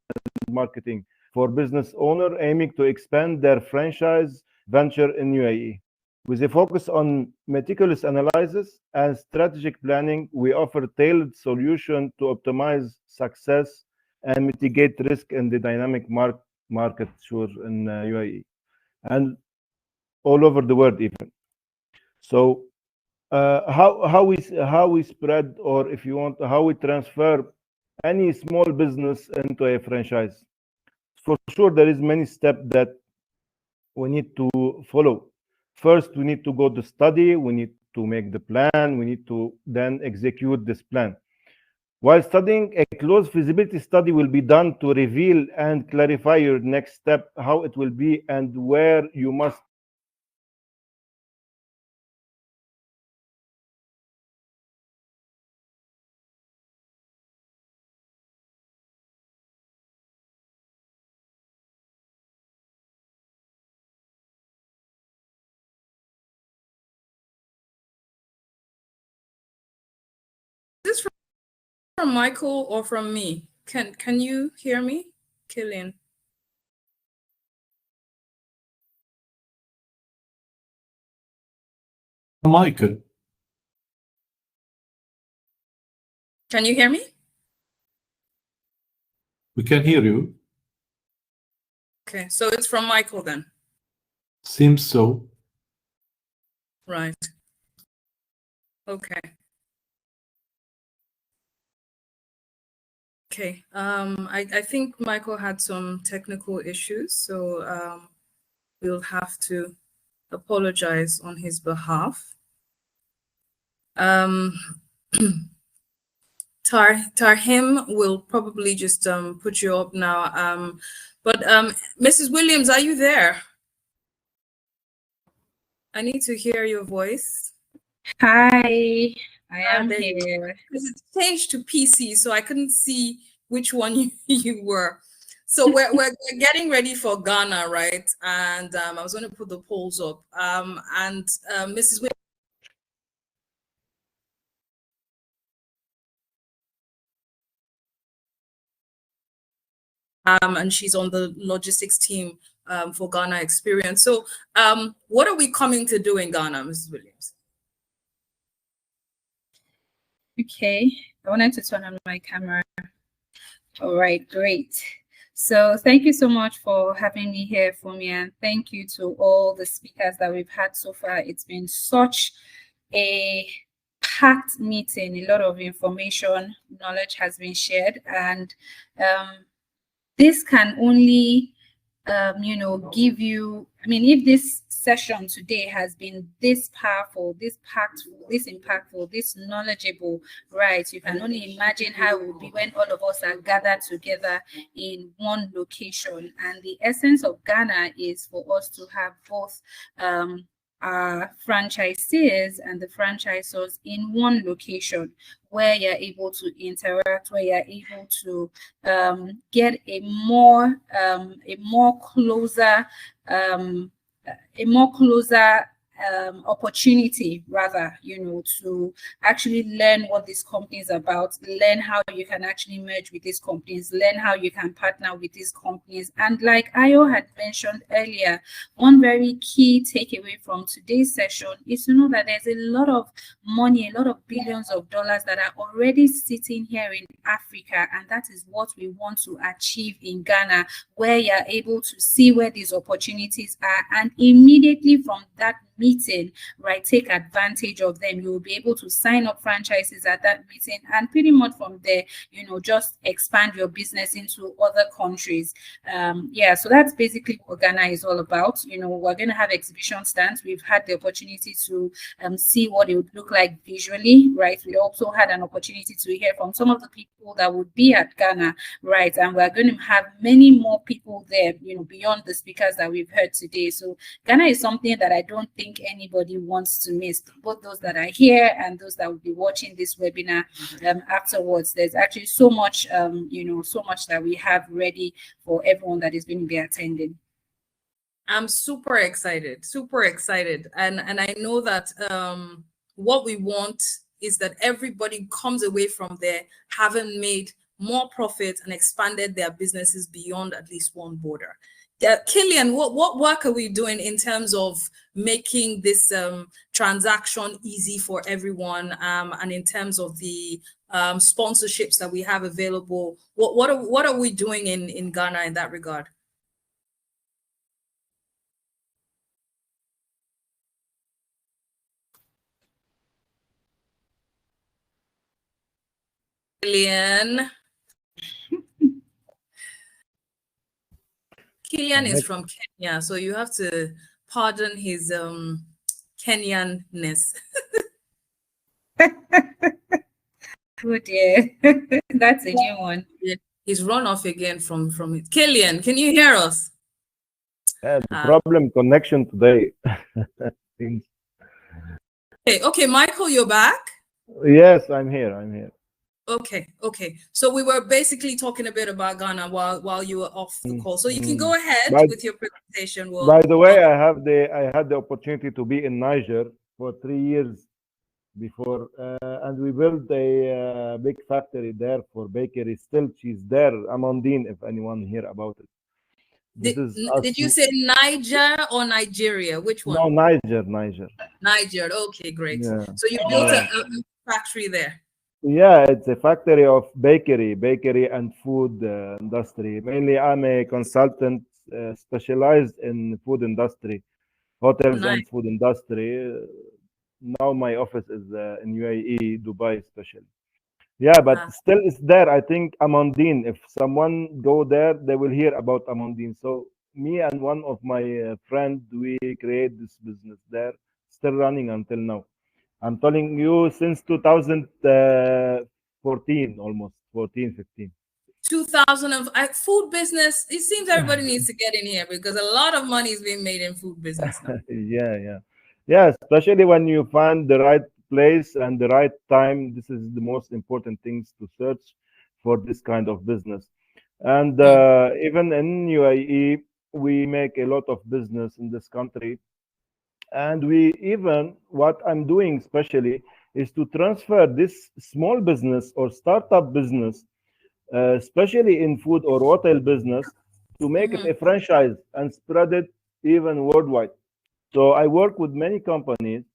marketing for business owner aiming to expand their franchise venture in UAE. With a focus on meticulous analysis and strategic planning, we offer tailored solutions to optimize success and mitigate risk in the dynamic market in UAE and all over the world even. So how we spread, or if you want, how we transfer any small business into a franchise. For sure, there is many steps that we need to follow. First, we need to go to study, we need to make the plan, we need to then execute this plan. While studying, a close feasibility study will be done to reveal and clarify your next step, how it will be, and where you must Is this from Michael or from me? Can you hear me, Killian? Michael. Can you hear me? We can hear you. Okay, so it's from Michael then. Seems so. Right. Okay. Okay. I think Michael had some technical issues, so we'll have to apologize on his behalf. Tarhim will probably just put you up now. But Mrs. Williams, are you there? I need to hear your voice. Hi, I am here. Because it's changed to PC, so I couldn't see which one you were. So we're getting ready for Ghana, right? And I was going to put the polls up. Mrs. Williams, and she's on the logistics team for Ghana Experience. So what are we coming to do in Ghana, Mrs. Williams? Okay, I wanted to turn on my camera. All right, great. So thank you so much for having me here, Fumi, and thank you to all the speakers that we've had so far. It's been such a packed meeting, a lot of information, knowledge has been shared, and this can only give you, I mean, if this session today has been this powerful, this impactful, this knowledgeable, right? You can only imagine how it will be when all of us are gathered together in one location. And the essence of Ghana is for us to have both our franchisees and the franchisors in one location where you're able to interact, where you're able to get a more closer opportunity, rather, to actually learn what this company is about, learn how you can actually merge with these companies, learn how you can partner with these companies. And like Ayo had mentioned earlier, one very key takeaway from today's session is to know that there's a lot of money, a lot of billions of dollars that are already sitting here in Africa, and that is what we want to achieve in Ghana, where you're able to see where these opportunities are, and immediately from that meeting, right, take advantage of them. You will be able to sign up franchises at that meeting, and pretty much from there, just expand your business into other countries. So that's basically what Ghana is all about. We're going to have exhibition stands. We've had the opportunity to see what it would look like visually, right? We also had an opportunity to hear from some of the people that would be at Ghana, right? And we're going to have many more people there, beyond the speakers that we've heard today. So Ghana is something that I don't think anybody wants to miss, both those that are here and those that will be watching this webinar afterwards. There's actually so much, so much that we have ready for everyone that is going to be attending. I'm super excited, and I know that what we want is that everybody comes away from there having made more profit and expanded their businesses beyond at least one border. Killian, what work are we doing in terms of making this transaction easy for everyone, and in terms of the sponsorships that we have available? What are we doing in Ghana in that regard? Killian is from Kenya, so you have to pardon his Kenyanness. Oh dear, that's a new one. He's run off again from it. Killian, can you hear us? The problem connection today. Okay, Michael, you're back? Yes, I'm here. Okay. So we were basically talking a bit about Ghana while you were off the call. So you can go ahead with your presentation. By the way, I had the opportunity to be in Niger for 3 years before, and we built a big factory there for bakery. Still, she's there, Amandine, if anyone hear about it. Did you say Niger or Nigeria? Which one? No, Niger. Niger. Okay, great. Yeah. So you built a factory there. Yeah, it's a factory of bakery and food industry. Mainly, I'm a consultant specialized in food industry, hotels and food industry. now my office is in UAE, Dubai especially. Yeah, but still it's there. I think Amandine, if someone go there, they will hear about Amandine. So me and one of my friend, we create this business there, still running until now. I'm telling you since 2014, almost 14, 15. 2000 of food business. It seems everybody needs to get in here because a lot of money is being made in food business now. Yeah, especially when you find the right place and the right time. This is the most important things to search for this kind of business. And even in UAE, we make a lot of business in this country. And we even, what I'm doing especially is to transfer this small business or startup business, especially in food or hotel business, to make it a franchise and spread it even worldwide. So I work with many companies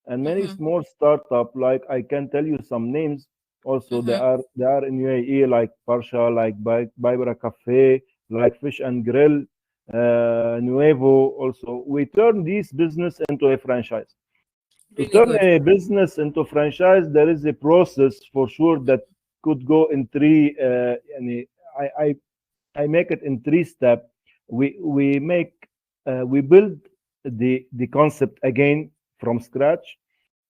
and many small startup. Like I can tell you some names. Also, they are in UAE, like Parsha, like Bibra Cafe, like Fish and Grill, Nuevo. Also, we turn this business into a franchise. To turn a business into franchise, there is a process for sure that could go in three. I make it in three steps. We build the concept again from scratch.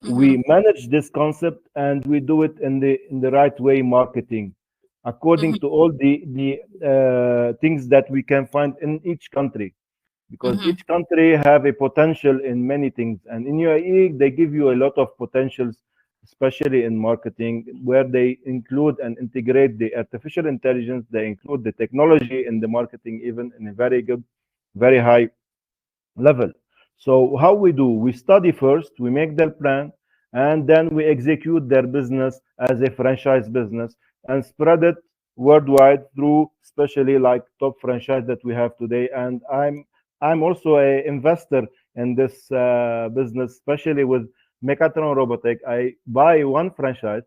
We manage this concept and we do it in the right way, marketing according to all the things that we can find in each country, because each country have a potential in many things, and in UAE they give you a lot of potentials, especially in marketing, where they include and integrate the artificial intelligence. They include the technology in the marketing, even in a very good, very high level. So how we do, we study first, we make their plan, and then we execute their business as a franchise business and spread it worldwide through, especially like top franchise that we have today. And I'm also a investor in this business, especially with Mechatron Robotic. I buy one franchise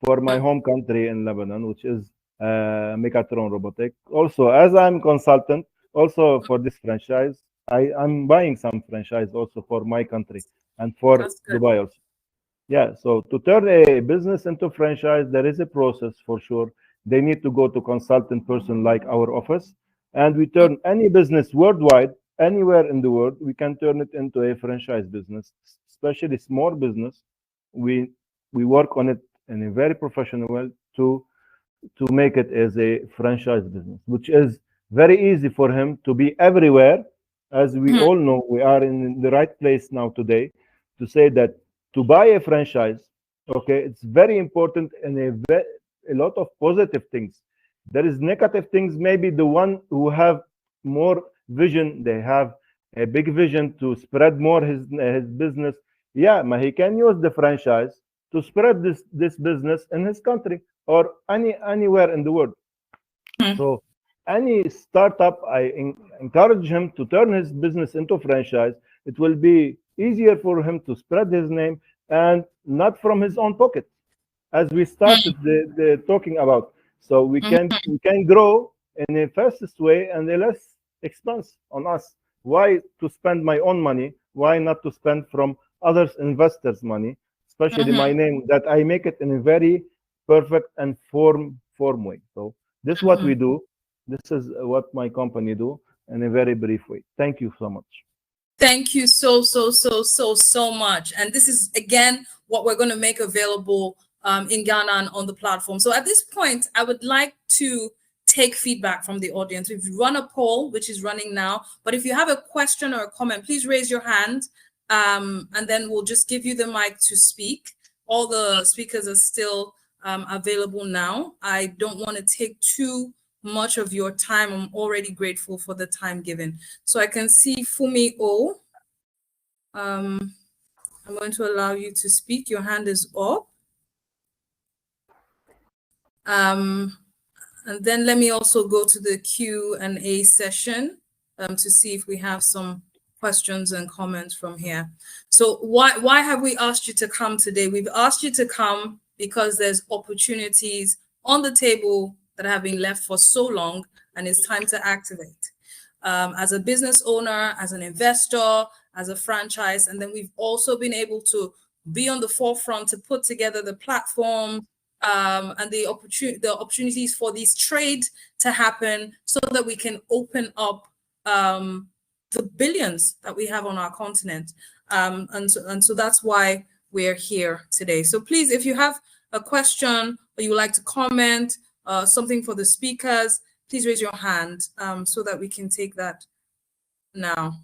for my home country in Lebanon, which is Mechatron Robotic. Also, as I'm consultant, also for this franchise, I'm buying some franchise also for my country and for Dubai also. Yeah, so to turn a business into franchise, there is a process for sure. They need to go to consultant person like our office, and we turn any business worldwide, anywhere in the world, we can turn it into a franchise business, especially small business. We work on it in a very professional way to make it as a franchise business, which is very easy for him to be everywhere. As we all know, we are in the right place now today to say that to buy a franchise, okay, it's very important and a lot of positive things. There is negative things. Maybe the one who have more vision, they have a big vision to spread more his business. Yeah, he can use the franchise to spread this business in his country or anywhere in the world. So any startup, I encourage him to turn his business into franchise. It will be easier for him to spread his name and not from his own pocket, as we started the talking about. So we can grow in the fastest way and the less expense on us. Why to spend my own money? Why not to spend from others investors' money, especially my name, that I make it in a very perfect and form way. So this is what we do. This is what my company do in a very brief way. Thank you so much. Thank you so much. And this is, again, what we're going to make available in Ghana and on the platform. So at this point, I would like to take feedback from the audience. We've run a poll, which is running now. But if you have a question or a comment, please raise your hand, and then we'll just give you the mic to speak. All the speakers are still available now. I don't want to take too much of your time. I'm already grateful for the time given. So I can see Fumi O. I'm going to allow you to speak. Your hand is up. And then let me also go to the Q&A session to see if we have some questions and comments from here. So why have we asked you to come today? We've asked you to come because there's opportunities on the table that have been left for so long, and it's time to activate. As a business owner, as an investor, as a franchise, and then we've also been able to be on the forefront to put together the platform and the opportunities for these trade to happen, so that we can open up the billions that we have on our continent. And so that's why we're here today. So please, if you have a question or you would like to comment, something for the speakers, please raise your hand so that we can take that now.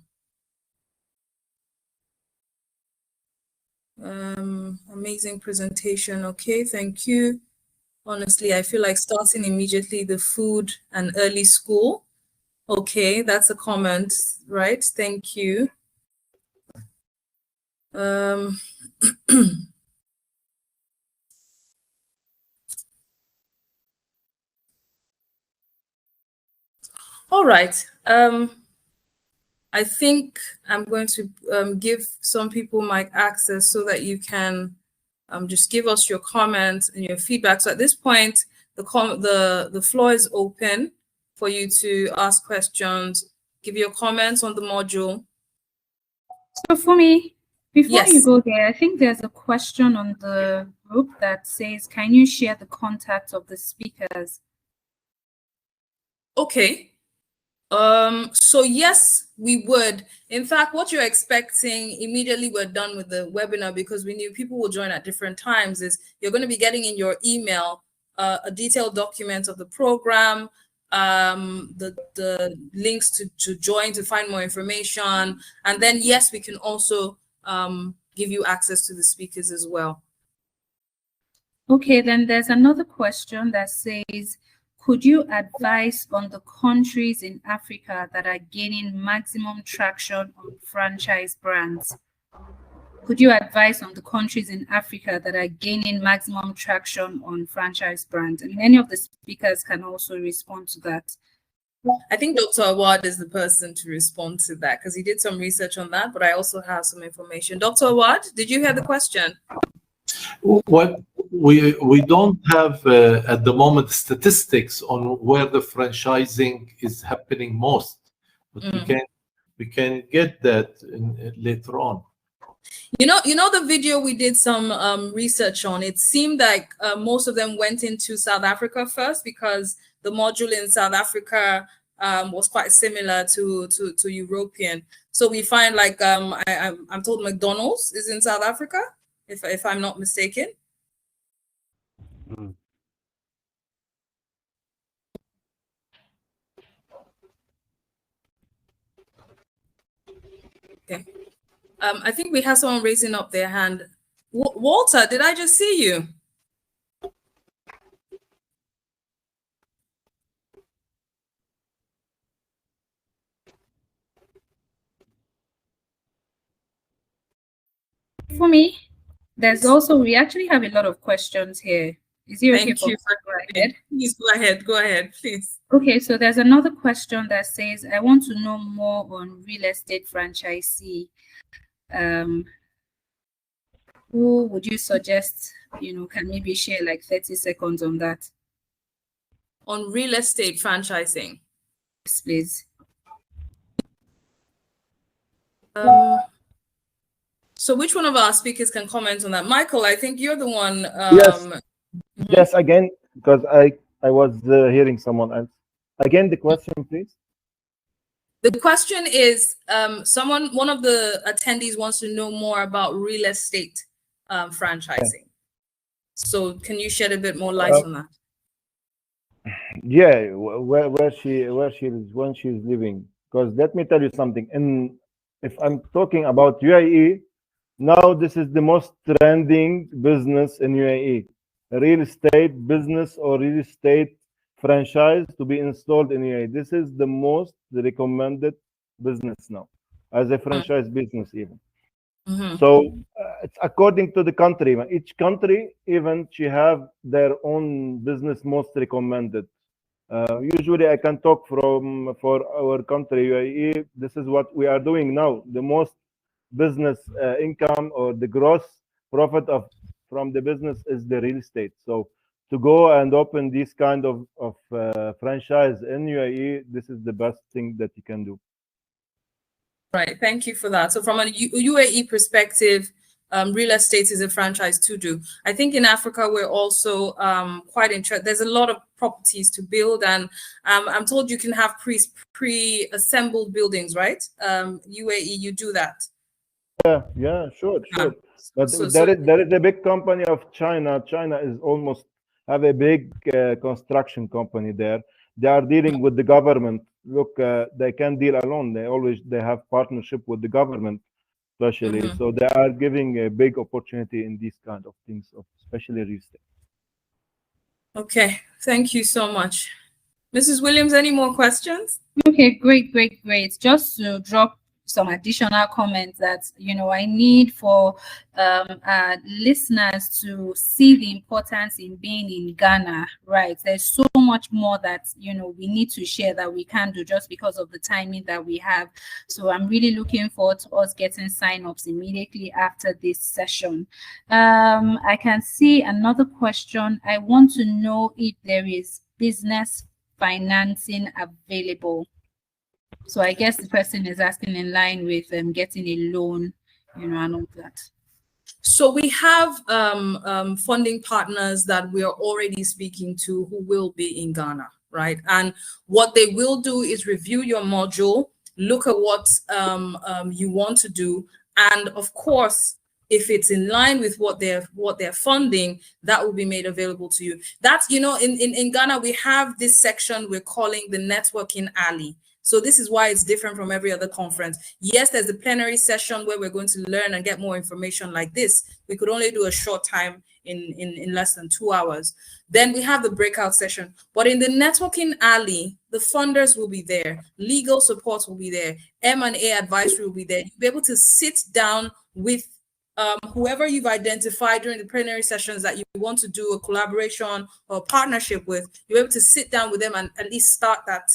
Amazing presentation. Okay, thank you. Honestly, I feel like starting immediately the food and early school. Okay, that's a comment, right? Thank you. All right. I think I'm going to give some people mic access so that you can just give us your comments and your feedback. So at this point, the floor is open for you to ask questions, give your comments on the module. So for me, before Yes. you go there, I think there's a question on the group that says, can you share the contacts of the speakers? Okay. So yes, we would. In fact, what you're expecting immediately we're done with the webinar, because we knew people will join at different times, is you're going to be getting in your email a detailed document of the program, the links to join to find more information. And then, yes, we can also give you access to the speakers as well. Okay, then there's another question that says, could you advise on the countries in Africa that are gaining maximum traction on franchise brands? Could you advise on the countries in Africa that are gaining maximum traction on franchise brands? And any of the speakers can also respond to that. I think Dr. Awad is the person to respond to that, because he did some research on that, but I also have some information. Dr. Awad, did you hear the question? What we don't have at the moment statistics on where the franchising is happening most, but we can get that later on. You know the video we did some research on, it seemed like most of them went into South Africa first, because the module in South Africa was quite similar to European. So we find, like, I'm told McDonald's is in South Africa, if I'm not mistaken. Okay. I think we have someone raising up their hand. Walter, did I just see you? For me, there's also, we actually have a lot of questions here. Is it okay for me to go ahead? Please go ahead, please. Okay, so there's another question that says, I want to know more on real estate franchisee. Who would you suggest, can maybe share like 30 seconds on that? On real estate franchising? Yes, please. So which one of our speakers can comment on that? Michael, I think you're the one. Yes, again, because I was hearing someone else. Again, the question, please. The question is, one of the attendees wants to know more about real estate franchising. So can you shed a bit more light on that? Yeah, where she is when she's living. Because let me tell you something. If I'm talking about UAE, now this is the most trending business in UAE. Real estate business or real estate franchise to be installed in UAE. This is the most recommended business now, as a franchise business even. So it's according to the country. Each country, even she have their own business most recommended. Usually I can talk for our country, UAE. This is what we are doing now. The most business income or the gross profit from the business is the real estate. So to go and open this kind of franchise in UAE, this is the best thing that you can do. Right, thank you for that. So from a UAE perspective, real estate is a franchise to do. I think in Africa, we're also quite interested. There's a lot of properties to build, and I'm told you can have pre-assembled buildings, right? UAE, you do that. Yeah, sure. But there is a big company of China. China is almost have a big construction company there. They are dealing with the government. Look, they can't deal alone. They have partnership with the government, especially. So they are giving a big opportunity in these kind of things, especially real estate. Okay, thank you so much. Mrs. Williams, any more questions? Okay, great. Just to drop some additional comments that I need for listeners to see the importance in being in Ghana, right? There's so much more that we need to share that we can't do just because of the timing that we have. So I'm really looking forward to us getting sign-ups immediately after this session. I can see another question. I want to know if there is business financing available. So I guess the person is asking in line with getting a loan, and all that. So we have funding partners that we are already speaking to who will be in Ghana, right? And what they will do is review your module, look at what you want to do, and of course, if it's in line with what they're funding, that will be made available to you. That's in Ghana we have this section we're calling the networking alley. So this is why it's different from every other conference. Yes, there's a plenary session where we're going to learn and get more information like this. We could only do a short time in less than 2 hours. Then we have the breakout session. But in the networking alley, the funders will be there. Legal support will be there. M&A advisory will be there. You'll be able to sit down with whoever you've identified during the plenary sessions that you want to do a collaboration or partnership with. You'll be able to sit down with them and at least start that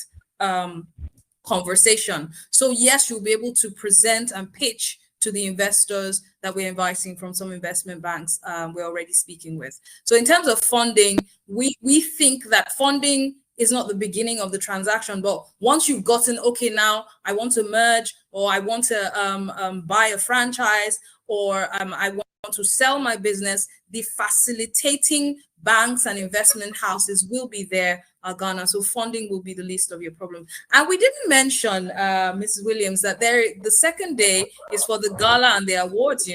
conversation. So yes, you'll be able to present and pitch to the investors that we're inviting from some investment banks we're already speaking with. So in terms of funding, we think that funding is not the beginning of the transaction, but once you've gotten, okay, now I want to merge, or I want to buy a franchise, or I want to sell my business, the facilitating banks and investment houses will be there at Ghana. So funding will be the least of your problem. And we didn't mention, Mrs. Williams, that the second day is for the gala and the awards,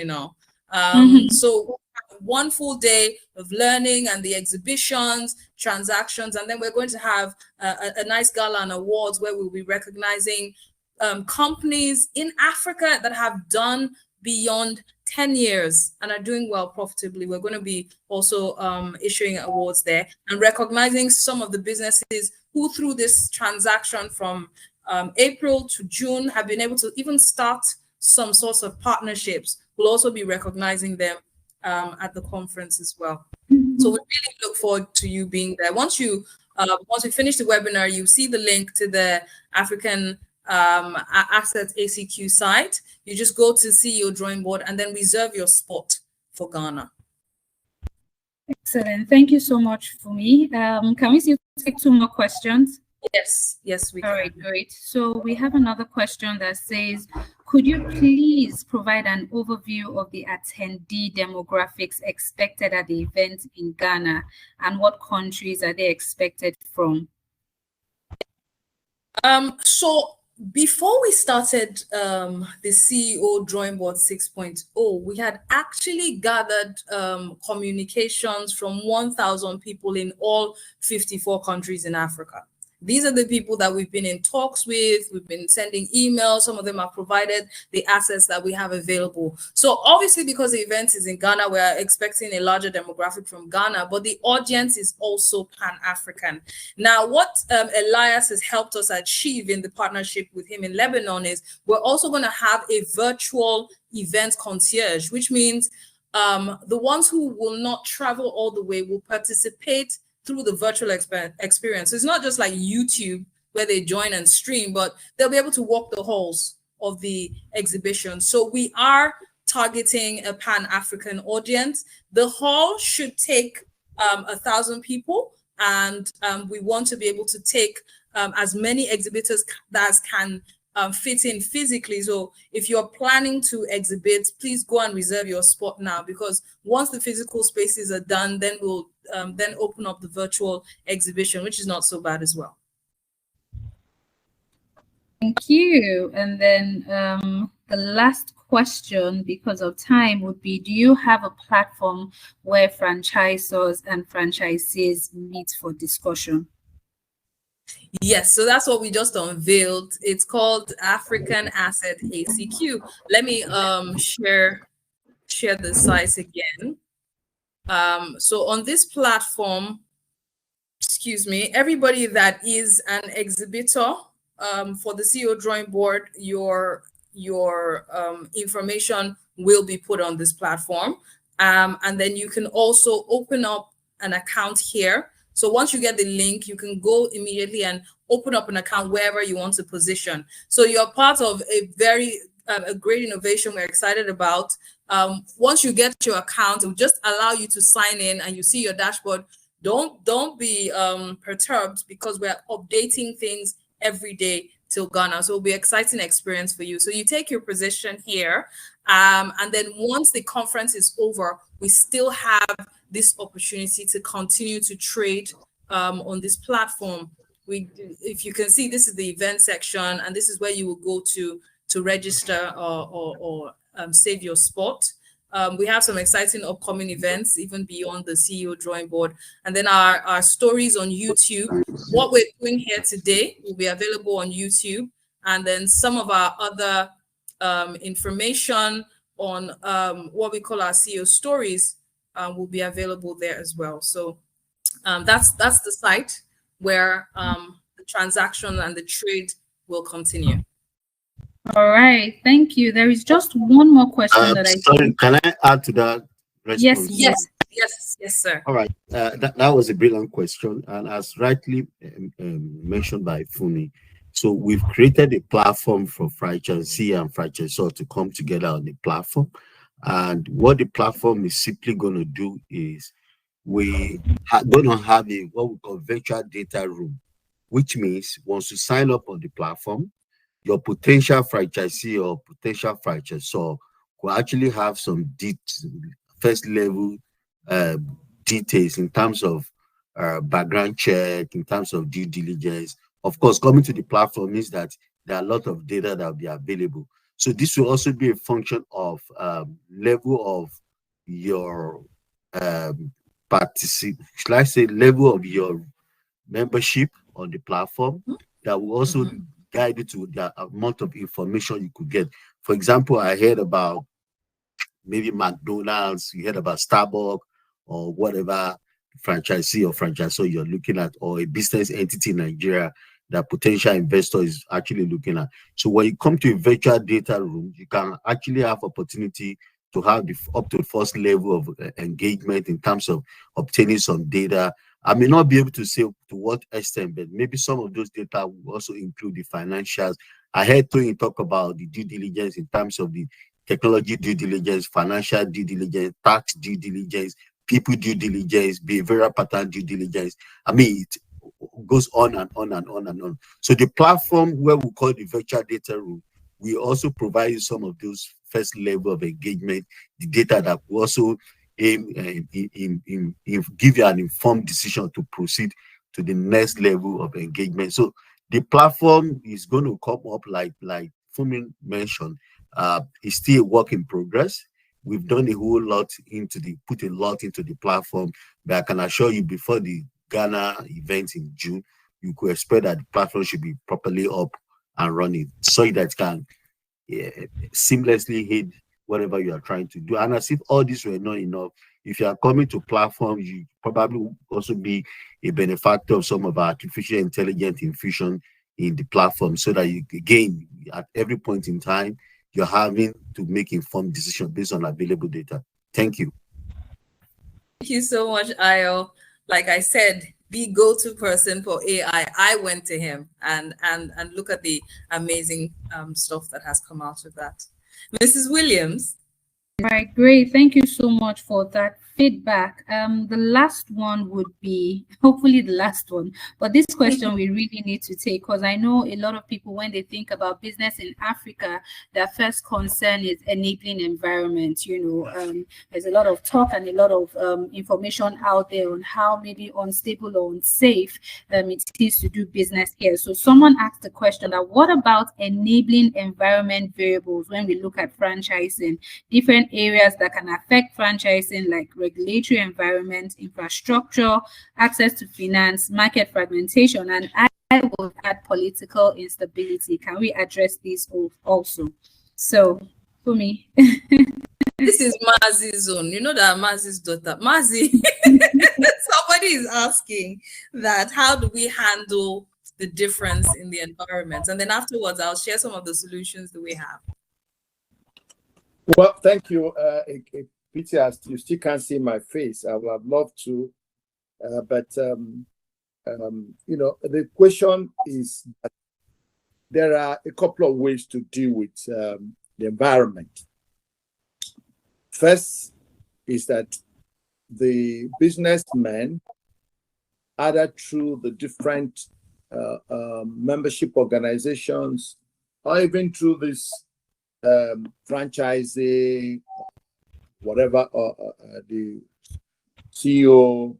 So one full day of learning and the exhibitions, transactions, and then we're going to have a nice gala and awards where we'll be recognizing companies in Africa that have done beyond 10 years and are doing well profitably. We're going to be also issuing awards there and recognizing some of the businesses who through this transaction from April to June have been able to even start some sorts of partnerships. We'll also be recognizing them at the conference as well. So we really look forward to you being there. Once we finish the webinar, you see the link to the African Asset ACQ site. You just go to CEO Drawing Board and then reserve your spot for Ghana. Excellent. Thank you so much for me. Can we take 2 more questions? Yes, we can. All right, great. So we have another question that says, could you please provide an overview of the attendee demographics expected at the event in Ghana, and what countries are they expected from? So before we started the CEO Drawing Board 6.0, we had actually gathered communications from 1,000 people in all 54 countries in Africa. These are the people that we've been in talks with. We've been sending emails. Some of them have provided the assets that we have available. So obviously, because the event is in Ghana, we're expecting a larger demographic from Ghana, but the audience is also Pan-African. Now, what Elias has helped us achieve in the partnership with him in Lebanon is we're also going to have a virtual event concierge, which means the ones who will not travel all the way will participate through the virtual experience. It's not just like YouTube where they join and stream, but they'll be able to walk the halls of the exhibition. So we are targeting a Pan-African audience. The hall should take 1,000 people, and we want to be able to take as many exhibitors as can fit in physically. So if you're planning to exhibit, please go and reserve your spot now, because once the physical spaces are done, then we'll then open up the virtual exhibition, which is not so bad as well. Thank you. And then the last question, because of time, would be, do you have a platform where franchisors and franchisees meet for discussion? Yes, so that's what we just unveiled. It's called African Asset ACQ. Let me share the site again. So on this platform, excuse me, everybody that is an exhibitor for the CEO drawing board, your information will be put on this platform. And then you can also open up an account here. So once you get the link, you can go immediately and open up an account wherever you want to position. So you're part of a very a great innovation we're excited about. Once you get your account, it will just allow you to sign in and you see your dashboard. Don't be perturbed, because we're updating things every day till Ghana. So it'll be an exciting experience for you. So you take your position here, and then once the conference is over, we still have this opportunity to continue to trade on this platform. If you can see, this is the event section, and this is where you will go to register or save your spot. We have some exciting upcoming events, even beyond the CEO drawing board. And then our stories on YouTube. What we're doing here today will be available on YouTube. And then some of our other information on what we call our CEO stories will be available there as well. So that's the site where the transaction and the trade will continue. All right, thank you. There is just one more question that sorry, can I add to that response? Yes, sir. All right, that was a brilliant question, and as rightly mentioned by Fumi, so we've created a platform for franchisee and franchisor to come together on the platform, and what the platform is simply going to do is we are going to have a what we call virtual data room, which means once you sign up on the platform, your potential franchisee or potential franchisor will actually have some first level details in terms of background check, in terms of due diligence. Of course, coming to the platform means that there are a lot of data that will be available. So this will also be a function of level of your should I say level of your membership on the platform, that will also guide you to the amount of information you could get. For example, I heard about maybe McDonald's, you heard about Starbucks or whatever franchisee or franchisor you're looking at, or a business entity in Nigeria that potential investor is actually looking at. So when you come to a virtual data room, you can actually have opportunity to have up to the first level of engagement in terms of obtaining some data. I may not be able to say to what extent, but maybe some of those data will also include the financials. I heard Tony talk about the due diligence in terms of the technology due diligence, financial due diligence, tax due diligence, people due diligence, behavioral pattern due diligence. I mean, it goes on and on and on and on. So the platform where we call the virtual data room, we also provide you some of those first level of engagement, the data that will also give you an informed decision to proceed to the next level of engagement. So the platform is going to come up like Fumi mentioned. It's still a work in progress. We've done a whole lot put a lot into the platform, but I can assure you before the Ghana event in June, you could expect that the platform should be properly up and running so that it can seamlessly hit whatever you are trying to do. And as if all this were not enough, if you are coming to platforms, you probably will also be a benefactor of some of our artificial intelligence infusion in the platform, so that you, again, at every point in time, you're having to make informed decisions based on available data. Thank you. Thank you so much, Ayo. Like I said, the go-to person for AI. I went to him and look at the amazing stuff that has come out of that. Mrs. Williams. All right, great. Thank you so much for that feedback. The last one would be hopefully the last one, but this question we really need to take, because I know a lot of people, when they think about business in Africa, their first concern is enabling environment. There's a lot of talk and a lot of information out there on how maybe unstable or unsafe it is to do business here. So someone asked the question that what about enabling environment variables when we look at franchising, different areas that can affect franchising, like regulatory environment, infrastructure, access to finance, market fragmentation, and I will add political instability. Can we address these also? So for me, this is Mazi's zone. You know that Mazi's daughter, Mazi. Somebody is asking that how do we handle the difference in the environment? And then afterwards, I'll share some of the solutions that we have. Well, thank you. Peter, you still can't see my face. I would have loved to, but the question is that there are a couple of ways to deal with the environment. First is that the businessmen, either through the different membership organizations or even through this franchising, whatever, the CEO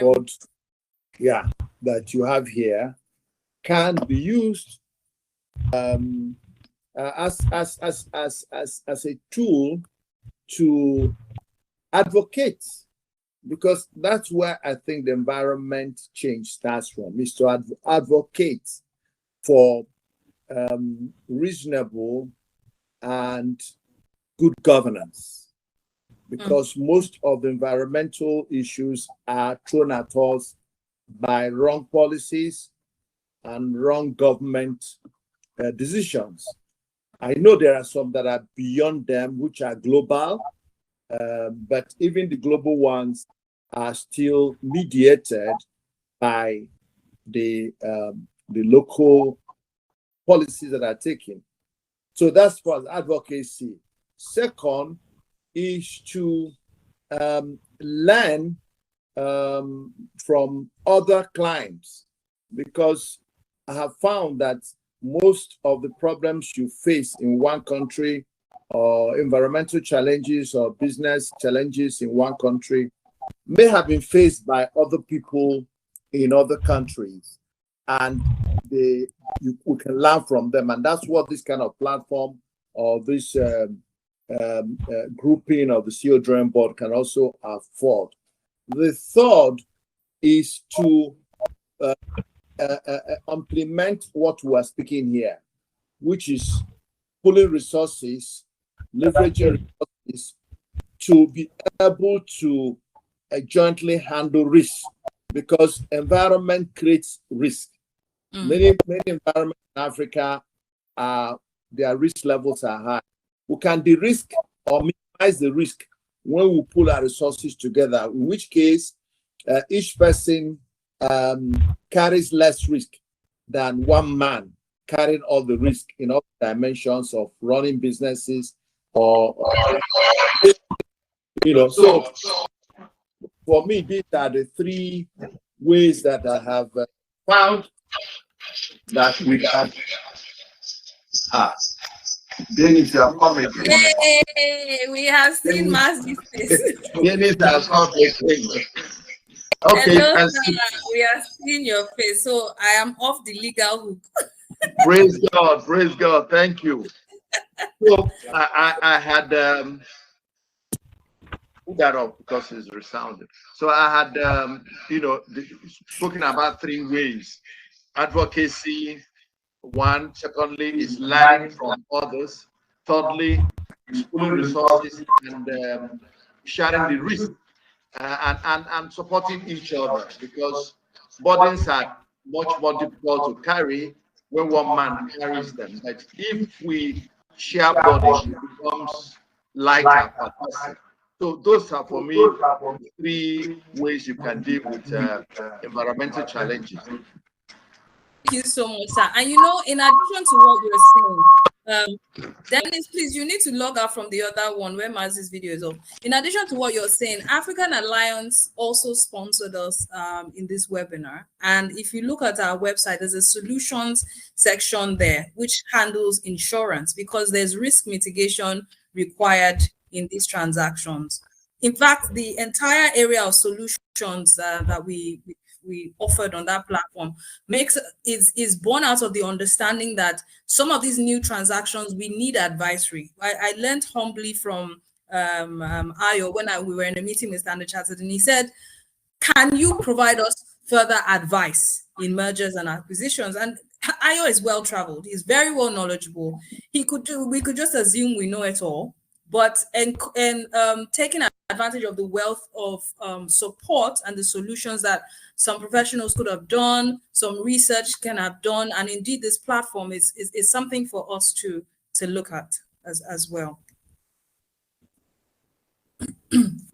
board, that you have here, can be used as a tool to advocate, because that's where I think the environment change starts from, is to advocate for reasonable and good governance, because most of the environmental issues are thrown at us by wrong policies and wrong government decisions. I know there are some that are beyond them, which are global, but even the global ones are still mediated by the local policies that are taken. So that's for advocacy. Second is to learn from other clients, because I have found that most of the problems you face in one country, or environmental challenges or business challenges in one country, may have been faced by other people in other countries, and we can learn from them. And that's what this kind of platform or this grouping of the CEO Drawing Board can also afford. The third is to implement what we are speaking here, which is pulling resources, leveraging resources to be able to jointly handle risk, because environment creates risk. Many environments in Africa, their risk levels are high. We can de-risk or minimize the risk when we pull our resources together, in which case each person carries less risk than one man carrying all the risk in all dimensions of running businesses or so for me, these are the three ways that I have found that we can. Dennis, you are coming. Hey, we have seen Mazi's face. Dennis has coming. Okay, hello, we are seeing your face, so I am off the legal hook. Praise God, thank you. So I had put that up because it's resounded. So I had spoken about three ways: advocacy, one; secondly is learning from others; thirdly is pooling resources and sharing the risk, and supporting each other, because burdens are much more difficult to carry when one man carries them. But if we share burdens, it becomes lighter per person. So those are, for me, three ways you can deal with environmental challenges. Thank you so much, sir. And in addition to what we're saying, Dennis, please, you need to log out from the other one where Maz's video is off. In addition to what you're saying, African Alliance also sponsored us in this webinar. And if you look at our website, there's a solutions section there, which handles insurance because there's risk mitigation required in these transactions. In fact, the entire area of solutions that we offered on that platform is born out of the understanding that some of these new transactions we need advisory. I learned humbly from Ayo when we were in a meeting with Standard Chartered, and he said, "Can you provide us further advice in mergers and acquisitions?" And Ayo is well traveled. He's very well knowledgeable. We could just assume we know it all. But taking advantage of the wealth of support and the solutions that some professionals could have done, some research can have done, and indeed this platform is something for us to look at as well.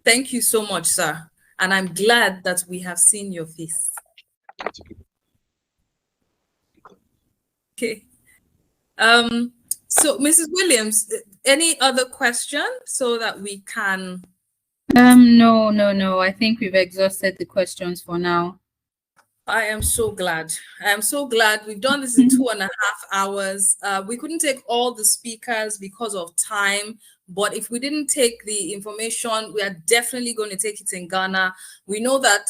Thank you so much, sir. And I'm glad that we have seen your face. Okay. So, Mrs. Williams, any other question so that we can? No. I think we've exhausted the questions for now. I am so glad. I am so glad. We've done this in 2.5 hours. We couldn't take all the speakers because of time, but if we didn't take the information, we are definitely going to take it in Ghana. We know that,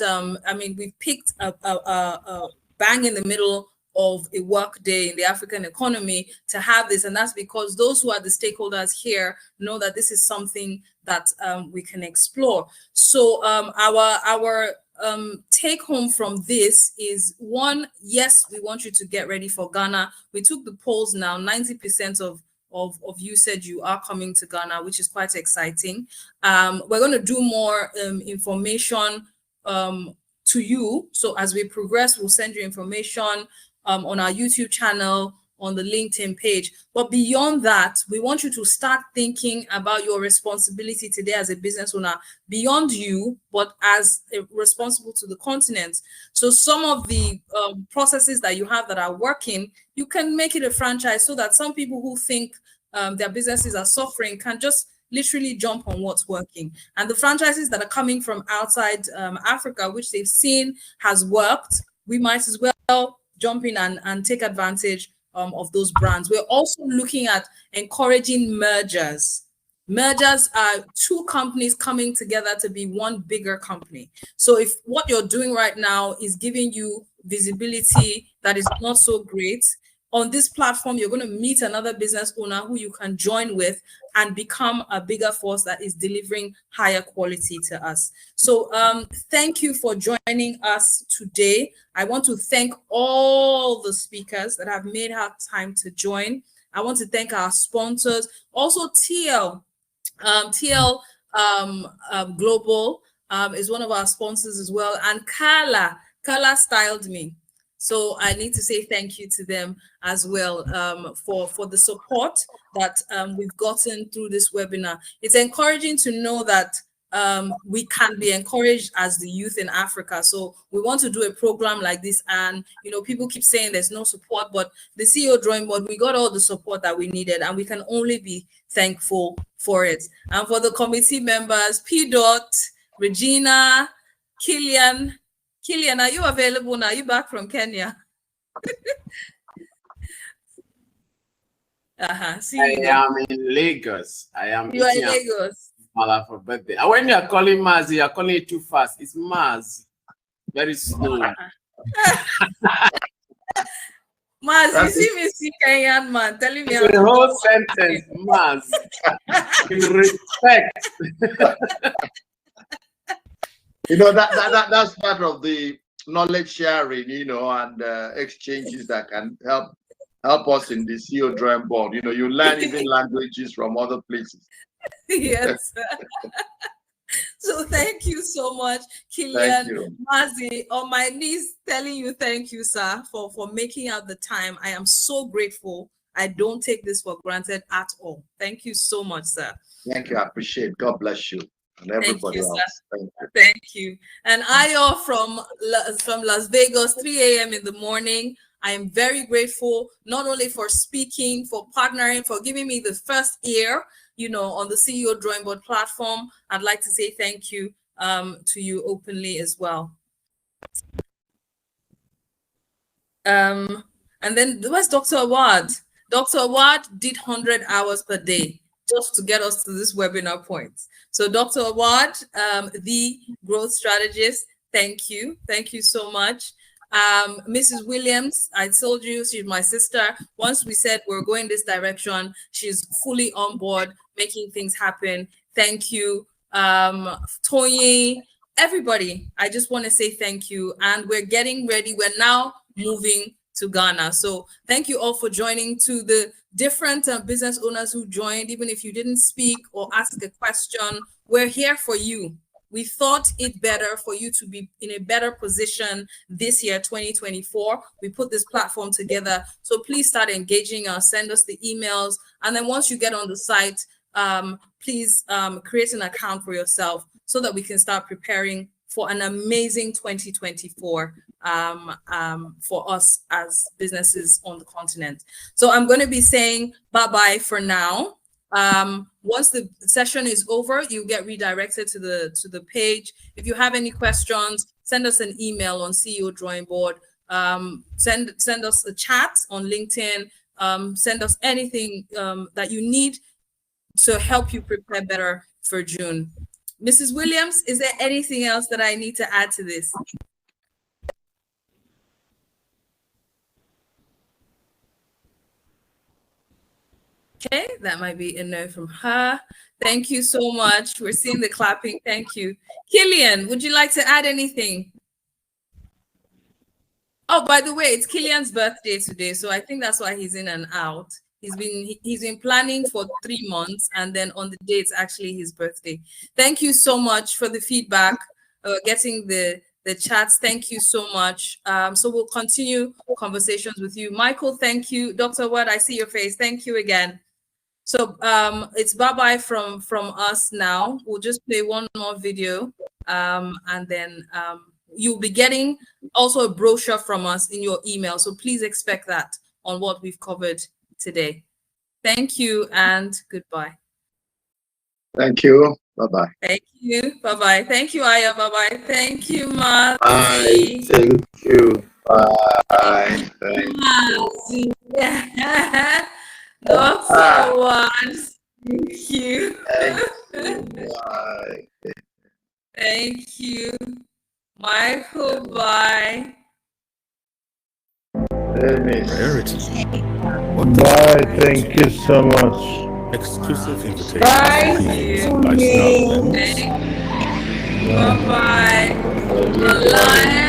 we've picked a bang in the middle of a work day in the African economy to have this, and that's because those who are the stakeholders here know that this is something that we can explore. So our take home from this is, one, yes, we want you to get ready for Ghana. We took the polls now. 90% of you said you are coming to Ghana, which is quite exciting. We're going to do more information to you. So as we progress, we'll send you information on our YouTube channel, on the LinkedIn page. But beyond that, we want you to start thinking about your responsibility today as a business owner, beyond you, but as responsible to the continent. So some of the processes that you have that are working, you can make it a franchise so that some people who think their businesses are suffering can just literally jump on what's working. And the franchises that are coming from outside Africa, which they've seen has worked, we might as well jump in and take advantage of those brands. We're also looking at encouraging mergers. Mergers are two companies coming together to be one bigger company. So if what you're doing right now is giving you visibility that is not so great, on this platform, you're going to meet another business owner who you can join with and become a bigger force that is delivering higher quality to us. So thank you for joining us today. I want to thank all the speakers that have made our time to join. I want to thank our sponsors. Also, TL Global is one of our sponsors as well. And Carla styled me. So I need to say thank you to them as well for the support that we've gotten through this webinar. It's encouraging to know that we can be encouraged as the youth in Africa. So we want to do a program like this, and people keep saying there's no support, but the CEO Drawing Board, we got all the support that we needed, and we can only be thankful for it. And for the committee members, P. Regina, Killian, are you available now? Are you back from Kenya? See you. I am in Lagos. You are in Lagos. Mala for birthday. And when you are calling Maz, you are calling it too fast. It's Maz. Very slow. Maz, you see me Kenyan man telling me the whole sentence, Maz. In respect. That's part of the knowledge sharing, and exchanges that can help us in the CEO Drawing Board. You learn even languages from other places. Yes. So thank you so much, Killian. Mazi, on my knees telling you thank you, sir, for making out the time. I am so grateful. I don't take this for granted at all. Thank you so much, sir. Thank you. I appreciate it. God bless you. And everybody else. Thank you. And Ayo from Las Vegas, 3 a.m. in the morning. I am very grateful, not only for speaking, for partnering, for giving me the first ear, on the CEO Drawing Board platform. I'd like to say thank you to you openly as well. And then there was Dr. Awad. Dr. Awad did 100 hours per day just to get us to this webinar point. So Dr. Awad, the growth strategist, thank you. Thank you so much. Mrs. Williams, I told you she's my sister. Once we said we're going this direction, she's fully on board, making things happen. Thank you. Toyi, everybody, I just want to say thank you. And we're getting ready. We're now moving to Ghana. So thank you all for joining. To the different business owners who joined, even if you didn't speak or ask a question, we're here for you. We thought it better for you to be in a better position this year, 2024. We put this platform together. So please start engaging us, send us the emails. And then once you get on the site, please create an account for yourself so that we can start preparing for an amazing 2024 for us as businesses on the continent. So I'm going to be saying bye-bye for now. Once the session is over, you get redirected to the page. If you have any questions, send us an email on CEO Drawing Board. Send us a chat on LinkedIn. Send us anything that you need to help you prepare better for June. Mrs. Williams, is there anything else that I need to add to this? Okay, that might be a no from her. Thank you so much. We're seeing the clapping. Thank you. Killian, would you like to add anything? Oh, by the way, it's Killian's birthday today, so I think that's why he's in and out. He's been planning for 3 months, and then on the day it's actually his birthday. Thank you so much for the feedback, getting the chats. Thank you so much. So we'll continue conversations with you. Michael, thank you. Dr. Ward, I see your face. Thank you again. So it's bye-bye from us now. We'll just play one more video, and then you'll be getting also a brochure from us in your email. So please expect that on what we've covered today. Thank you and goodbye. Thank you. Bye-bye. Thank you. Bye-bye. Thank you, Aya. Bye-bye. Thank you, Marty. Bye. Thank you. Bye. Thank you. Dr. Wans. Thank you. Bye. Thank you. Michael, bye. Priority. Bye. Thank you so much. Exclusive invitation. Bye. Bye-bye.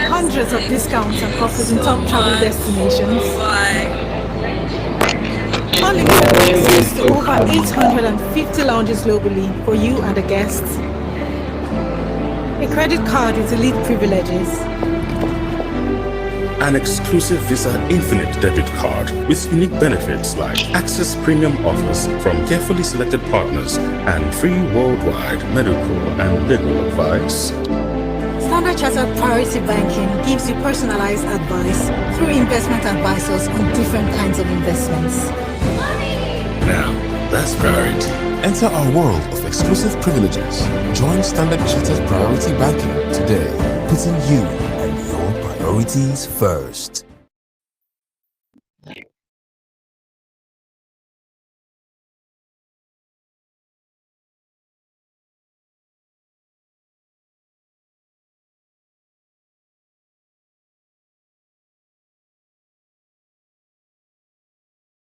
Hundreds of discounts and offers in top travel destinations. Bye. Unlimited access to over 850 lounges globally for you and the guests. A credit card with elite privileges. An exclusive Visa Infinite debit card with unique benefits like access premium offers from carefully selected partners and free worldwide medical and legal advice. Standard Chartered Priority Banking gives you personalized advice through investment advisors on different kinds of investments. Now, that's priority. Enter our world of exclusive privileges. Join Standard Chartered Priority Banking today, putting you and your priorities first.